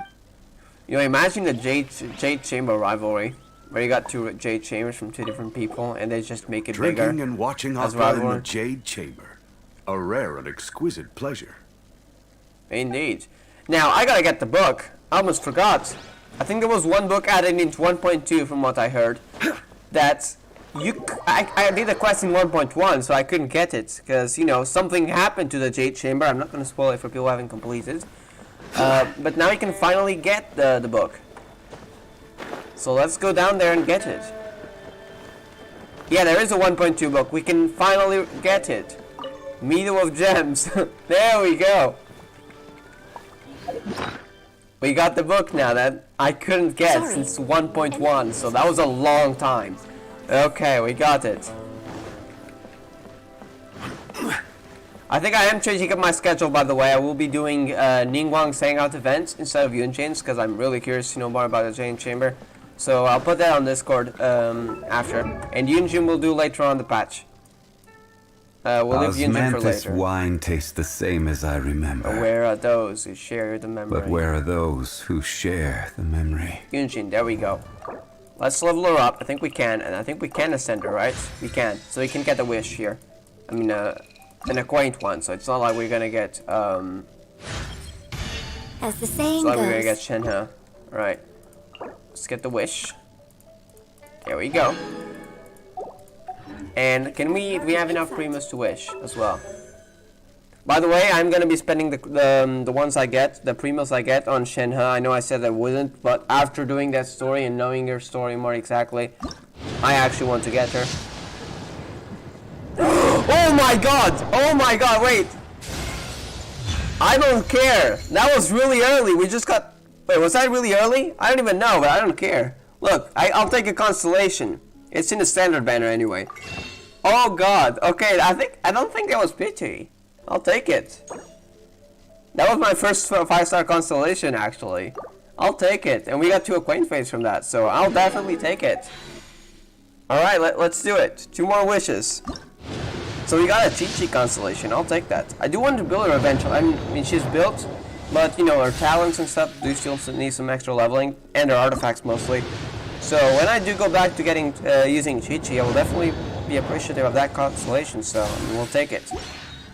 know, imagine the Jade Chamber rivalry, where you got two Jade Chambers from two different people, and they just make it bigger.
Drinking and watching opera in the Jade Chamber. A rare and exquisite pleasure.
Indeed. Now, I gotta get the book. I almost forgot. I think there was one book added into 1.2 from what I heard. That I did a quest in 1.1, so I couldn't get it. Because, you know, something happened to the Jade Chamber. I'm not gonna spoil it for people who haven't completed. But now you can finally get the book. So let's go down there and get it. Yeah, there is a 1.2 book. We can finally get it. Meadow of Gems. There we go. We got the book now that I couldn't get since 1.1, so that was a long time. Okay, we got it. I think I am changing up my schedule, by the way. I will be doing Ningguang's Hangout events instead of Yun Jin's, because I'm really curious to know more about the Jade Chamber. So I'll put that on Discord after. And Yun Jin will do later on the patch. We'll leave Yun Jin for
Osmanthus
later.
wine tastes the same as I remember.
But where are those who share the memory?
But where are those who share the memory?
Yun Jin, there we go. Let's level her up. I think we can, and I think we can ascend her, right? We can. So we can get a wish here. I mean, an acquaint one, so it's not like we're gonna get,
As the saying
it's not like
goes.
we're gonna get Shenhe. Right. Let's get the wish. There we go. And can we have enough Primus to wish as well? By the way, I'm gonna be spending the ones I get, the Primus I get on Shenhe. I know I said I wouldn't, but after doing that story and knowing her story more exactly, I actually want to get her. Oh my god! Oh my god, wait! I don't care! That was really early, we just got... Wait, was that really early? I don't even know, but I don't care. Look, I'll take a constellation. It's in the standard banner anyway. Oh god, okay, I don't think that was pity. I'll take it. That was my first 5-star constellation, actually. I'll take it, and we got 2 acquaint fates from that, so I'll definitely take it. Alright, let's do it. 2 more wishes. So we got a Chi-Chi constellation, I'll take that. I do want to build her eventually. I mean, she's built, but you know, her talents and stuff do still need some extra leveling, and her artifacts mostly. So when I do go back to getting using Chi-Chi, I will definitely be appreciative of that constellation, so we'll take it.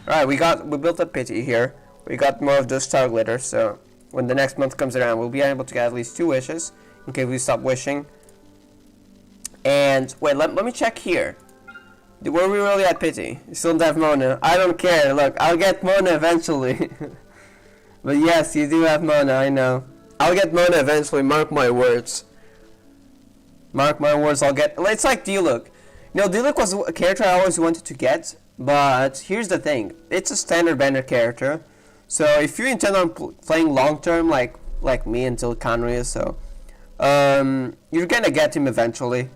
Alright, we built up Pity here. We got more of those star glitter, so when the next month comes around, we'll be able to get at least 2 wishes, in case we stop wishing. And, wait, let me check here. Were we really at Pity? You still don't have Mona. I don't care, look, I'll get Mona eventually. But yes, you do have Mona, I know. I'll get Mona eventually, mark my words. Mark my words, I'll get... It's like Diluc. You know, Diluc was a character I always wanted to get, but here's the thing. It's a standard banner character, so if you intend on playing long term, like me until Kanria, so you're gonna get him eventually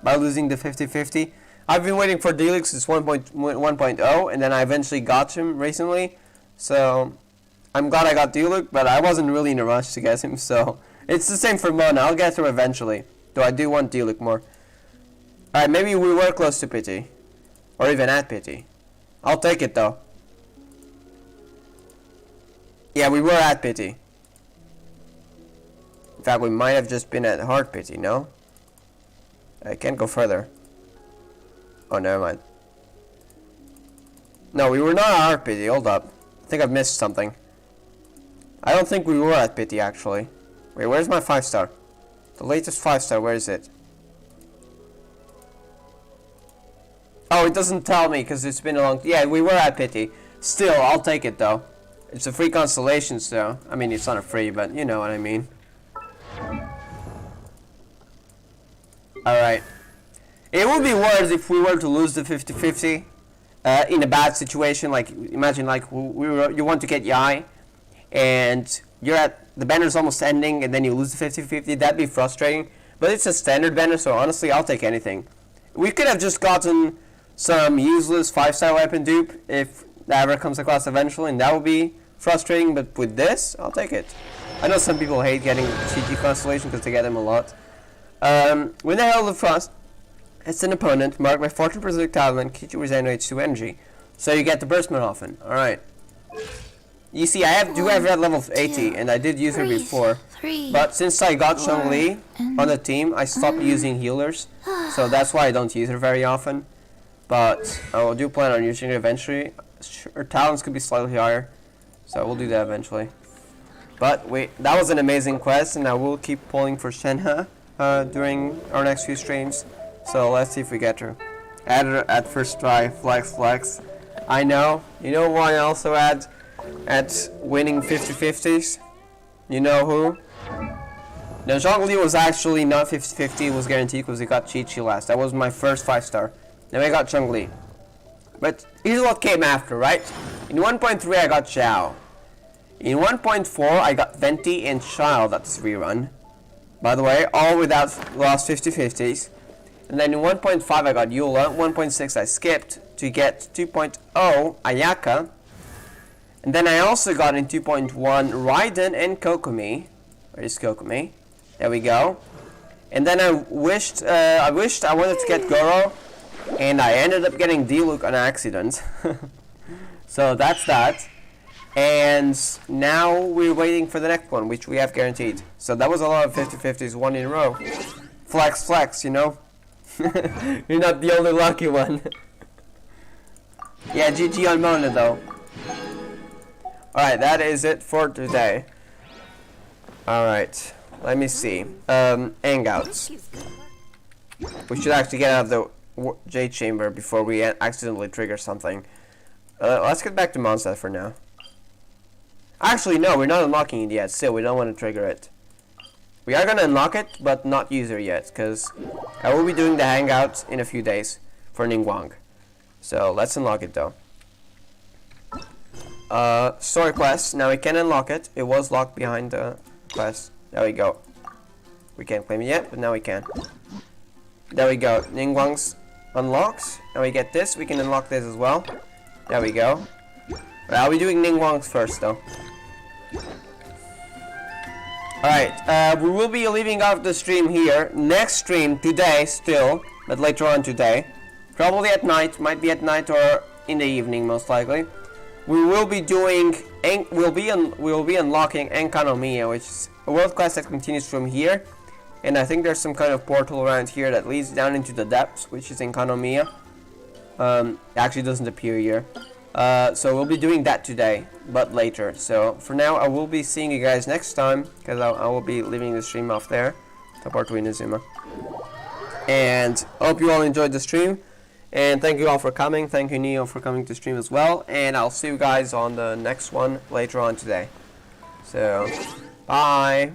by losing the 50-50. I've been waiting for Diluc since 1.0, and then I eventually got him recently, so I'm glad I got Diluc, but I wasn't really in a rush to get him, so it's the same for Mona. I'll get her eventually, though I do want Diluc more. Alright, maybe we were close to Pity. Or even at Pity. I'll take it though. Yeah, we were at Pity. In fact, we might have just been at Hard Pity, no? I can't go further. Oh, never mind. No, we were not at Hard Pity, hold up. I think I've missed something. I don't think we were at Pity, actually. Wait, where's my 5-star? The latest 5-star, where is it? Oh, it doesn't tell me because it's been a long... Yeah, we were at Pity. Still, I'll take it though. It's a free constellation, so... I mean, it's not a free, but you know what I mean. Alright. It would be worse if we were to lose the 50-50 in a bad situation. Like, imagine like you want to get Yai, and you're at... The banner's almost ending, and then you lose the 50-50. That'd be frustrating. But it's a standard banner, so honestly, I'll take anything. We could have just gotten some useless 5-star weapon dupe if that ever comes across eventually, and that would be frustrating, but with this, I'll take it. I know some people hate getting Chi-Chi Constellation because they get them a lot. When the Herald of Frost, it's an opponent marked by Fortune Projectile and Chi-Chi regenerates 2 energy. So you get the burst more often. Alright. You see, I do have red level 80, and I did use her before. But since I got Zhongli on the team, I stopped using healers. So that's why I don't use her very often. But I do plan on using her eventually. Her talents could be slightly higher, so we'll do that eventually. But wait, that was an amazing quest, and I will keep pulling for Shenhe during our next few streams. So let's see if we get her. Add her at first try, flex. I know. You know who I also add at winning 50-50s? You know who? No, Zhongli was actually not 50-50, it was guaranteed because he got Chi-Chi last. That was my first 5-star. Then I got Zhongli. But here's what came after, right? In 1.3 I got Zhao. In 1.4 I got Venti and Child, that's rerun. By the way, all without lost 50-50s. And then in 1.5 I got Eula. 1.6 I skipped to get 2.0 Ayaka. And then I also got in 2.1 Raiden and Kokomi. Where is Kokomi? There we go. And then I wanted to get Goro. and I ended up getting D-Luke on accident. So that's that. And now we're waiting for the next one, which we have guaranteed. So that was a lot of 50-50s, one in a row. Flex, flex, you know? You're not the only lucky one. Yeah, GG on Mona though. Alright, that is it for today. Alright, let me see. Hangouts. We should actually get out of the Jade Chamber before we accidentally trigger something. Let's get back to Mondstadt for now. Actually, no, we're not unlocking it yet. Still, we don't want to trigger it. We are going to unlock it, but not user yet, because I will be doing the Hangouts in a few days for Ningguang. So, let's unlock it, though. Story quest. Now we can unlock it. It was locked behind the quest. There we go. We can't claim it yet, but now we can. There we go. Ningguang's unlocked. Now we get this. We can unlock this as well. There we go. But I'll be doing Ningguang's first, though. Alright, we will be leaving off the stream here. Next stream today still, but later on today. Probably at night, might be at night or in the evening most likely. We will be doing, we'll be unlocking Enkanomiya, which is a world quest that continues from here. And I think there's some kind of portal around here that leads down into the depths, which is Enkanomiya. It actually doesn't appear here. So we'll be doing that today, but later. So for now, I will be seeing you guys next time, because I will be leaving the stream off there. Support to Inazuma. And I hope you all enjoyed the stream. And thank you all for coming. Thank you, Neo, for coming to stream as well. And I'll see you guys on the next one later on today. So, bye.